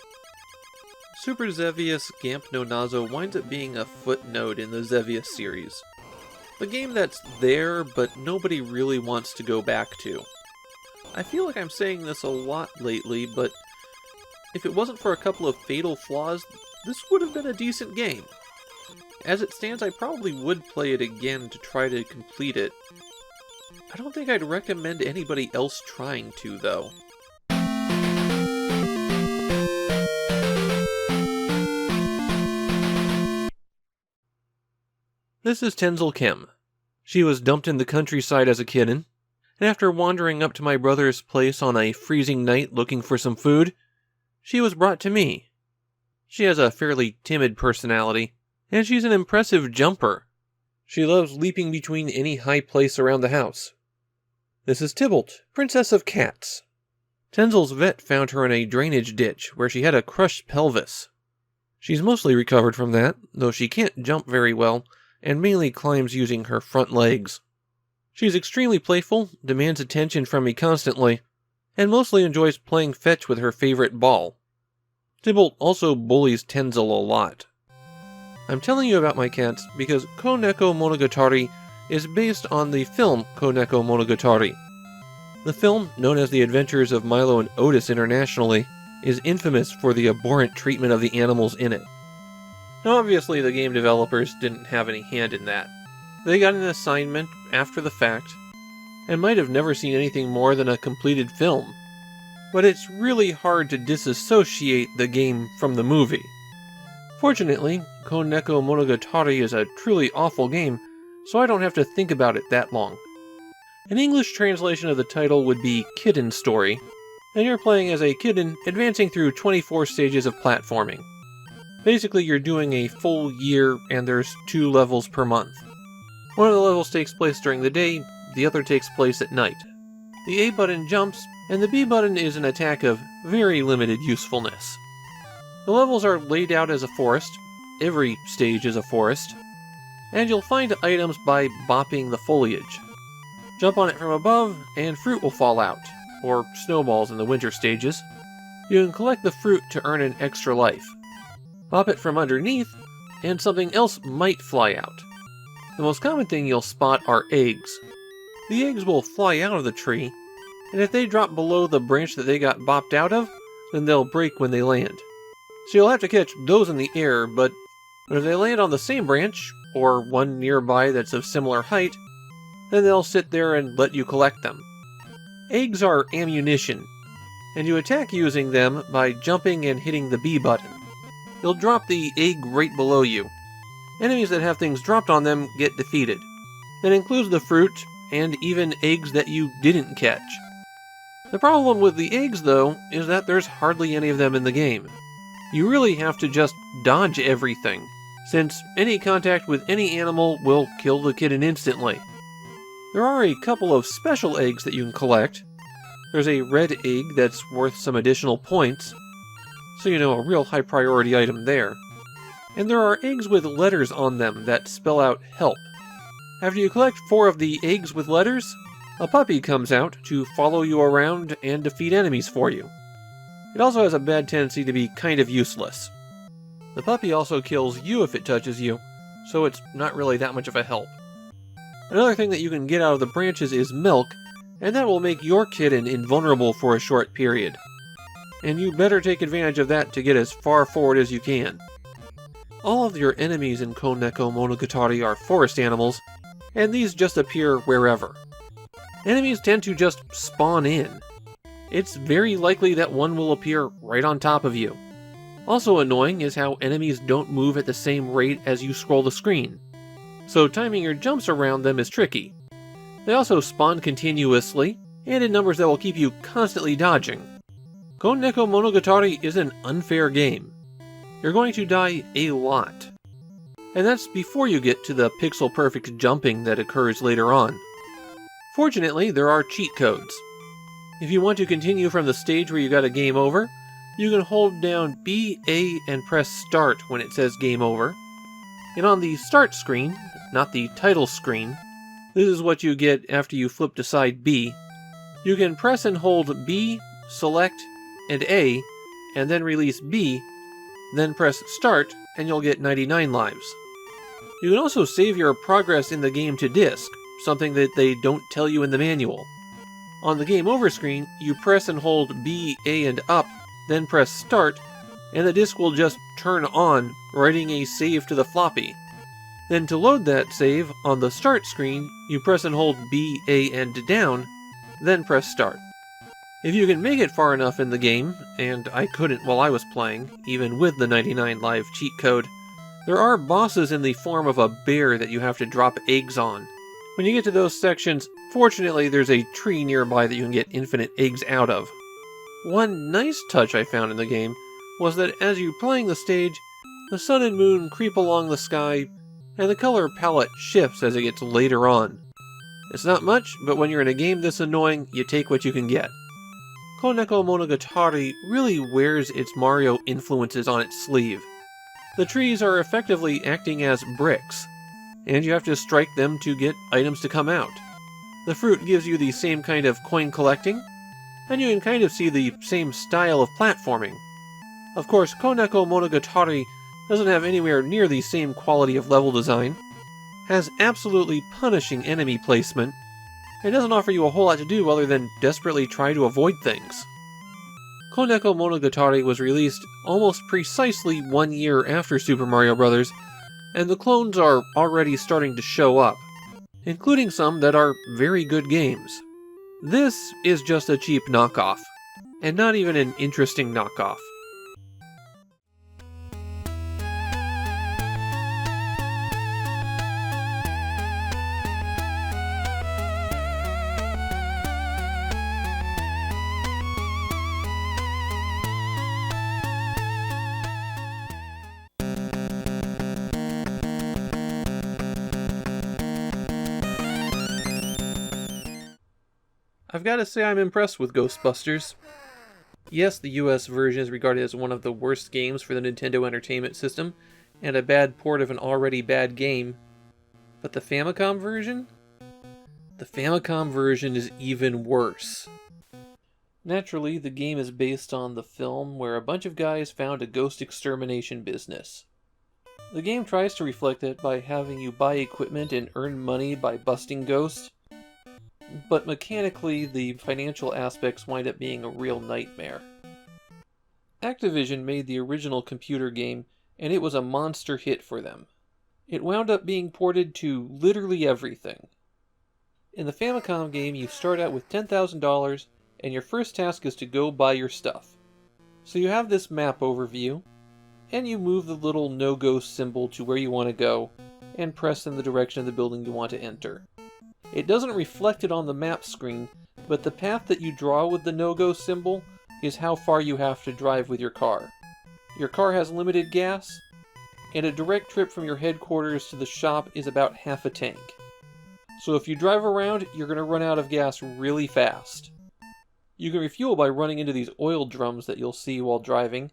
Super Xevious Gamp no Nazo winds up being a footnote in the Xevious series. A game that's there, but nobody really wants to go back to. I feel like I'm saying this a lot lately, but if it wasn't for a couple of fatal flaws, this would have been a decent game. As it stands, I probably would play it again to try to complete it. I don't think I'd recommend anybody else trying to, though. This is Tenzel Kim. She was dumped in the countryside as a kitten, and after wandering up to my brother's place on a freezing night looking for some food, she was brought to me. She has a fairly timid personality, and she's an impressive jumper. She loves leaping between any high place around the house. This is Tybalt, Princess of Cats. Tenzel's vet found her in a drainage ditch where she had a crushed pelvis. She's mostly recovered from that, though she can't jump very well, and mainly climbs using her front legs. She's extremely playful, demands attention from me constantly, and mostly enjoys playing fetch with her favorite ball. Tybalt also bullies Tenzel a lot. I'm telling you about my cats because Koneko Monogatari is based on the film Koneko Monogatari. The film, known as The Adventures of Milo and Otis internationally, is infamous for the abhorrent treatment of the animals in it. Now obviously the game developers didn't have any hand in that. They got an assignment after the fact, and might have never seen anything more than a completed film. But it's really hard to disassociate the game from the movie. Fortunately, Koneko Monogatari is a truly awful game, so I don't have to think about it that long. An English translation of the title would be Kitten Story, and you're playing as a kitten advancing through 24 stages of platforming. Basically, you're doing a full year, and there's 2 levels per month. One of the levels takes place during the day, the other takes place at night. The A button jumps, and the B button is an attack of very limited usefulness. The levels are laid out as a forest, every stage is a forest, and you'll find items by bopping the foliage. Jump on it from above, and fruit will fall out, or snowballs in the winter stages. You can collect the fruit to earn an extra life. Bop it from underneath, and something else might fly out. The most common thing you'll spot are eggs. The eggs will fly out of the tree, and if they drop below the branch that they got bopped out of, then they'll break when they land. So you'll have to catch those in the air, but if they land on the same branch, or one nearby that's of similar height, then they'll sit there and let you collect them. Eggs are ammunition, and you attack using them by jumping and hitting the B button. They'll drop the egg right below you. Enemies that have things dropped on them get defeated. That includes the fruit, and even eggs that you didn't catch. The problem with the eggs, though, is that there's hardly any of them in the game. You really have to just dodge everything, since any contact with any animal will kill the kitten instantly. There are a couple of special eggs that you can collect. There's a red egg that's worth some additional points, so you know, a real high priority item there. And there are eggs with letters on them that spell out help. After you collect 4 of the eggs with letters, a puppy comes out to follow you around and defeat enemies for you. It also has a bad tendency to be kind of useless. The puppy also kills you if it touches you, so it's not really that much of a help. Another thing that you can get out of the branches is milk, and that will make your kitten invulnerable for a short period. And you better take advantage of that to get as far forward as you can. All of your enemies in Koneko Monogatari are forest animals, and these just appear wherever. Enemies tend to just spawn in. It's very likely that one will appear right on top of you. Also annoying is how enemies don't move at the same rate as you scroll the screen, so timing your jumps around them is tricky. They also spawn continuously, and in numbers that will keep you constantly dodging. Koneko Monogatari is an unfair game. You're going to die a lot. And that's before you get to the pixel-perfect jumping that occurs later on. Fortunately, there are cheat codes. If you want to continue from the stage where you got a game over, you can hold down B, A, and press start when it says game over. And on the start screen, not the title screen, this is what you get after you flip to side B. You can press and hold B, select, and A, and then release B, then press start, and you'll get 99 lives. You can also save your progress in the game to disk, something that they don't tell you in the manual. On the game over screen, you press and hold B, A, and up, then press start, and the disk will just turn on, writing a save to the floppy. Then to load that save, on the start screen, you press and hold B, A, and down, then press start. If you can make it far enough in the game, and I couldn't while I was playing, even with the 99 live cheat code, there are bosses in the form of a bear that you have to drop eggs on. When you get to those sections, fortunately there's a tree nearby that you can get infinite eggs out of. One nice touch I found in the game was that as you're playing the stage, the sun and moon creep along the sky, and the color palette shifts as it gets later on. It's not much, but when you're in a game this annoying, you take what you can get. Koneko Monogatari really wears its Mario influences on its sleeve. The trees are effectively acting as bricks, and you have to strike them to get items to come out. The fruit gives you the same kind of coin collecting, and you can kind of see the same style of platforming. Of course, Koneko Monogatari doesn't have anywhere near the same quality of level design. has absolutely punishing enemy placement, and doesn't offer you a whole lot to do other than desperately try to avoid things. Koneko Monogatari was released almost precisely 1 year after Super Mario Bros., and the clones are already starting to show up, including some that are very good games. This is just a cheap knockoff, and not even an interesting knockoff. I've got to say I'm impressed with Ghostbusters. Yes, the US version is regarded as one of the worst games for the Nintendo Entertainment System, and a bad port of an already bad game. But the Famicom version? The Famicom version is even worse. Naturally, the game is based on the film where a bunch of guys found a ghost extermination business. The game tries to reflect it by having you buy equipment and earn money by busting ghosts, but mechanically, the financial aspects wind up being a real nightmare. Activision made the original computer game, and it was a monster hit for them. It wound up being ported to literally everything. In the Famicom game, you start out with $10,000, and your first task is to go buy your stuff. So you have this map overview, and you move the little no-ghost symbol to where you want to go, and press in the direction of the building you want to enter. It doesn't reflect it on the map screen, but the path that you draw with the no-go symbol is how far you have to drive with your car. Your car has limited gas, and a direct trip from your headquarters to the shop is about half a tank. So if you drive around, you're going to run out of gas really fast. You can refuel by running into these oil drums that you'll see while driving,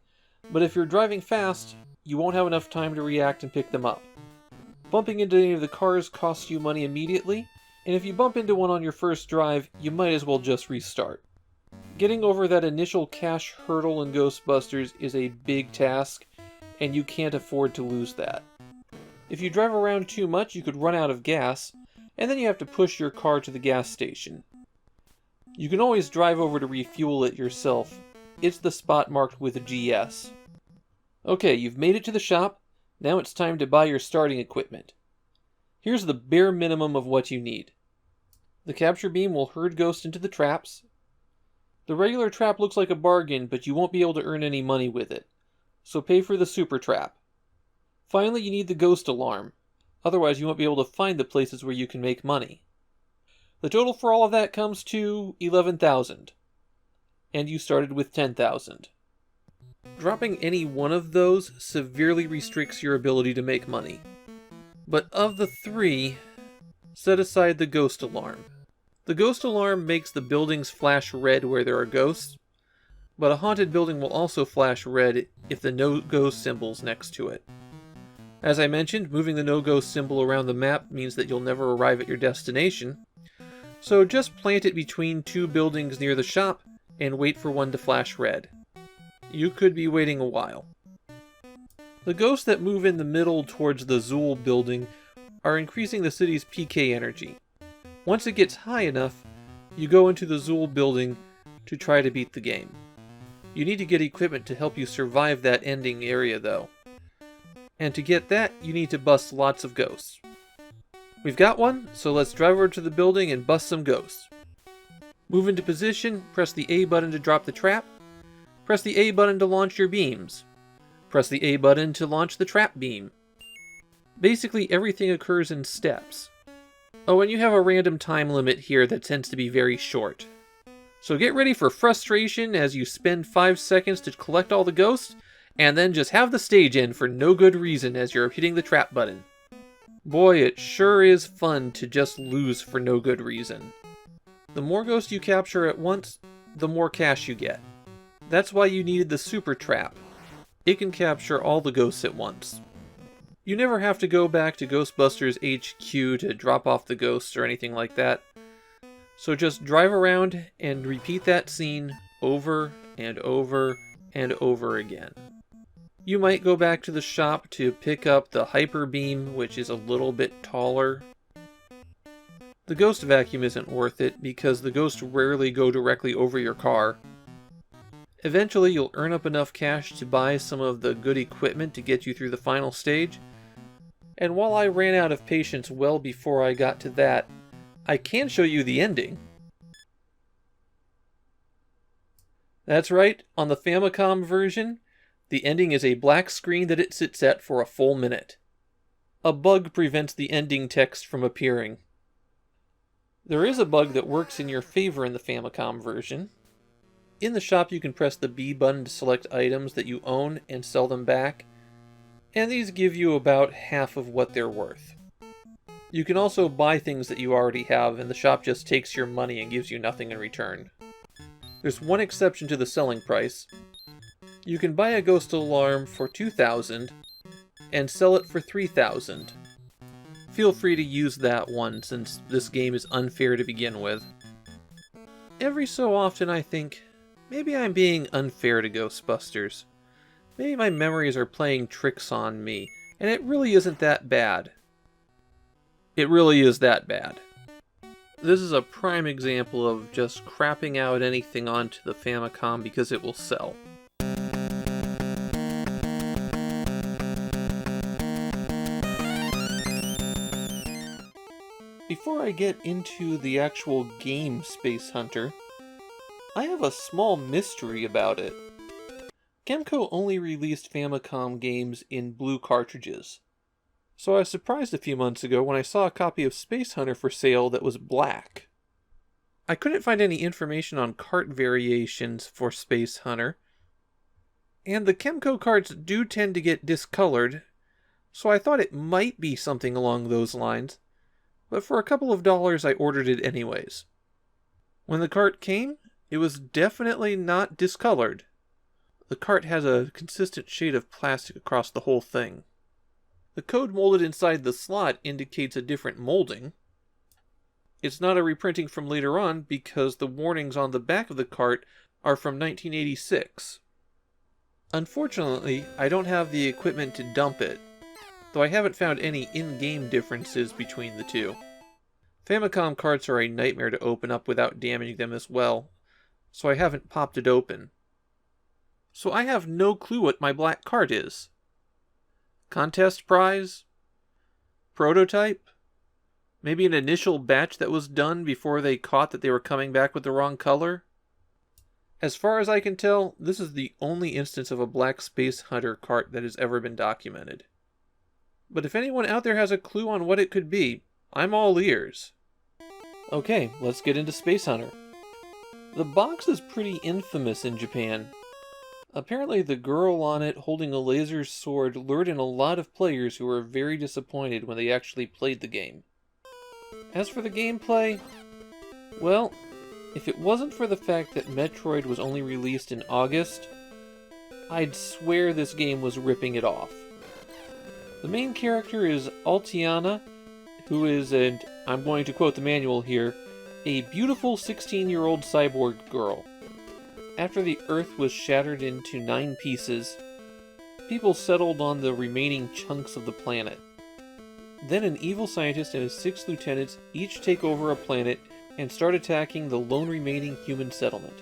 but if you're driving fast, you won't have enough time to react and pick them up. Bumping into any of the cars costs you money immediately, and if you bump into one on your first drive, you might as well just restart. Getting over that initial cash hurdle in Ghostbusters is a big task, and you can't afford to lose that. If you drive around too much, you could run out of gas, and then you have to push your car to the gas station. You can always drive over to refuel it yourself. It's the spot marked with a GS. Okay, you've made it to the shop. Now it's time to buy your starting equipment. Here's the bare minimum of what you need. The capture beam will herd ghosts into the traps. The regular trap looks like a bargain, but you won't be able to earn any money with it, so pay for the super trap. Finally, you need the ghost alarm, otherwise you won't be able to find the places where you can make money. The total for all of that comes to 11,000, and you started with 10,000. Dropping any one of those severely restricts your ability to make money. But of the three, set aside the ghost alarm. The ghost alarm makes the buildings flash red where there are ghosts, but a haunted building will also flash red if the no-ghost symbol's next to it. As I mentioned, moving the no-ghost symbol around the map means that you'll never arrive at your destination, so just plant it between two buildings near the shop and wait for one to flash red. You could be waiting a while. The ghosts that move in the middle towards the Zool building are increasing the city's PK energy. Once it gets high enough, you go into the Zool building to try to beat the game. You need to get equipment to help you survive that ending area though. And to get that, you need to bust lots of ghosts. We've got one, so let's drive over to the building and bust some ghosts. Move into position, press the A button to drop the trap, press the A button to launch your beams. Press the A button to launch the trap beam. Basically, everything occurs in steps. Oh, and you have a random time limit here that tends to be very short. So get ready for frustration as you spend 5 seconds to collect all the ghosts, and then just have the stage end for no good reason as you're hitting the trap button. Boy, it sure is fun to just lose for no good reason. The more ghosts you capture at once, the more cash you get. That's why you needed the super trap. It can capture all the ghosts at once. You never have to go back to Ghostbusters HQ to drop off the ghosts or anything like that. So just drive around and repeat that scene over and over and over again. You might go back to the shop to pick up the Hyper Beam, which is a little bit taller. The Ghost Vacuum isn't worth it because the ghosts rarely go directly over your car. Eventually you'll earn up enough cash to buy some of the good equipment to get you through the final stage. And while I ran out of patience well before I got to that, I can show you the ending. That's right, on the Famicom version, the ending is a black screen that it sits at for a full minute. A bug prevents the ending text from appearing. There is a bug that works in your favor in the Famicom version. In the shop you can press the B button to select items that you own and sell them back, and these give you about half of what they're worth. You can also buy things that you already have, and the shop just takes your money and gives you nothing in return. There's one exception to the selling price. You can buy a ghost alarm for 2,000 and sell it for 3,000. Feel free to use that one since this game is unfair to begin with. Every so often I think, maybe I'm being unfair to Ghostbusters. Maybe my memories are playing tricks on me, and it really isn't that bad. It really is that bad. This is a prime example of just crapping out anything onto the Famicom because it will sell. Before I get into the actual game Space Hunter, I have a small mystery about it. Kemco only released Famicom games in blue cartridges, so I was surprised a few months ago when I saw a copy of Space Hunter for sale that was black. I couldn't find any information on cart variations for Space Hunter, and the Kemco cards do tend to get discolored, so I thought it might be something along those lines. But for a couple of dollars I ordered it anyways. When the cart came, it was definitely not discolored. The cart has a consistent shade of plastic across the whole thing. The code molded inside the slot indicates a different molding. It's not a reprinting from later on because the warnings on the back of the cart are from 1986. Unfortunately, I don't have the equipment to dump it, though I haven't found any in-game differences between the two. Famicom carts are a nightmare to open up without damaging them as well, so I haven't popped it open. So I have no clue what my black cart is. Contest prize? Prototype? Maybe an initial batch that was done before they caught that they were coming back with the wrong color? As far as I can tell, this is the only instance of a black Space Hunter cart that has ever been documented. But if anyone out there has a clue on what it could be, I'm all ears. Okay, let's get into Space Hunter. The box is pretty infamous in Japan. Apparently the girl on it holding a laser sword lured in a lot of players who were very disappointed when they actually played the game. As for the gameplay, well, if it wasn't for the fact that Metroid was only released in August, I'd swear this game was ripping it off. The main character is Altiana, who is, and I'm going to quote the manual here, a beautiful 16-year-old cyborg girl. After the Earth was shattered into 9 pieces, people settled on the remaining chunks of the planet. Then an evil scientist and his 6 lieutenants each take over a planet and start attacking the lone remaining human settlement.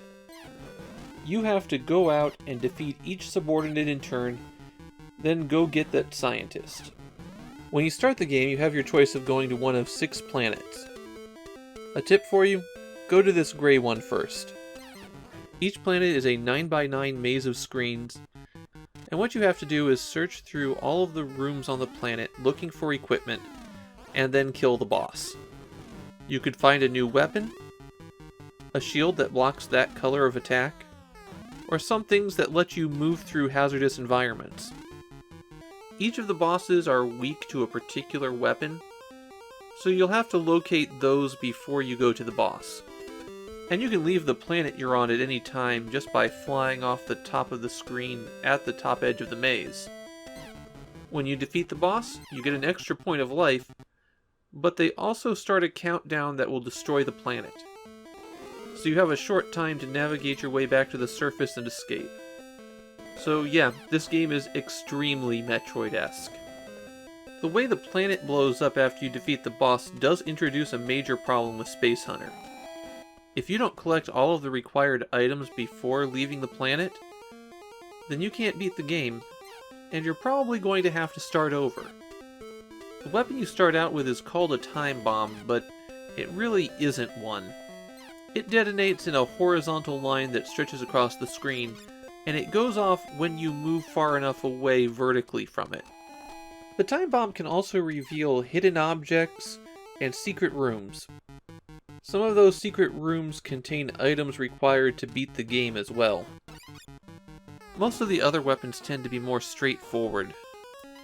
You have to go out and defeat each subordinate in turn, then go get that scientist. When you start the game, you have your choice of going to one of 6 planets. A tip for you, go to this gray one first. Each planet is a 9x9 maze of screens, and what you have to do is search through all of the rooms on the planet looking for equipment, and then kill the boss. You could find a new weapon, a shield that blocks that color of attack, or some things that let you move through hazardous environments. Each of the bosses are weak to a particular weapon, so you'll have to locate those before you go to the boss. And you can leave the planet you're on at any time just by flying off the top of the screen at the top edge of the maze. When you defeat the boss, you get an extra point of life, but they also start a countdown that will destroy the planet. So you have a short time to navigate your way back to the surface and escape. So yeah, this game is extremely Metroid-esque. The way the planet blows up after you defeat the boss does introduce a major problem with Space Hunter. If you don't collect all of the required items before leaving the planet, then you can't beat the game, and you're probably going to have to start over. The weapon you start out with is called a time bomb, but it really isn't one. It detonates in a horizontal line that stretches across the screen, and it goes off when you move far enough away vertically from it. The time bomb can also reveal hidden objects and secret rooms. Some of those secret rooms contain items required to beat the game as well. Most of the other weapons tend to be more straightforward,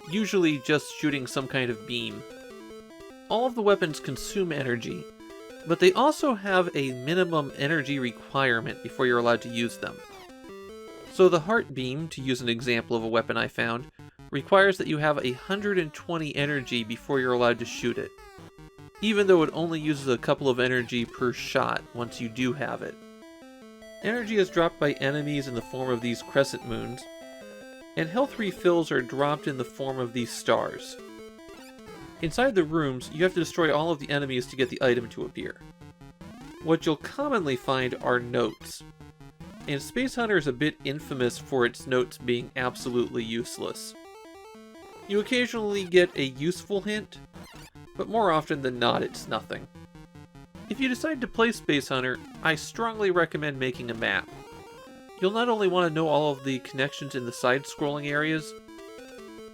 usually just shooting some kind of beam. All of the weapons consume energy, but they also have a minimum energy requirement before you're allowed to use them. So the heart beam, to use an example of a weapon I found, requires that you have 120 energy before you're allowed to shoot it, even though it only uses a couple of energy per shot once you do have it. Energy is dropped by enemies in the form of these crescent moons, and health refills are dropped in the form of these stars. Inside the rooms, you have to destroy all of the enemies to get the item to appear. What you'll commonly find are notes, and Space Hunter is a bit infamous for its notes being absolutely useless. You occasionally get a useful hint, but more often than not it's nothing. If you decide to play Space Hunter, I strongly recommend making a map. You'll not only want to know all of the connections in the side-scrolling areas,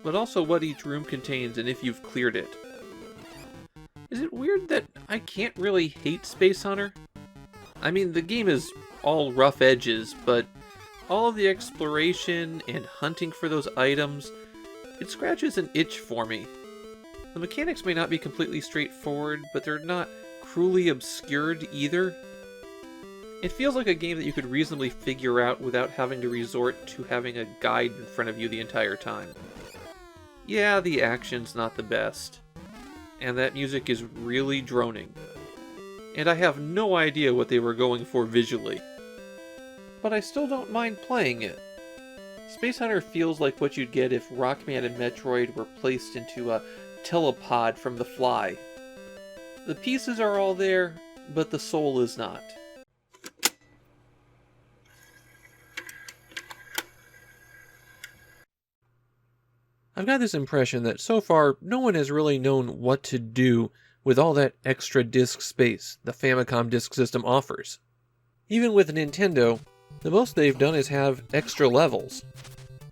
but also what each room contains and if you've cleared it. Is it weird that I can't really hate Space Hunter? I mean, the game is all rough edges, but all of the exploration and hunting for those items, it scratches an itch for me. The mechanics may not be completely straightforward, but they're not cruelly obscured either. It feels like a game that you could reasonably figure out without having to resort to having a guide in front of you the entire time. Yeah, the action's not the best, and that music is really droning, and I have no idea what they were going for visually. But I still don't mind playing it. Space Hunter feels like what you'd get if Rockman and Metroid were placed into a telepod from The Fly. The pieces are all there, but the soul is not. I've got this impression that so far no one has really known what to do with all that extra disk space the Famicom disk system offers. Even with Nintendo, the most they've done is have extra levels.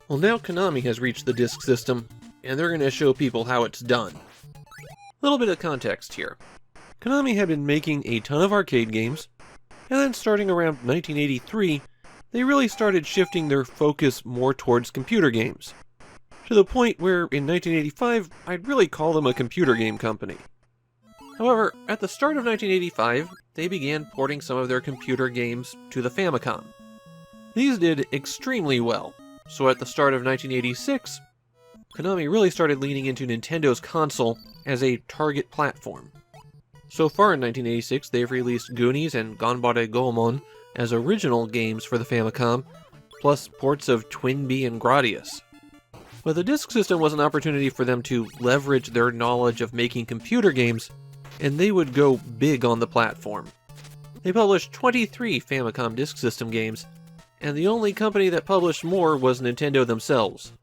Well, now Konami has reached the disk system, and they're going to show people how it's done. A little bit of context here. Konami had been making a ton of arcade games, and then starting around 1983, they really started shifting their focus more towards computer games. To the point where, in 1985, I'd really call them a computer game company. However, at the start of 1985, they began porting some of their computer games to the Famicom. These did extremely well, so at the start of 1986, Konami really started leaning into Nintendo's console as a target platform. So far in 1986, they've released Goonies and Ganbare Goemon as original games for the Famicom, plus ports of Twinbee and Gradius. But the disk system was an opportunity for them to leverage their knowledge of making computer games, and they would go big on the platform. They published 23 Famicom Disk System games, and the only company that published more was Nintendo themselves.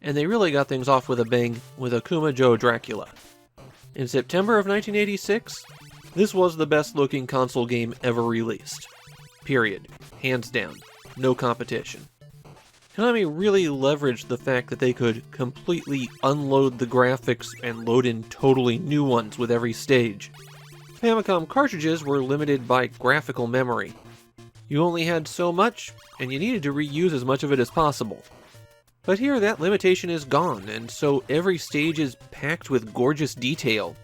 And they really got things off with a bang with Akumajou Dracula. In September of 1986, this was the best looking console game ever released. Period. Hands down. No competition. Konami really leveraged the fact that they could completely unload the graphics and load in totally new ones with every stage. Famicom cartridges were limited by graphical memory. You only had so much, and you needed to reuse as much of it as possible. But here that limitation is gone, and so every stage is packed with gorgeous detail.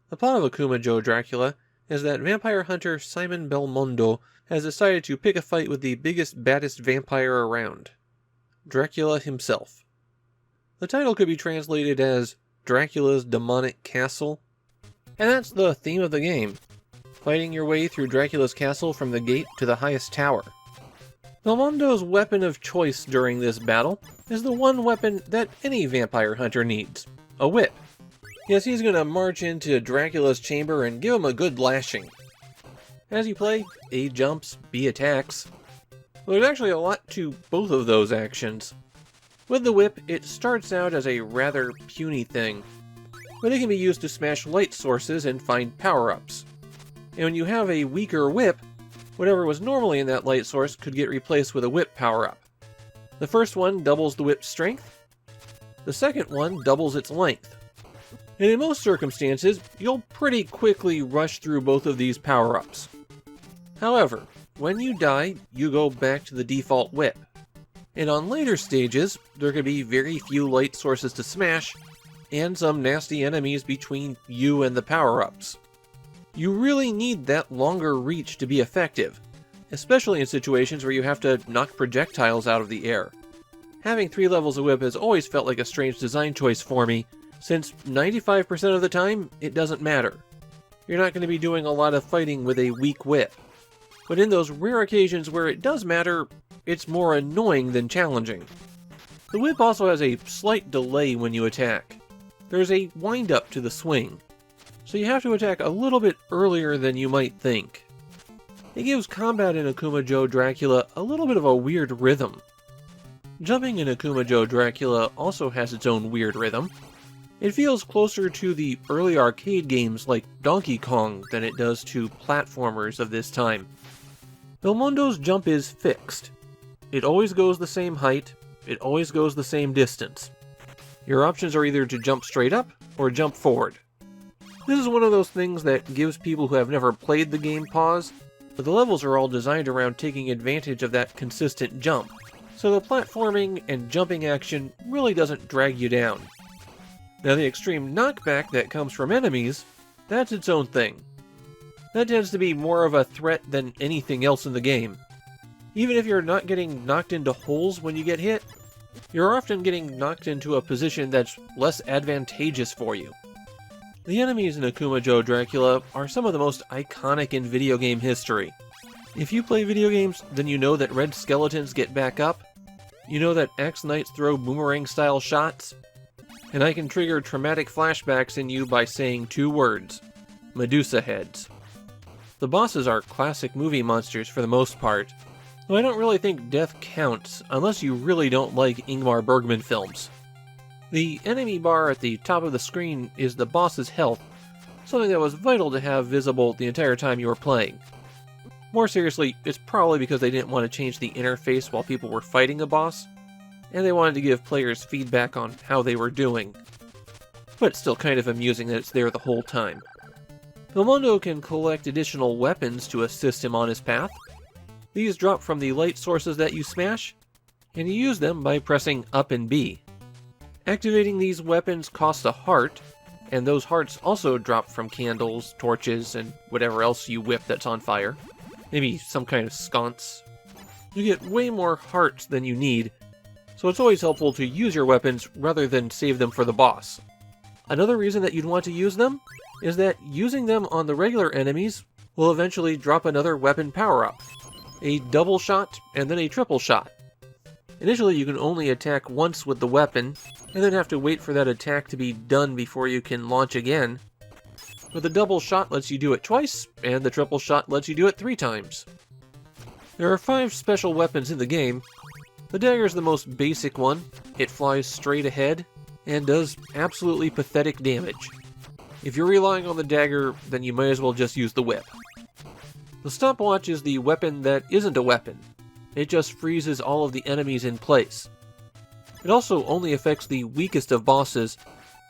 The plot of Akumajou Dracula is that vampire hunter Simon Belmondo has decided to pick a fight with the biggest, baddest vampire around, Dracula himself. The title could be translated as Dracula's Demonic Castle, and that's the theme of the game, fighting your way through Dracula's castle from the gate to the highest tower. Belmondo's weapon of choice during this battle is the one weapon that any vampire hunter needs, a whip. Yes, he's gonna march into Dracula's chamber and give him a good lashing. As you play, A jumps, B attacks. Well, there's actually a lot to both of those actions. With the whip, it starts out as a rather puny thing, but it can be used to smash light sources and find power-ups. And when you have a weaker whip, whatever was normally in that light source could get replaced with a whip power-up. The first one doubles the whip's strength, the second one doubles its length. And in most circumstances, you'll pretty quickly rush through both of these power-ups. However, when you die, you go back to the default whip. And on later stages, there could be very few light sources to smash, and some nasty enemies between you and the power-ups. You really need that longer reach to be effective, especially in situations where you have to knock projectiles out of the air. Having 3 levels of whip has always felt like a strange design choice for me, since 95% of the time, it doesn't matter. You're not going to be doing a lot of fighting with a weak whip. But in those rare occasions where it does matter, it's more annoying than challenging. The whip also has a slight delay when you attack. There's a wind-up to the swing, so you have to attack a little bit earlier than you might think. It gives combat in Akumajou Dracula a little bit of a weird rhythm. Jumping in Akumajou Dracula also has its own weird rhythm. It feels closer to the early arcade games like Donkey Kong than it does to platformers of this time. Belmondo's jump is fixed. It always goes the same height, it always goes the same distance. Your options are either to jump straight up or jump forward. This is one of those things that gives people who have never played the game pause, but the levels are all designed around taking advantage of that consistent jump, so the platforming and jumping action really doesn't drag you down. Now the extreme knockback that comes from enemies, that's its own thing. That tends to be more of a threat than anything else in the game. Even if you're not getting knocked into holes when you get hit, you're often getting knocked into a position that's less advantageous for you. The enemies in Akumajou Dracula are some of the most iconic in video game history. If you play video games, then you know that red skeletons get back up, you know that axe knights throw boomerang-style shots, and I can trigger traumatic flashbacks in you by saying 2 words: Medusa heads. The bosses are classic movie monsters for the most part, though I don't really think death counts unless you really don't like Ingmar Bergman films. The enemy bar at the top of the screen is the boss's health, something that was vital to have visible the entire time you were playing. More seriously, it's probably because they didn't want to change the interface while people were fighting a boss, and they wanted to give players feedback on how they were doing. But it's still kind of amusing that it's there the whole time. Belmondo can collect additional weapons to assist him on his path. These drop from the light sources that you smash, and you use them by pressing up and B. Activating these weapons costs a heart, and those hearts also drop from candles, torches, and whatever else you whip that's on fire. Maybe some kind of sconce. You get way more hearts than you need, so it's always helpful to use your weapons rather than save them for the boss. Another reason that you'd want to use them is that using them on the regular enemies will eventually drop another weapon power-up. A double shot and then a triple shot. Initially you can only attack once with the weapon, and then have to wait for that attack to be done before you can launch again. But the double shot lets you do it twice, and the triple shot lets you do it 3 times. There are 5 special weapons in the game. The dagger is the most basic one. It flies straight ahead, and does absolutely pathetic damage. If you're relying on the dagger, then you might as well just use the whip. The stopwatch is the weapon that isn't a weapon. It just freezes all of the enemies in place. It also only affects the weakest of bosses,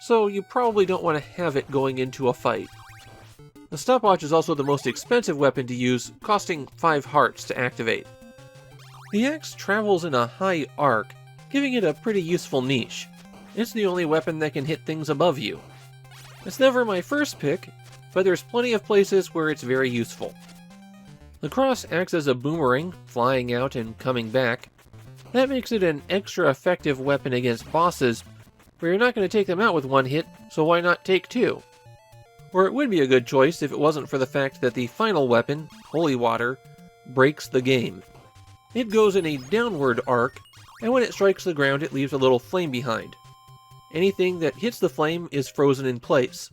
so you probably don't want to have it going into a fight. The stopwatch is also the most expensive weapon to use, costing 5 hearts to activate. The axe travels in a high arc, giving it a pretty useful niche. It's the only weapon that can hit things above you. It's never my first pick, but there's plenty of places where it's very useful. The cross acts as a boomerang, flying out and coming back. That makes it an extra effective weapon against bosses, where you're not going to take them out with 1 hit, so why not take 2? Or it would be a good choice if it wasn't for the fact that the final weapon, Holy Water, breaks the game. It goes in a downward arc, and when it strikes the ground it leaves a little flame behind. Anything that hits the flame is frozen in place.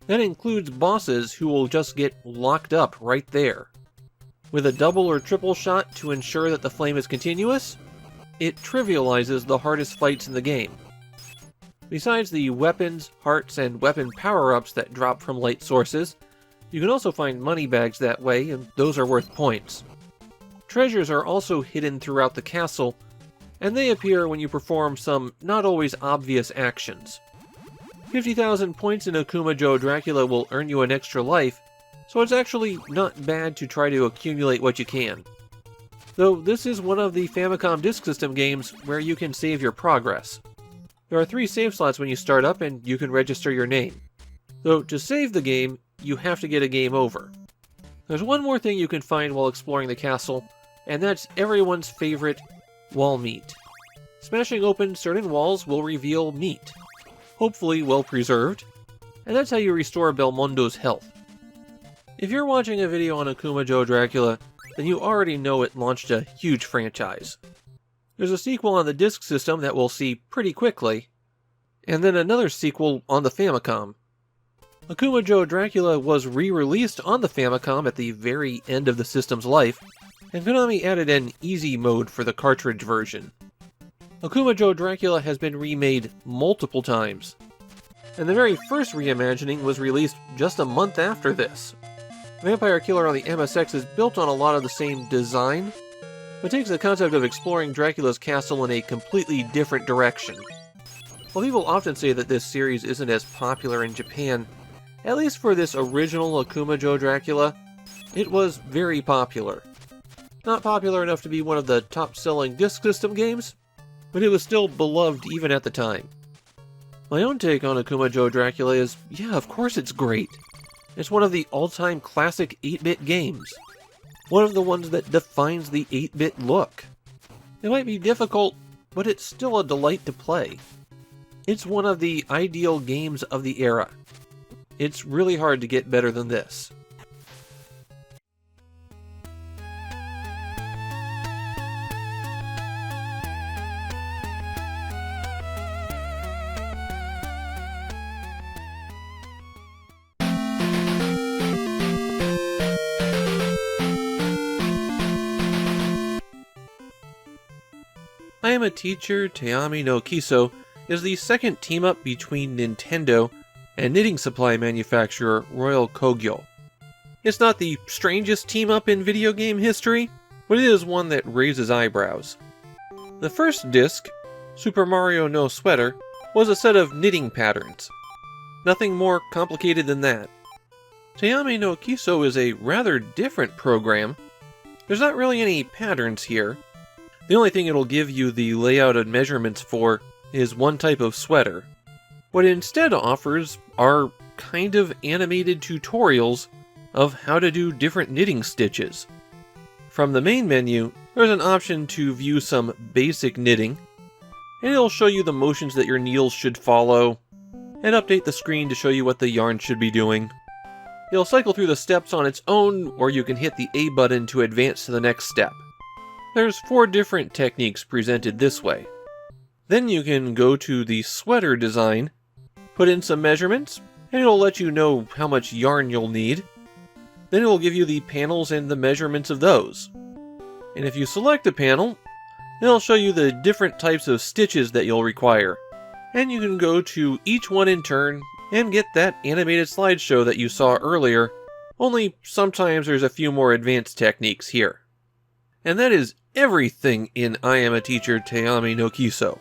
That includes bosses who will just get locked up right there. With a double or triple shot to ensure that the flame is continuous, it trivializes the hardest fights in the game. Besides the weapons, hearts, and weapon power-ups that drop from light sources, you can also find money bags that way, and those are worth points. Treasures are also hidden throughout the castle, and they appear when you perform some not always obvious actions. 50,000 points in Akumajou Dracula will earn you an extra life, so it's actually not bad to try to accumulate what you can. Though this is one of the Famicom Disk System games where you can save your progress. There are 3 save slots when you start up and you can register your name. Though to save the game, you have to get a game over. There's one more thing you can find while exploring the castle, and that's everyone's favorite wall meat. Smashing open certain walls will reveal meat, hopefully well preserved, and that's how you restore Belmondo's health. If you're watching a video on Akumajou Dracula, then you already know it launched a huge franchise. There's a sequel on the Disk System that we'll see pretty quickly, and then another sequel on the Famicom. Akumajou Dracula was re-released on the Famicom at the very end of the system's life, and Konami added an easy mode for the cartridge version. Akumajou Dracula has been remade multiple times, and the very first reimagining was released just a month after this. Vampire Killer on the MSX is built on a lot of the same design, but takes the concept of exploring Dracula's castle in a completely different direction. While people often say that this series isn't as popular in Japan, at least for this original Akumajou Dracula, it was very popular. Not popular enough to be one of the top-selling Disk System games, but it was still beloved even at the time. My own take on Akumajou Dracula is, yeah, of course it's great. It's one of the all-time classic 8-bit games. One of the ones that defines the 8-bit look. It might be difficult, but it's still a delight to play. It's one of the ideal games of the era. It's really hard to get better than this. I Am a Teacher, Teami no Kiso is the second team-up between Nintendo and knitting supply manufacturer Royal Kogyo. It's not the strangest team-up in video game history, but it is one that raises eyebrows. The first disc, Super Mario no Sweater, was a set of knitting patterns. Nothing more complicated than that. Teami no Kiso is a rather different program. There's not really any patterns here. The only thing it'll give you the layout and measurements for is one type of sweater. What it instead offers are kind of animated tutorials of how to do different knitting stitches. From the main menu, there's an option to view some basic knitting, and it'll show you the motions that your needles should follow, and update the screen to show you what the yarn should be doing. It'll cycle through the steps on its own, or you can hit the A button to advance to the next step. There's 4 different techniques presented this way. Then you can go to the sweater design, put in some measurements, and it'll let you know how much yarn you'll need. Then it will give you the panels and the measurements of those. And if you select a panel, it'll show you the different types of stitches that you'll require. And you can go to each one in turn and get that animated slideshow that you saw earlier, only sometimes there's a few more advanced techniques here. And that is everything in I Am a Teacher, Teami no Kiso.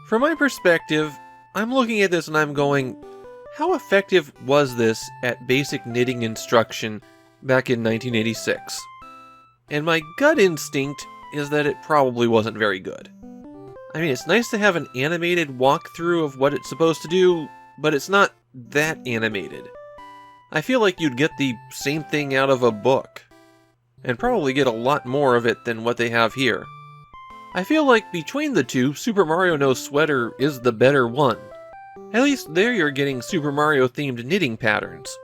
From my perspective, I'm looking at this and I'm going, how effective was this at basic knitting instruction back in 1986? And my gut instinct is that it probably wasn't very good. I mean, it's nice to have an animated walkthrough of what it's supposed to do, but it's not that animated. I feel like you'd get the same thing out of a book, and probably get a lot more of it than what they have here. I feel like between the two, Super Mario no Sweater is the better one. At least there you're getting Super Mario themed knitting patterns.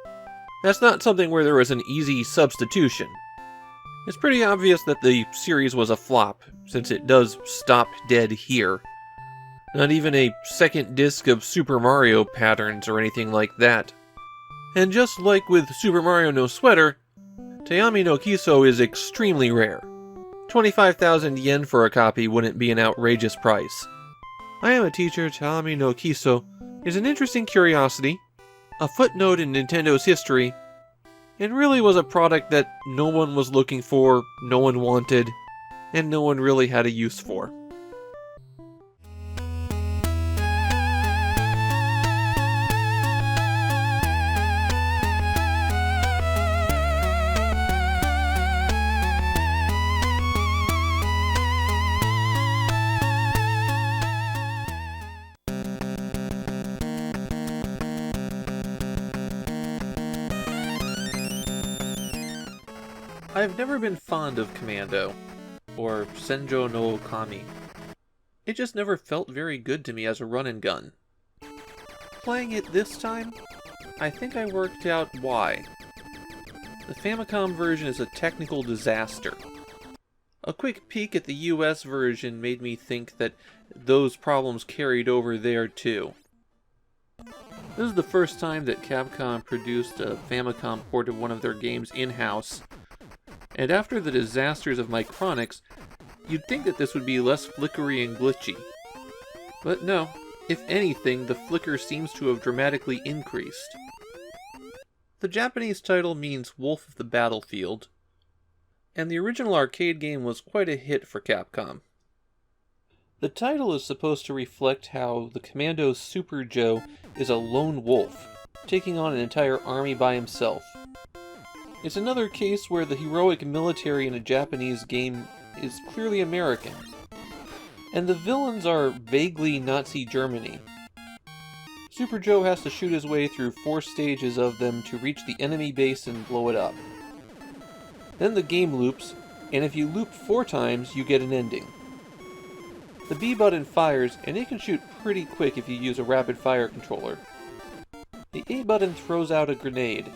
That's not something where there was an easy substitution. It's pretty obvious that the series was a flop, since it does stop dead here. Not even a second disc of Super Mario patterns or anything like that. And just like with Super Mario No Sweater, Tayami no Kiso is extremely rare. 25,000 yen for a copy wouldn't be an outrageous price. I Am a Teacher, Tayami no Kiso is an interesting curiosity, a footnote in Nintendo's history, and really was a product that no one was looking for, no one wanted, and no one really had a use for. I've never been fond of Commando, or Senjo no Okami. It just never felt very good to me as a run-and-gun. Playing it this time, I think I worked out why. The Famicom version is a technical disaster. A quick peek at the US version made me think that those problems carried over there too. This is the first time that Capcom produced a Famicom port of one of their games in-house, and after the disasters of Micronix, you'd think that this would be less flickery and glitchy. But no, if anything, the flicker seems to have dramatically increased. The Japanese title means Wolf of the Battlefield, and the original arcade game was quite a hit for Capcom. The title is supposed to reflect how the Commando's Super Joe is a lone wolf, taking on an entire army by himself. It's another case where the heroic military in a Japanese game is clearly American, and the villains are vaguely Nazi Germany. Super Joe has to shoot his way through 4 stages of them to reach the enemy base and blow it up. Then the game loops, and if you loop 4 times, you get an ending. The B button fires, and it can shoot pretty quick if you use a rapid fire controller. The A button throws out a grenade,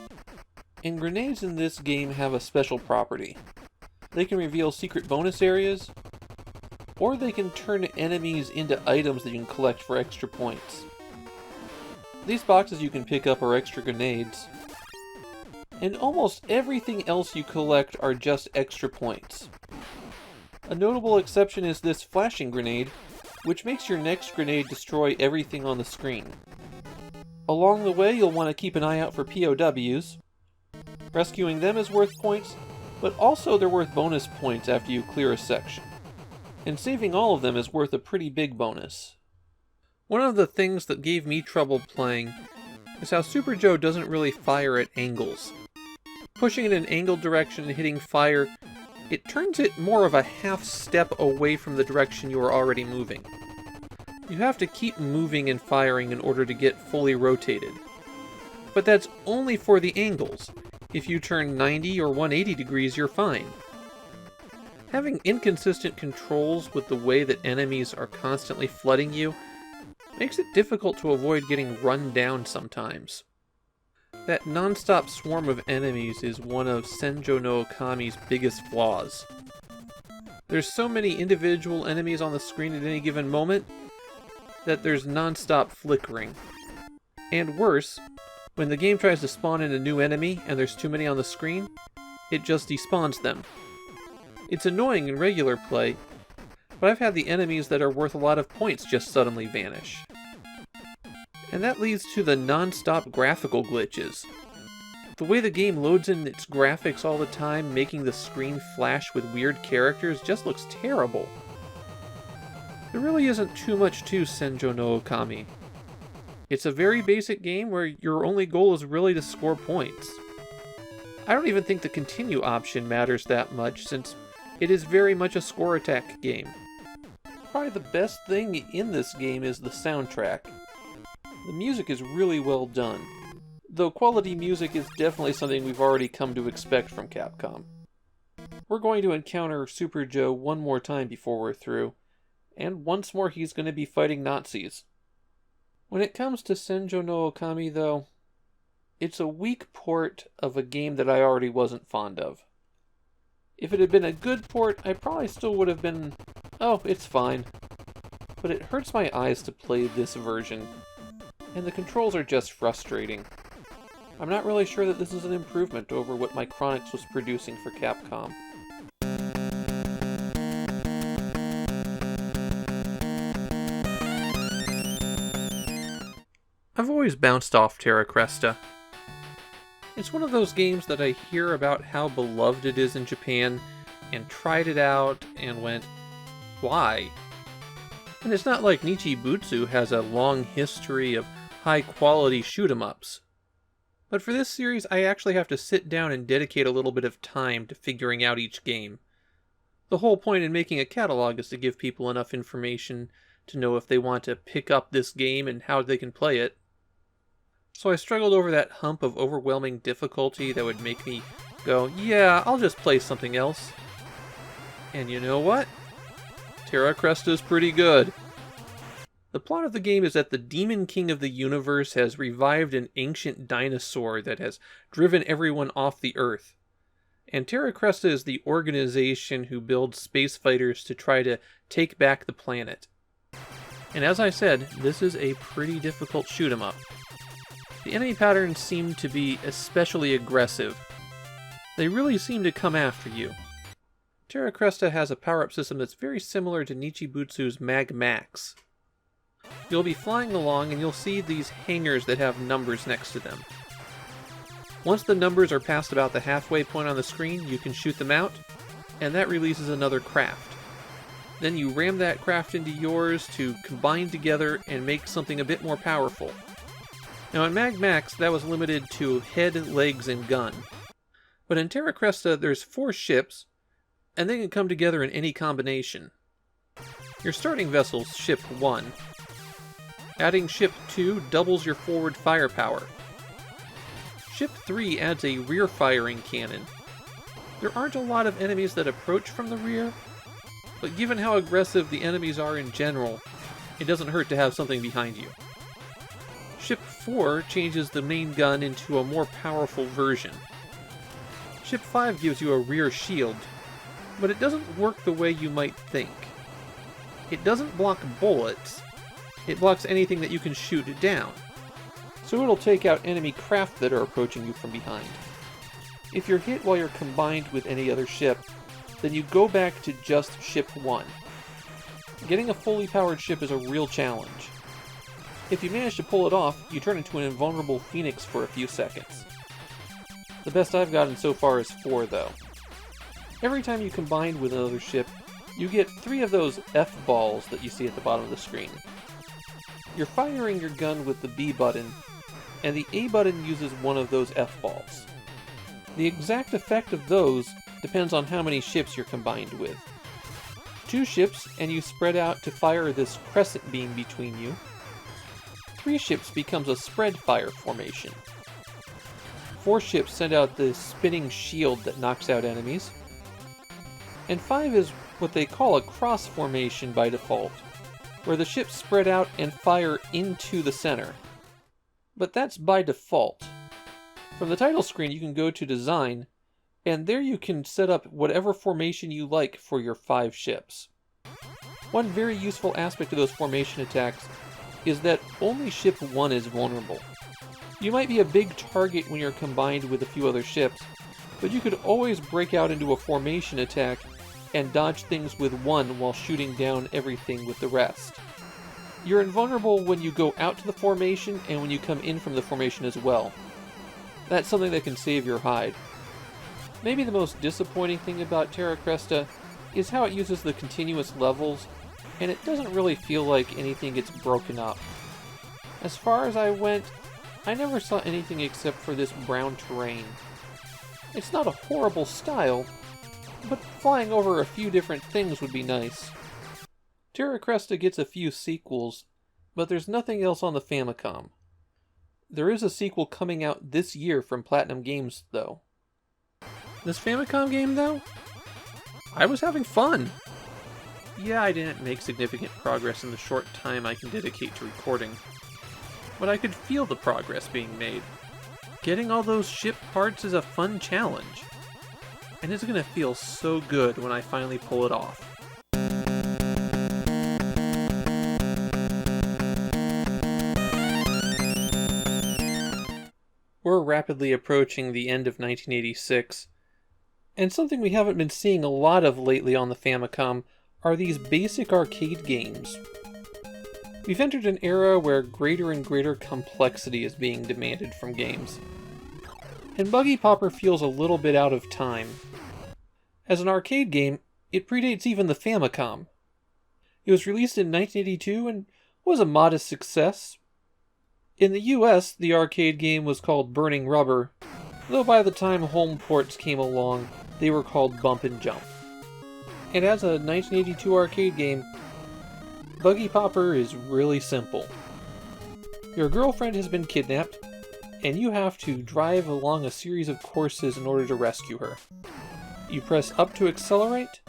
and grenades in this game have a special property. They can reveal secret bonus areas, or they can turn enemies into items that you can collect for extra points. These boxes you can pick up are extra grenades, and almost everything else you collect are just extra points. A notable exception is this flashing grenade, which makes your next grenade destroy everything on the screen. Along the way, you'll want to keep an eye out for POWs. Rescuing them is worth points, but also they're worth bonus points after you clear a section. And saving all of them is worth a pretty big bonus. One of the things that gave me trouble playing is how Super Joe doesn't really fire at angles. Pushing in an angled direction and hitting fire, it turns it more of a half step away from the direction you are already moving. You have to keep moving and firing in order to get fully rotated. But that's only for the angles. If you turn 90 or 180 degrees, you're fine. Having inconsistent controls with the way that enemies are constantly flooding you makes it difficult to avoid getting run down sometimes. That non-stop swarm of enemies is one of Senjo no Okami's biggest flaws. There's so many individual enemies on the screen at any given moment that there's non-stop flickering. And worse, when the game tries to spawn in a new enemy and there's too many on the screen, it just despawns them. It's annoying in regular play, but I've had the enemies that are worth a lot of points just suddenly vanish. And that leads to the non-stop graphical glitches. The way the game loads in its graphics all the time, making the screen flash with weird characters, just looks terrible. There really isn't too much to Senjo no Okami. It's a very basic game where your only goal is really to score points. I don't even think the continue option matters that much, since it is very much a score attack game. Probably the best thing in this game is the soundtrack. The music is really well done, though quality music is definitely something we've already come to expect from Capcom. We're going to encounter Super Joe one more time before we're through, and once more he's going to be fighting Nazis. When it comes to Senjo no Okami, though, it's a weak port of a game that I already wasn't fond of. If it had been a good port, I probably still would have been, oh, it's fine. But it hurts my eyes to play this version, and the controls are just frustrating. I'm not really sure that this is an improvement over what Micronix was producing for Capcom. I've always bounced off Terra Cresta. It's one of those games that I hear about how beloved it is in Japan, and tried it out, and went, why? And it's not like Nichibutsu has a long history of high-quality shoot-em-ups. But for this series, I actually have to sit down and dedicate a little bit of time to figuring out each game. The whole point in making a catalog is to give people enough information to know if they want to pick up this game and how they can play it. So I struggled over that hump of overwhelming difficulty that would make me go, yeah, I'll just play something else. And you know what? Terra Cresta is pretty good. The plot of the game is that the Demon King of the universe has revived an ancient dinosaur that has driven everyone off the Earth. And Terra Cresta is the organization who builds space fighters to try to take back the planet. And as I said, this is a pretty difficult shoot-'em-up. The enemy patterns seem to be especially aggressive. They really seem to come after you. Terra Cresta has a power-up system that's very similar to Nichibutsu's Mag Max. You'll be flying along and you'll see these hangars that have numbers next to them. Once the numbers are past about the halfway point on the screen, you can shoot them out, and that releases another craft. Then you ram that craft into yours to combine together and make something a bit more powerful. Now in Mag Max, that was limited to head, legs, and gun. But in Terra Cresta, there's 4 ships, and they can come together in any combination. Your starting vessel's Ship 1. Adding Ship 2 doubles your forward firepower. Ship 3 adds a rear-firing cannon. There aren't a lot of enemies that approach from the rear, but given how aggressive the enemies are in general, it doesn't hurt to have something behind you. Ship 4 changes the main gun into a more powerful version. Ship 5 gives you a rear shield, but it doesn't work the way you might think. It doesn't block bullets, it blocks anything that you can shoot down, so it'll take out enemy craft that are approaching you from behind. If you're hit while you're combined with any other ship, then you go back to just Ship 1. Getting a fully powered ship is a real challenge. If you manage to pull it off, you turn into an invulnerable phoenix for a few seconds. The best I've gotten so far is 4, though. Every time you combine with another ship, you get 3 of those F-balls that you see at the bottom of the screen. You're firing your gun with the B button, and the A button uses one of those F-balls. The exact effect of those depends on how many ships you're combined with. 2 ships, and you spread out to fire this crescent beam between you. 3 ships becomes a spread fire formation. 4 ships send out the spinning shield that knocks out enemies. And 5 is what they call a cross formation by default, where the ships spread out and fire into the center. But that's by default. From the title screen you can go to Design, and there you can set up whatever formation you like for your 5 ships. One very useful aspect of those formation attacks is that only Ship 1 is vulnerable. You might be a big target when you're combined with a few other ships, but you could always break out into a formation attack and dodge things with 1 while shooting down everything with the rest. You're invulnerable when you go out to the formation and when you come in from the formation as well. That's something that can save your hide. Maybe the most disappointing thing about Terra Cresta is how it uses the continuous levels, and it doesn't really feel like anything gets broken up. As far as I went, I never saw anything except for this brown terrain. It's not a horrible style, but flying over a few different things would be nice. Terra Cresta gets a few sequels, but there's nothing else on the Famicom. There is a sequel coming out this year from Platinum Games, though. This Famicom game, though? I was having fun! Yeah, I didn't make significant progress in the short time I can dedicate to recording, but I could feel the progress being made. Getting all those ship parts is a fun challenge. and it's going to feel so good when I finally pull it off. We're rapidly approaching the end of 1986, and something we haven't been seeing a lot of lately on the Famicom are these basic arcade games. We've entered an era where greater and greater complexity is being demanded from games, and Buggy Popper feels a little bit out of time. As an arcade game, it predates even the Famicom. It was released in 1982 and was a modest success. In the US, the arcade game was called Burning Rubber, though by the time home ports came along, they were called Bump and Jump. And as a 1982 arcade game, Buggy Popper is really simple. Your girlfriend has been kidnapped, and you have to drive along a series of courses in order to rescue her. You press up to accelerate,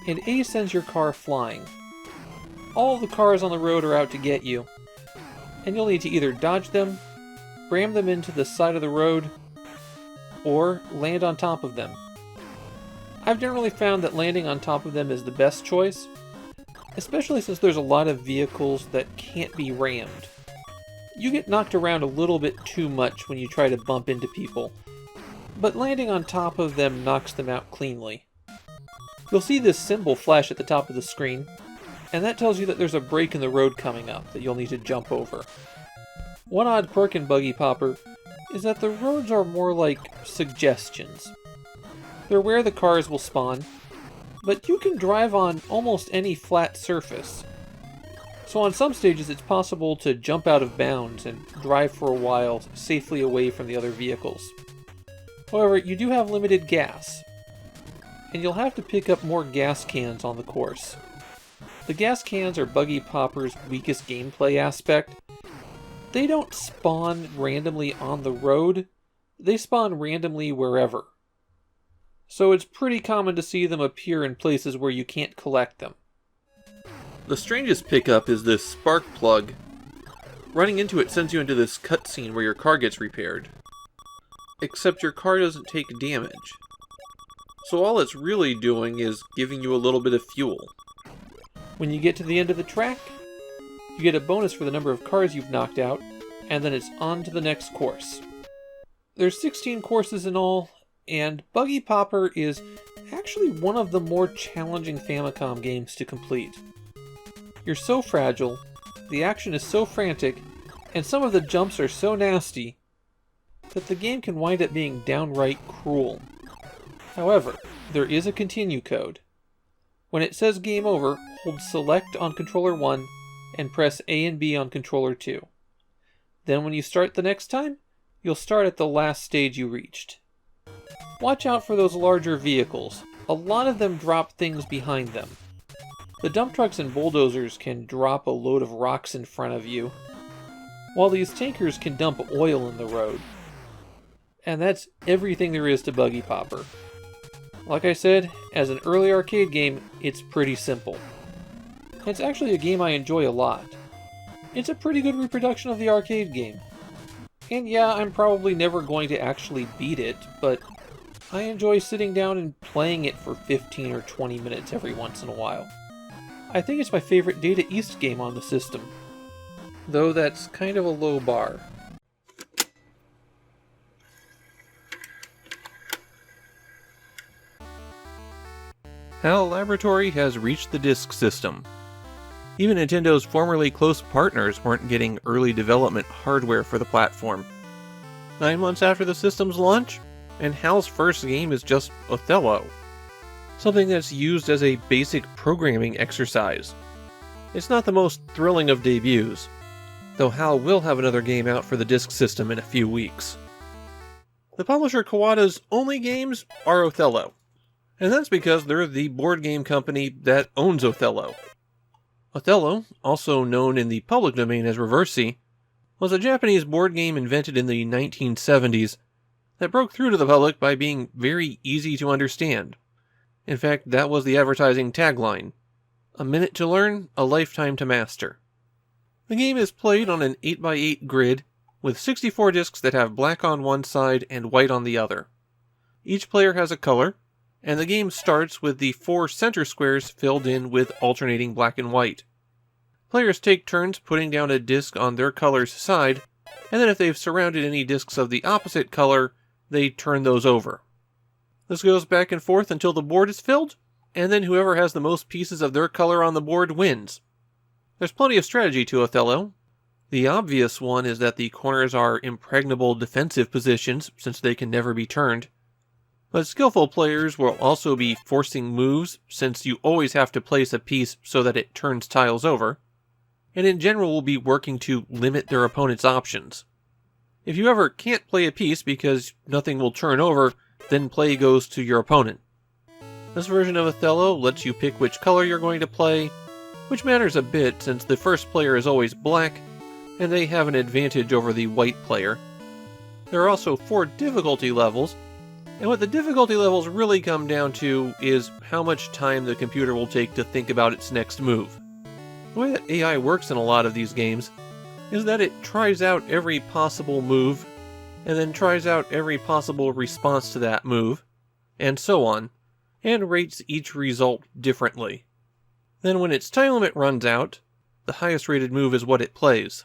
and A sends your car flying. All the cars on the road are out to get you, and you'll need to either dodge them, ram them into the side of the road, or land on top of them. I've generally found that landing on top of them is the best choice, especially since there's a lot of vehicles that can't be rammed. You get knocked around a little bit too much when you try to bump into people, but landing on top of them knocks them out cleanly. You'll see this symbol flash at the top of the screen, and that tells you that there's a break in the road coming up that you'll need to jump over. One odd quirk in Buggy Popper is that the roads are more like suggestions. They're where the cars will spawn, but you can drive on almost any flat surface. So on some stages it's possible to jump out of bounds and drive for a while safely away from the other vehicles. However, you do have limited gas, and you'll have to pick up more gas cans on the course. The gas cans are Buggy Popper's weakest gameplay aspect. They don't spawn randomly on the road, they spawn randomly wherever. So it's pretty common to see them appear in places where you can't collect them. The strangest pickup is this spark plug. Running into it sends you into this cutscene where your car gets repaired. Except your car doesn't take damage. So all it's really doing is giving you a little bit of fuel. When you get to the end of the track, you get a bonus for the number of cars you've knocked out, and then it's on to the next course. There's 16 courses in all, and Buggy Popper is actually one of the more challenging Famicom games to complete. You're so fragile, the action is so frantic, and some of the jumps are so nasty, that the game can wind up being downright cruel. However, there is a continue code. When it says game over, hold select on controller 1 and press A and B on controller 2. Then when you start the next time, you'll start at the last stage you reached. Watch out for those larger vehicles. A lot of them drop things behind them. The dump trucks and bulldozers can drop a load of rocks in front of you, while these tankers can dump oil in the road. And that's everything there is to Buggy Popper. Like I said, as an early arcade game, it's pretty simple. It's actually a game I enjoy a lot. It's a pretty good reproduction of the arcade game. And yeah, I'm probably never going to actually beat it, but I enjoy sitting down and playing it for 15 or 20 minutes every once in a while. I think it's my favorite Data East game on the system, though that's kind of a low bar. HAL Laboratory has reached the disk system. Even Nintendo's formerly close partners weren't getting early development hardware for the platform. 9 months after the system's launch, and HAL's first game is just Othello, something that's used as a basic programming exercise. It's not the most thrilling of debuts, though HAL will have another game out for the disk system in a few weeks. The publisher Kawada's only games are Othello, and that's because they're the board game company that owns Othello. Othello, also known in the public domain as Reversi, was a Japanese board game invented in the 1970s that broke through to the public by being very easy to understand. In fact, that was the advertising tagline: "A minute to learn, a lifetime to master." The game is played on an 8x8 grid, with 64 discs that have black on one side and white on the other. Each player has a color, and the game starts with the 4 center squares filled in with alternating black and white. Players take turns putting down a disc on their color's side, and then if they've surrounded any discs of the opposite color, they turn those over. This goes back and forth until the board is filled, and then whoever has the most pieces of their color on the board wins. There's plenty of strategy to Othello. The obvious one is that the corners are impregnable defensive positions, since they can never be turned. But skillful players will also be forcing moves, since you always have to place a piece so that it turns tiles over, and in general will be working to limit their opponent's options. If you ever can't play a piece because nothing will turn over, then play goes to your opponent. This version of Othello lets you pick which color you're going to play, which matters a bit since the first player is always black, and they have an advantage over the white player. There are also 4 difficulty levels, and what the difficulty levels really come down to is how much time the computer will take to think about its next move. The way that AI works in a lot of these games is that it tries out every possible move, and then tries out every possible response to that move, and so on, and rates each result differently. Then when its time limit runs out, the highest rated move is what it plays.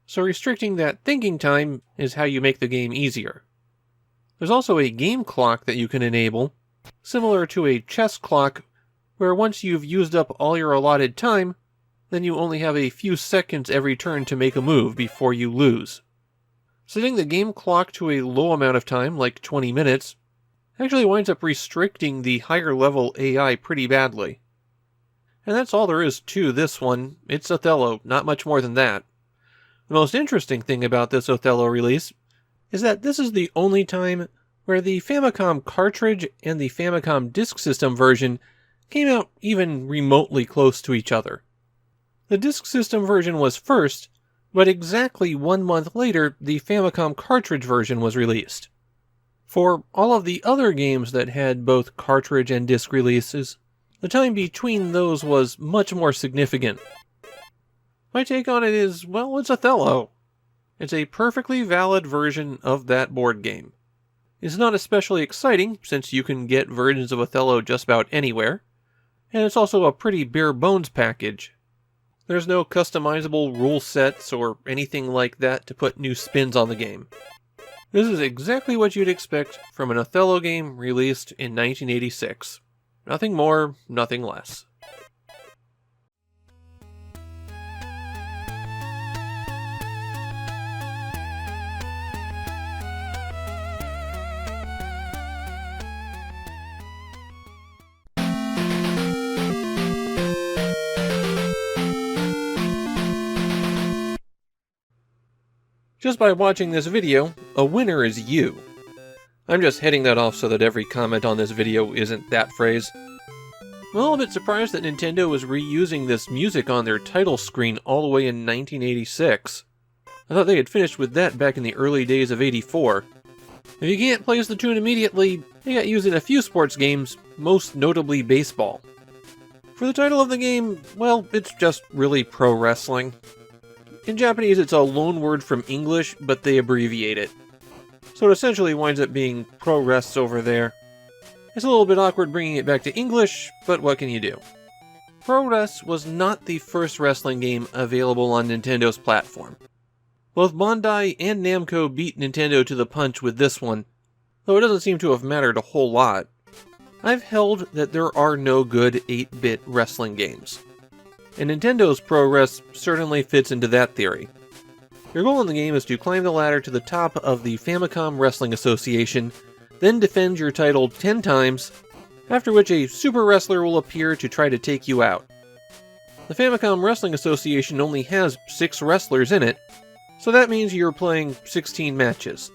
So restricting that thinking time is how you make the game easier. There's also a game clock that you can enable, similar to a chess clock, where once you've used up all your allotted time, then you only have a few seconds every turn to make a move before you lose. Setting the game clock to a low amount of time, like 20 minutes, actually winds up restricting the higher level AI pretty badly. And that's all there is to this one. It's Othello, not much more than that. The most interesting thing about this Othello release is that this is the only time where the Famicom cartridge and the Famicom Disk System version came out even remotely close to each other. The Disk System version was first, but exactly 1 month later, the Famicom cartridge version was released. For all of the other games that had both cartridge and disc releases, the time between those was much more significant. My take on it is, well, it's Othello. It's a perfectly valid version of that board game. It's not especially exciting, since you can get versions of Othello just about anywhere, and it's also a pretty bare-bones package. There's no customizable rule sets or anything like that to put new spins on the game. This is exactly what you'd expect from an Othello game released in 1986. Nothing more, nothing less. Just by watching this video, a winner is you. I'm just heading that off so that every comment on this video isn't that phrase. I'm a little bit surprised that Nintendo was reusing this music on their title screen all the way in 1986. I thought they had finished with that back in the early days of '84. If you can't place the tune immediately, they got used in a few sports games, most notably baseball. For the title of the game, well, it's just really pro wrestling. In Japanese, it's a loan word from English, but they abbreviate it. So it essentially winds up being pro rests over there. It's a little bit awkward bringing it back to English, but what can you do? Pro Wrest was not the first wrestling game available on Nintendo's platform. Both Bandai and Namco beat Nintendo to the punch with this one, though it doesn't seem to have mattered a whole lot. I've held that there are no good 8-bit wrestling games, and Nintendo's Pro Wrest certainly fits into that theory. Your goal in the game is to climb the ladder to the top of the Famicom Wrestling Association, then defend your title 10 times, after which a super wrestler will appear to try to take you out. The Famicom Wrestling Association only has 6 wrestlers in it, so that means you're playing 16 matches.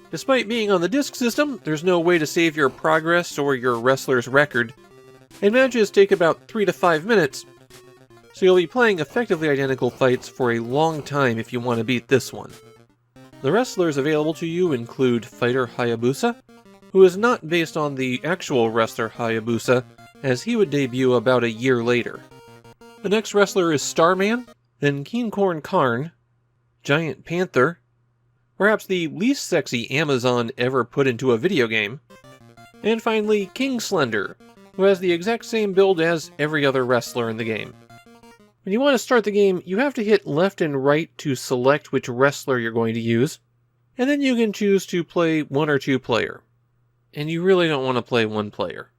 Despite being on the disc system, there's no way to save your progress or your wrestler's record, and matches take about 3 to 5 minutes, so you'll be playing effectively identical fights for a long time if you want to beat this one. The wrestlers available to you include Fighter Hayabusa, who is not based on the actual wrestler Hayabusa, as he would debut about a year later. The next wrestler is Starman, then Keen Corn Karn, Giant Panther, perhaps the least sexy Amazon ever put into a video game. And finally, King Slender, who has the exact same build as every other wrestler in the game. When you want to start the game, you have to hit left and right to select which wrestler you're going to use, and then you can choose to play 1 or 2 player. And you really don't want to play 1 player.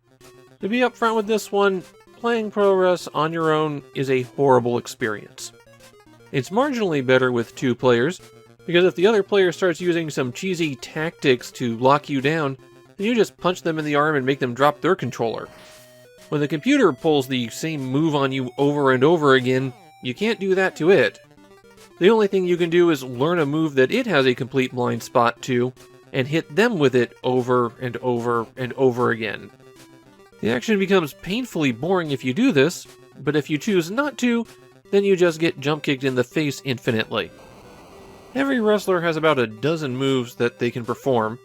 To be upfront with this one, playing Pro Wrest on your own is a horrible experience. It's marginally better with 2 players, because if the other player starts using some cheesy tactics to lock you down, then you just punch them in the arm and make them drop their controller. When the computer pulls the same move on you over and over again, you can't do that to it. The only thing you can do is learn a move that it has a complete blind spot to, and hit them with it over and over and over again. The action becomes painfully boring if you do this, but if you choose not to, then you just get jump kicked in the face infinitely. Every wrestler has about a dozen moves that they can perform,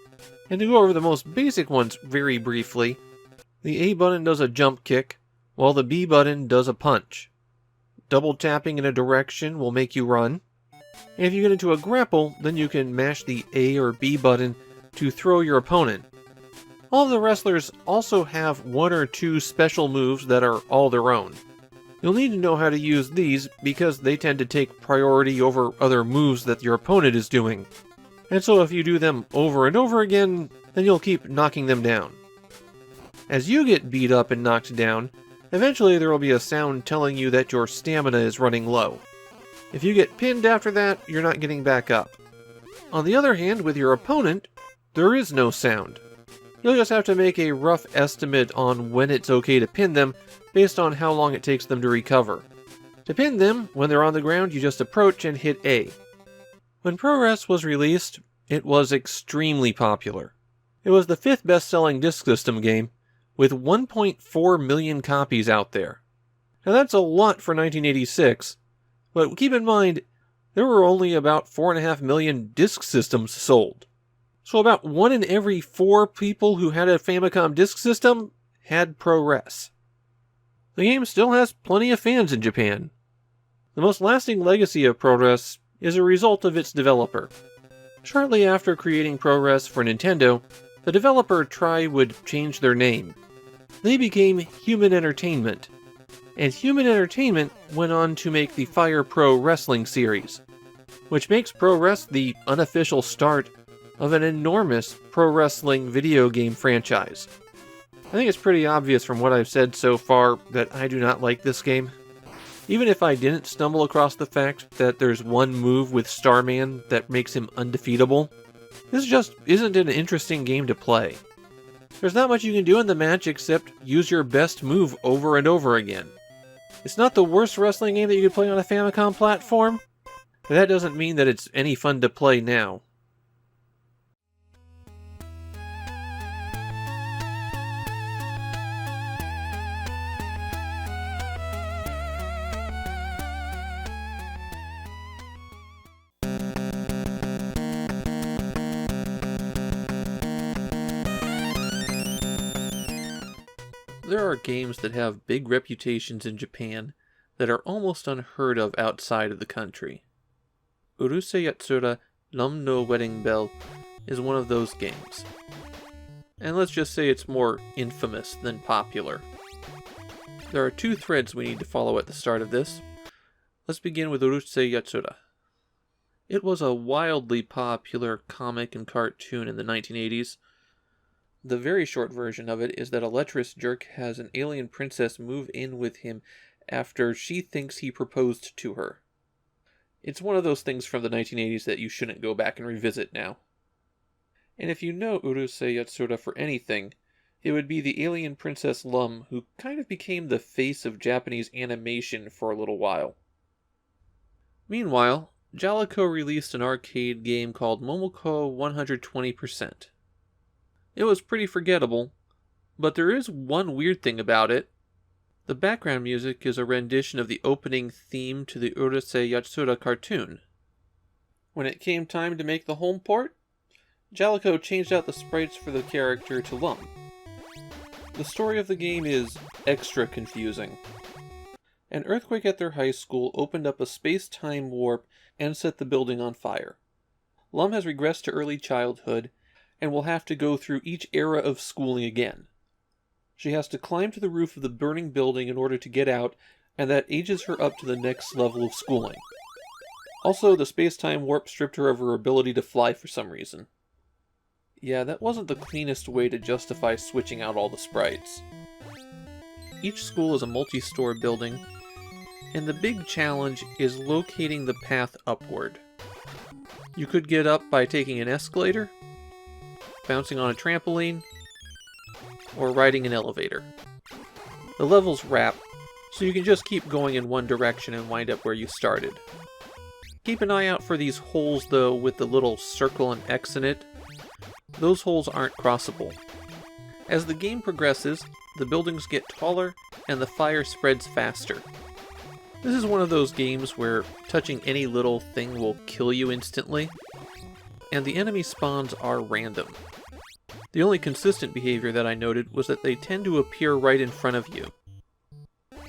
and to go over the most basic ones very briefly, the A button does a jump kick, while the B button does a punch. Double tapping in a direction will make you run, and if you get into a grapple, then you can mash the A or B button to throw your opponent. All of the wrestlers also have 1 or 2 special moves that are all their own. You'll need to know how to use these because they tend to take priority over other moves that your opponent is doing. And so if you do them over and over again, then you'll keep knocking them down. As you get beat up and knocked down, eventually there will be a sound telling you that your stamina is running low. If you get pinned after that, you're not getting back up. On the other hand, with your opponent, there is no sound. You'll just have to make a rough estimate on when it's okay to pin them based on how long it takes them to recover. To pin them, when they're on the ground, you just approach and hit A. When Pro Wrest was released, it was extremely popular. It was the 5th best-selling disk system game, with 1.4 million copies out there. Now that's a lot for 1986, but keep in mind, there were only about 4.5 million disk systems sold. So about 1 in every 4 people who had a Famicom disk system had Pro Wrest. The game still has plenty of fans in Japan. The most lasting legacy of Pro Wrest is a result of its developer. Shortly after creating Pro Wrest for Nintendo, the developer would change their name. They became Human Entertainment, and Human Entertainment went on to make the Fire Pro Wrestling series, which makes Pro Wrest the unofficial start of an enormous pro wrestling video game franchise. I think it's pretty obvious from what I've said so far that I do not like this game. Even if I didn't stumble across the fact that there's one move with Starman that makes him undefeatable, this just isn't an interesting game to play. There's not much you can do in the match except use your best move over and over again. It's not the worst wrestling game that you could play on a Famicom platform, but that doesn't mean that it's any fun to play now. There are games that have big reputations in Japan that are almost unheard of outside of the country. Urusei Yatsura Lum no Wedding Bell is one of those games. And let's just say it's more infamous than popular. There are 2 threads we need to follow at the start of this. Let's begin with Urusei Yatsura. It was a wildly popular comic and cartoon in the 1980s. The very short version of it is that a lecherous jerk has an alien princess move in with him after she thinks he proposed to her. It's one of those things from the 1980s that you shouldn't go back and revisit now. And if you know Urusei Yatsura for anything, it would be the alien princess Lum who kind of became the face of Japanese animation for a little while. Meanwhile, Jalico released an arcade game called Momoko 120%. It was pretty forgettable, but there is one weird thing about it. The background music is a rendition of the opening theme to the Urusei Yatsura cartoon. When it came time to make the home port, Jalico changed out the sprites for the character to Lum. The story of the game is extra confusing. An earthquake at their high school opened up a space-time warp and set the building on fire. Lum has regressed to early childhood and will have to go through each era of schooling again. She has to climb to the roof of the burning building in order to get out, and that ages her up to the next level of schooling. Also, the space-time warp stripped her of her ability to fly for some reason. Yeah, that wasn't the cleanest way to justify switching out all the sprites. Each school is a multi-store building, and the big challenge is locating the path upward. You could get up by taking an escalator, bouncing on a trampoline, or riding an elevator. The levels wrap, so you can just keep going in one direction and wind up where you started. Keep an eye out for these holes, though, with the little circle and X in it. Those holes aren't crossable. As the game progresses, the buildings get taller and the fire spreads faster. This is one of those games where touching any little thing will kill you instantly, and the enemy spawns are random. The only consistent behavior that I noted was that they tend to appear right in front of you.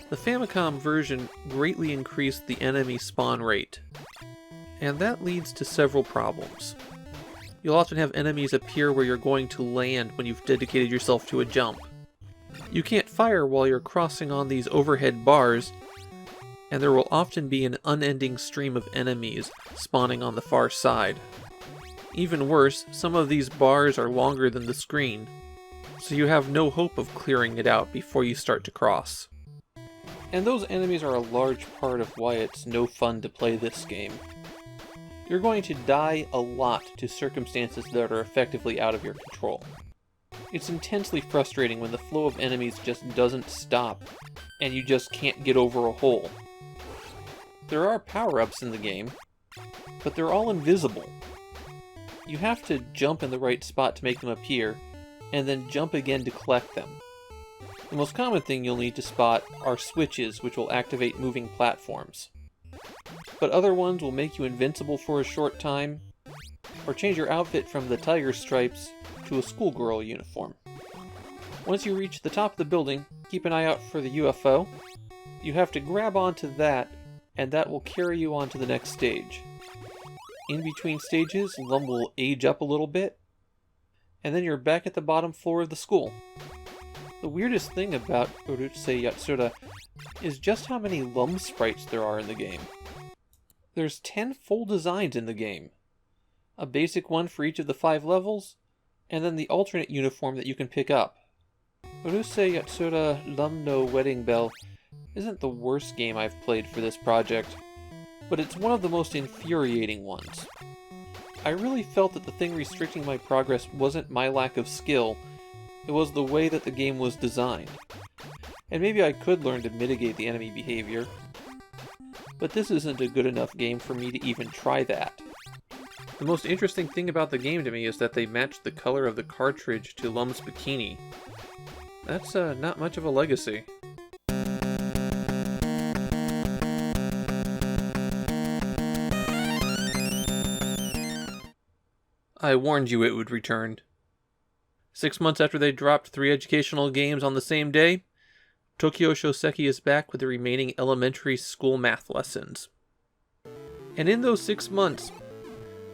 The Famicom version greatly increased the enemy spawn rate, and that leads to several problems. You'll often have enemies appear where you're going to land when you've dedicated yourself to a jump. You can't fire while you're crossing on these overhead bars, and there will often be an unending stream of enemies spawning on the far side. Even worse, some of these bars are longer than the screen, so you have no hope of clearing it out before you start to cross. And those enemies are a large part of why it's no fun to play this game. You're going to die a lot to circumstances that are effectively out of your control. It's intensely frustrating when the flow of enemies just doesn't stop, and you just can't get over a hole. There are power-ups in the game, but they're all invisible. You have to jump in the right spot to make them appear, and then jump again to collect them. The most common thing you'll need to spot are switches, which will activate moving platforms. But other ones will make you invincible for a short time, or change your outfit from the tiger stripes to a schoolgirl uniform. Once you reach the top of the building, keep an eye out for the UFO. You have to grab onto that, and that will carry you on to the next stage. In between stages, Lum will age up a little bit, and then you're back at the bottom floor of the school. The weirdest thing about Urusei Yatsura is just how many Lum sprites there are in the game. There's 10 full designs in the game. A basic one for each of the 5 levels, and then the alternate uniform that you can pick up. Urusei Yatsura Lum no Wedding Bell isn't the worst game I've played for this project, but it's one of the most infuriating ones. I really felt that the thing restricting my progress wasn't my lack of skill, it was the way that the game was designed. And maybe I could learn to mitigate the enemy behavior, but this isn't a good enough game for me to even try that. The most interesting thing about the game to me is that they matched the color of the cartridge to Lum's bikini. That's not much of a legacy. I warned you it would return. 6 months after they dropped 3 educational games on the same day, Tokyo Shoseki is back with the remaining elementary school math lessons. And in those 6 months,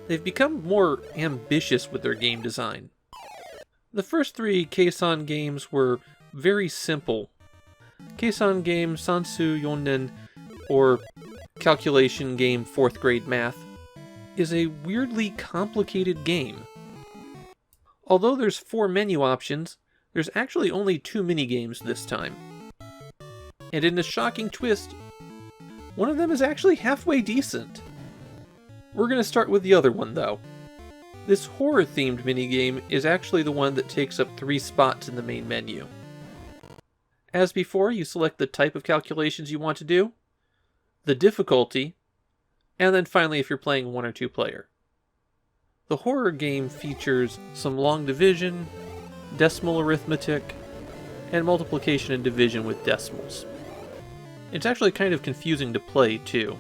they've become more ambitious with their game design. The first 3 Keisan games were very simple. Keisan game Sansu Yonnen, or calculation game 4th grade math, is a weirdly complicated game. Although there's 4 menu options, there's actually only 2 minigames this time. And in a shocking twist, one of them is actually halfway decent. We're going to start with the other one, though. This horror-themed minigame is actually the one that takes up 3 spots in the main menu. As before, you select the type of calculations you want to do, the difficulty, and then finally if you're playing 1 or 2 player. The horror game features some long division, decimal arithmetic, and multiplication and division with decimals. It's actually kind of confusing to play, too.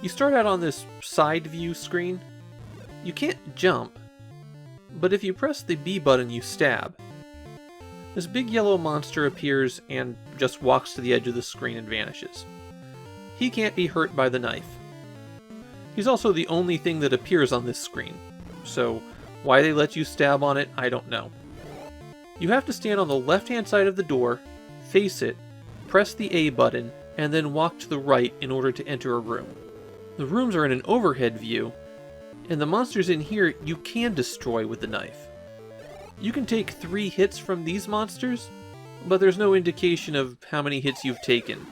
You start out on this side view screen. You can't jump, but if you press the B button, you stab. This big yellow monster appears and just walks to the edge of the screen and vanishes. He can't be hurt by the knife. He's also the only thing that appears on this screen, so why they let you stab on it, I don't know. You have to stand on the left-hand side of the door, face it, press the A button, and then walk to the right in order to enter a room. The rooms are in an overhead view, and the monsters in here you can destroy with the knife. You can take 3 hits from these monsters, but there's no indication of how many hits you've taken.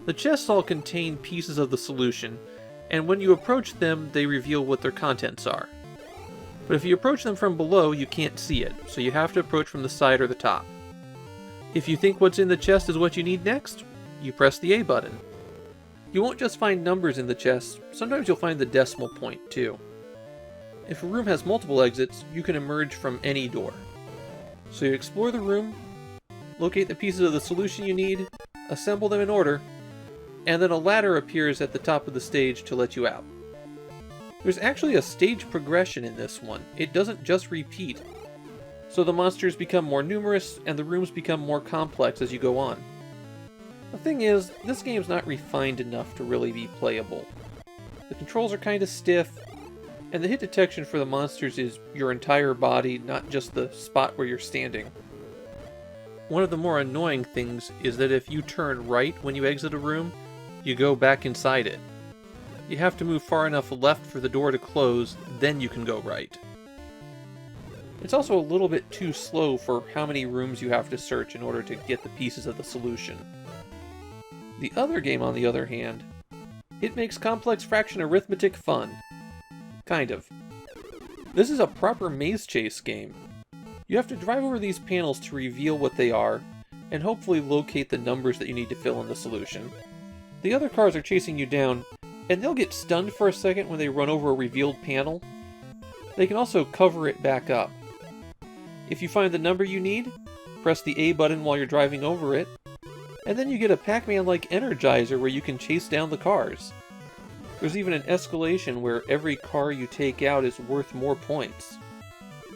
The chests all contain pieces of the solution, and when you approach them, they reveal what their contents are. But if you approach them from below, you can't see it, so you have to approach from the side or the top. If you think what's in the chest is what you need next, you press the A button. You won't just find numbers in the chest, sometimes you'll find the decimal point too. If a room has multiple exits, you can emerge from any door. So you explore the room, locate the pieces of the solution you need, assemble them in order, and then a ladder appears at the top of the stage to let you out. There's actually a stage progression in this one. It doesn't just repeat. So the monsters become more numerous, and the rooms become more complex as you go on. The thing is, this game's not refined enough to really be playable. The controls are kinda stiff, and the hit detection for the monsters is your entire body, not just the spot where you're standing. One of the more annoying things is that if you turn right when you exit a room, you go back inside it. You have to move far enough left for the door to close, then you can go right. It's also a little bit too slow for how many rooms you have to search in order to get the pieces of the solution. The other game, on the other hand, it makes complex fraction arithmetic fun. Kind of. This is a proper maze chase game. You have to drive over these panels to reveal what they are, and hopefully locate the numbers that you need to fill in the solution. The other cars are chasing you down, and they'll get stunned for a second when they run over a revealed panel. They can also cover it back up. If you find the number you need, press the A button while you're driving over it, and then you get a Pac-Man-like Energizer where you can chase down the cars. There's even an escalation where every car you take out is worth more points.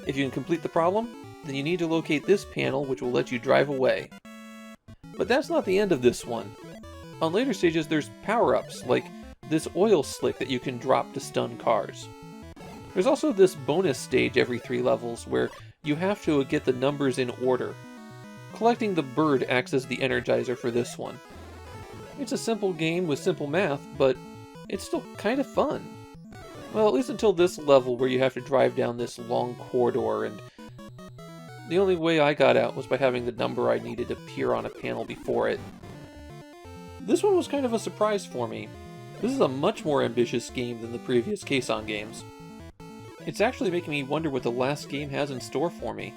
If you can complete the problem, then you need to locate this panel which will let you drive away. But that's not the end of this one. On later stages there's power-ups, like this oil slick that you can drop to stun cars. There's also this bonus stage every 3 levels where you have to get the numbers in order. Collecting the bird acts as the Energizer for this one. It's a simple game with simple math, but it's still kind of fun. Well, at least until this level where you have to drive down this long corridor, and the only way I got out was by having the number I needed appear on a panel before it. This one was kind of a surprise for me. This is a much more ambitious game than the previous Keisan games. It's actually making me wonder what the last game has in store for me.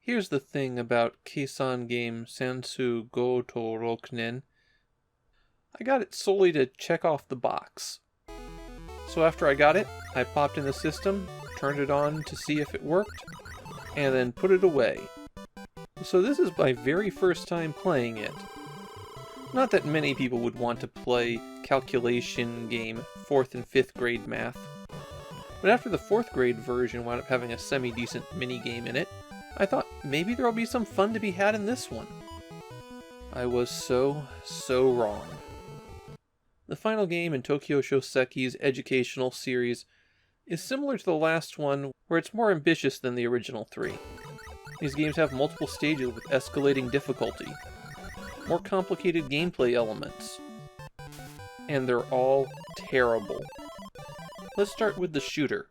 Here's the thing about Keisan game Sansu Go to Rokunen. I got it solely to check off the box. So after I got it, I popped in the system, turned it on to see if it worked, and then put it away. So this is my very first time playing it. Not that many people would want to play calculation game 4th and 5th grade math. But after the 4th grade version wound up having a semi-decent mini-game in it, I thought maybe there'll be some fun to be had in this one. I was so wrong. The final game in Tokyo Shoseki's educational series is similar to the last one, where it's more ambitious than the original 3. These games have multiple stages with escalating difficulty, more complicated gameplay elements, and they're all terrible. Let's start with the shooter.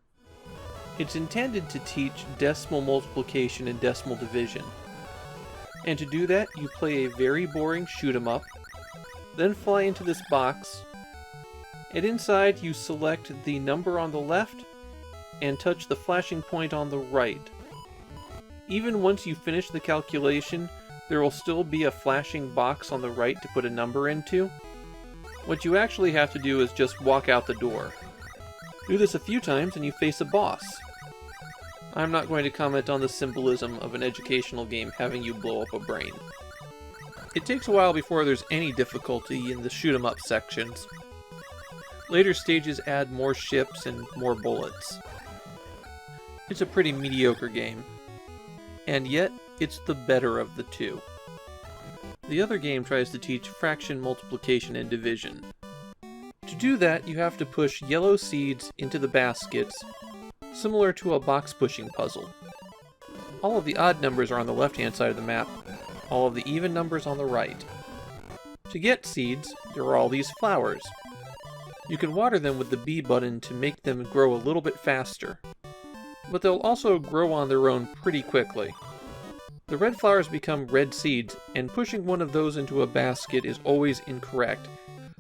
It's intended to teach decimal multiplication and decimal division. And to do that, you play a very boring shoot-'em-up, then fly into this box, and inside you select the number on the left and touch the flashing point on the right. Even once you finish the calculation, there will still be a flashing box on the right to put a number into. What you actually have to do is just walk out the door. Do this a few times and you face a boss. I'm not going to comment on the symbolism of an educational game having you blow up a brain. It takes a while before there's any difficulty in the shoot-'em-up sections. Later stages add more ships and more bullets. It's a pretty mediocre game. And yet, it's the better of the two. The other game tries to teach fraction, multiplication, and division. To do that, you have to push yellow seeds into the baskets, similar to a box pushing puzzle. All of the odd numbers are on the left-hand side of the map, all of the even numbers on the right. To get seeds, there are all these flowers. You can water them with the B button to make them grow a little bit faster, but they'll also grow on their own pretty quickly. The red flowers become red seeds, and pushing one of those into a basket is always incorrect,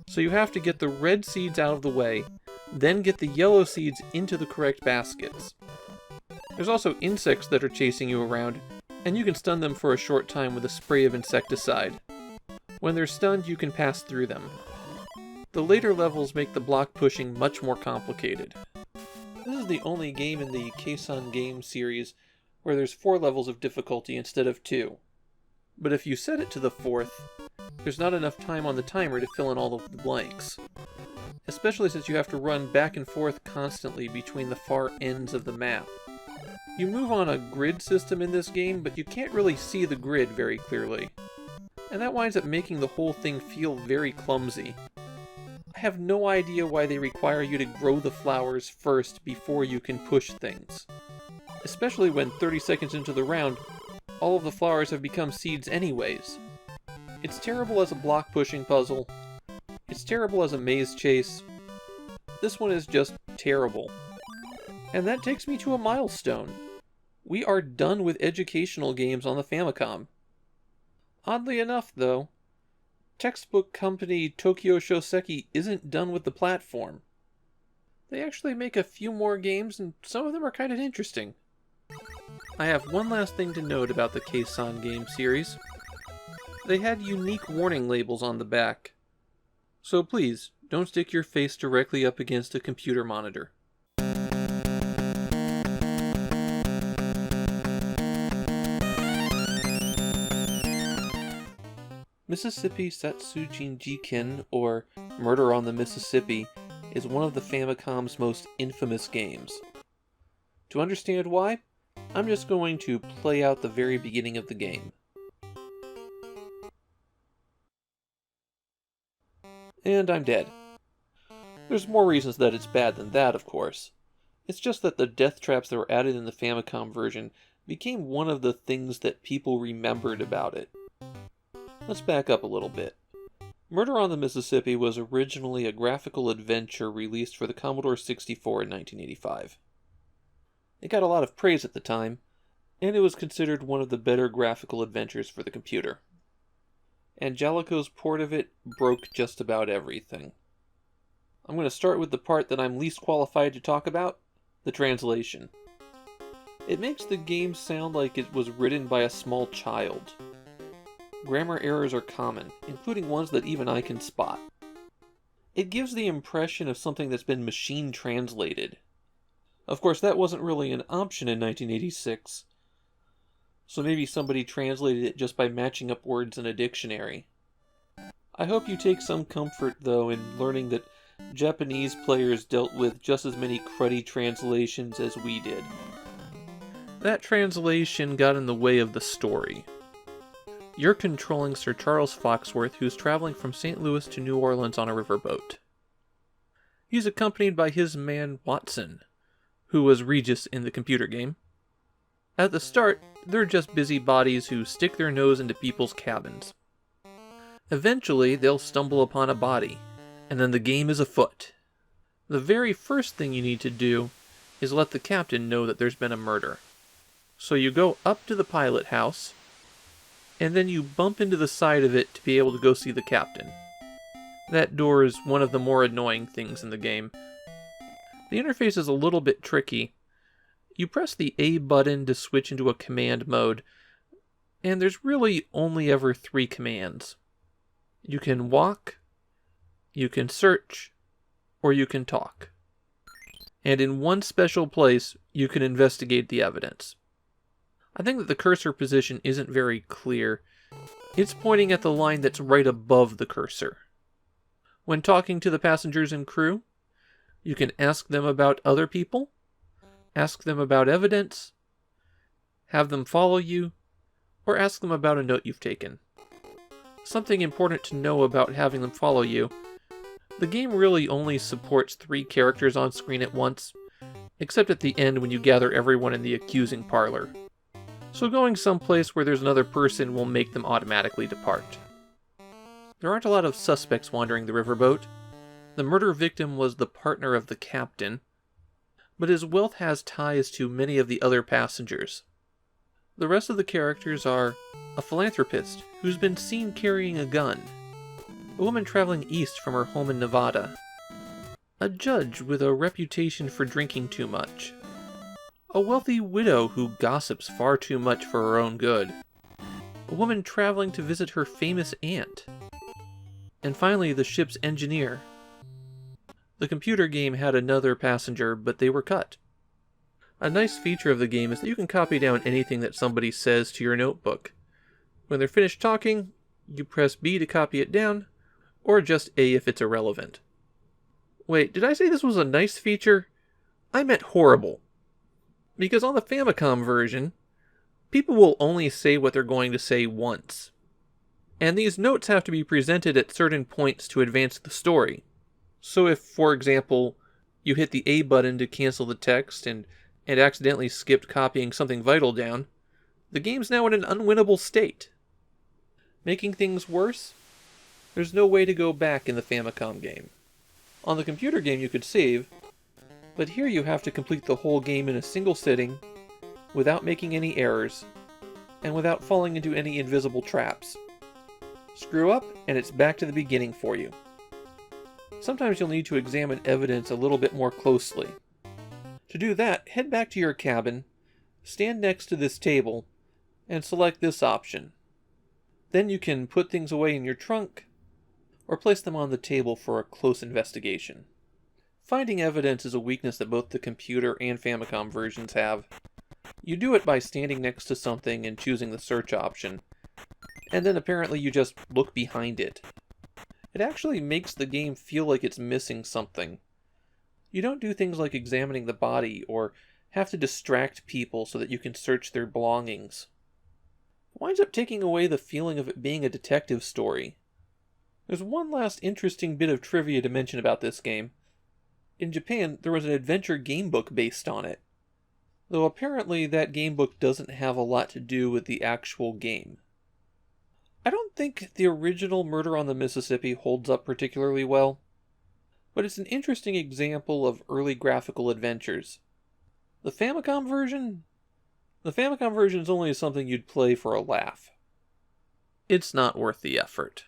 so you have to get the red seeds out of the way, then get the yellow seeds into the correct baskets. There's also insects that are chasing you around, and you can stun them for a short time with a spray of insecticide. When they're stunned, you can pass through them. The later levels make the block pushing much more complicated. This is the only game in the Keisan game series where there's 4 levels of difficulty instead of 2. But if you set it to the 4th, there's not enough time on the timer to fill in all of the blanks. Especially since you have to run back and forth constantly between the far ends of the map. You move on a grid system in this game, but you can't really see the grid very clearly. And that winds up making the whole thing feel very clumsy. I have no idea why they require you to grow the flowers first before you can push things. Especially when 30 seconds into the round, all of the flowers have become seeds anyways. It's terrible as a block pushing puzzle. It's terrible as a maze chase. This one is just terrible. And that takes me to a milestone. We are done with educational games on the Famicom. Oddly enough, though, textbook company Tokyo Shoseki isn't done with the platform. They actually make a few more games, and some of them are kind of interesting. I have one last thing to note about the Keisan game series. They had unique warning labels on the back. So please, don't stick your face directly up against a computer monitor. Mississippi Satsujin Jiken, or Murder on the Mississippi, is one of the Famicom's most infamous games. To understand why, I'm just going to play out the very beginning of the game. And I'm dead. There's more reasons that it's bad than that, of course. It's just that the death traps that were added in the Famicom version became one of the things that people remembered about it. Let's back up a little bit. Murder on the Mississippi was originally a graphical adventure released for the Commodore 64 in 1985. It got a lot of praise at the time, and it was considered one of the better graphical adventures for the computer. Angelico's port of it broke just about everything. I'm going to start with the part that I'm least qualified to talk about, the translation. It makes the game sound like it was written by a small child. Grammar errors are common, including ones that even I can spot. It gives the impression of something that's been machine translated. Of course, that wasn't really an option in 1986, so maybe somebody translated it just by matching up words in a dictionary. I hope you take some comfort, though, in learning that Japanese players dealt with just as many cruddy translations as we did. That translation got in the way of the story. You're controlling Sir Charles Foxworth, who's traveling from St. Louis to New Orleans on a riverboat. He's accompanied by his man Watson, who was Regis in the computer game. At the start, they're just busybodies who stick their nose into people's cabins. Eventually, they'll stumble upon a body, and then the game is afoot. The very first thing you need to do is let the captain know that there's been a murder. So you go up to the pilot house, and then you bump into the side of it to be able to go see the captain. That door is one of the more annoying things in the game. The interface is a little bit tricky. You press the A button to switch into a command mode, and there's really only ever 3 commands. You can walk, you can search, or you can talk. And in one special place, you can investigate the evidence. I think that the cursor position isn't very clear. It's pointing at the line that's right above the cursor. When talking to the passengers and crew, you can ask them about other people, ask them about evidence, have them follow you, or ask them about a note you've taken. Something important to know about having them follow you: the game really only supports 3 characters on screen at once, except at the end when you gather everyone in the accusing parlor. So going someplace where there's another person will make them automatically depart. There aren't a lot of suspects wandering the riverboat. The murder victim was the partner of the captain, but his wealth has ties to many of the other passengers. The rest of the characters are a philanthropist who's been seen carrying a gun, a woman traveling east from her home in Nevada, a judge with a reputation for drinking too much, a wealthy widow who gossips far too much for her own good, a woman traveling to visit her famous aunt, and finally the ship's engineer. The computer game had another passenger, but they were cut. A nice feature of the game is that you can copy down anything that somebody says to your notebook. When they're finished talking, you press B to copy it down, or just A if it's irrelevant. Wait, did I say this was a nice feature? I meant horrible. Because on the Famicom version, people will only say what they're going to say once. And these notes have to be presented at certain points to advance the story. So if, for example, you hit the A button to cancel the text and accidentally skipped copying something vital down, the game's now in an unwinnable state. Making things worse, there's no way to go back in the Famicom game. On the computer game you could save, but here you have to complete the whole game in a single sitting, without making any errors, and without falling into any invisible traps. Screw up, and it's back to the beginning for you. Sometimes you'll need to examine evidence a little bit more closely. To do that, head back to your cabin, stand next to this table, and select this option. Then you can put things away in your trunk, or place them on the table for a close investigation. Finding evidence is a weakness that both the computer and Famicom versions have. You do it by standing next to something and choosing the search option, and then apparently you just look behind it. It actually makes the game feel like it's missing something. You don't do things like examining the body or have to distract people so that you can search their belongings. It winds up taking away the feeling of it being a detective story. There's one last interesting bit of trivia to mention about this game. In Japan, there was an adventure gamebook based on it, though apparently that gamebook doesn't have a lot to do with the actual game. I don't think the original Murder on the Mississippi holds up particularly well, but it's an interesting example of early graphical adventures. The Famicom version is only something you'd play for a laugh. It's not worth the effort.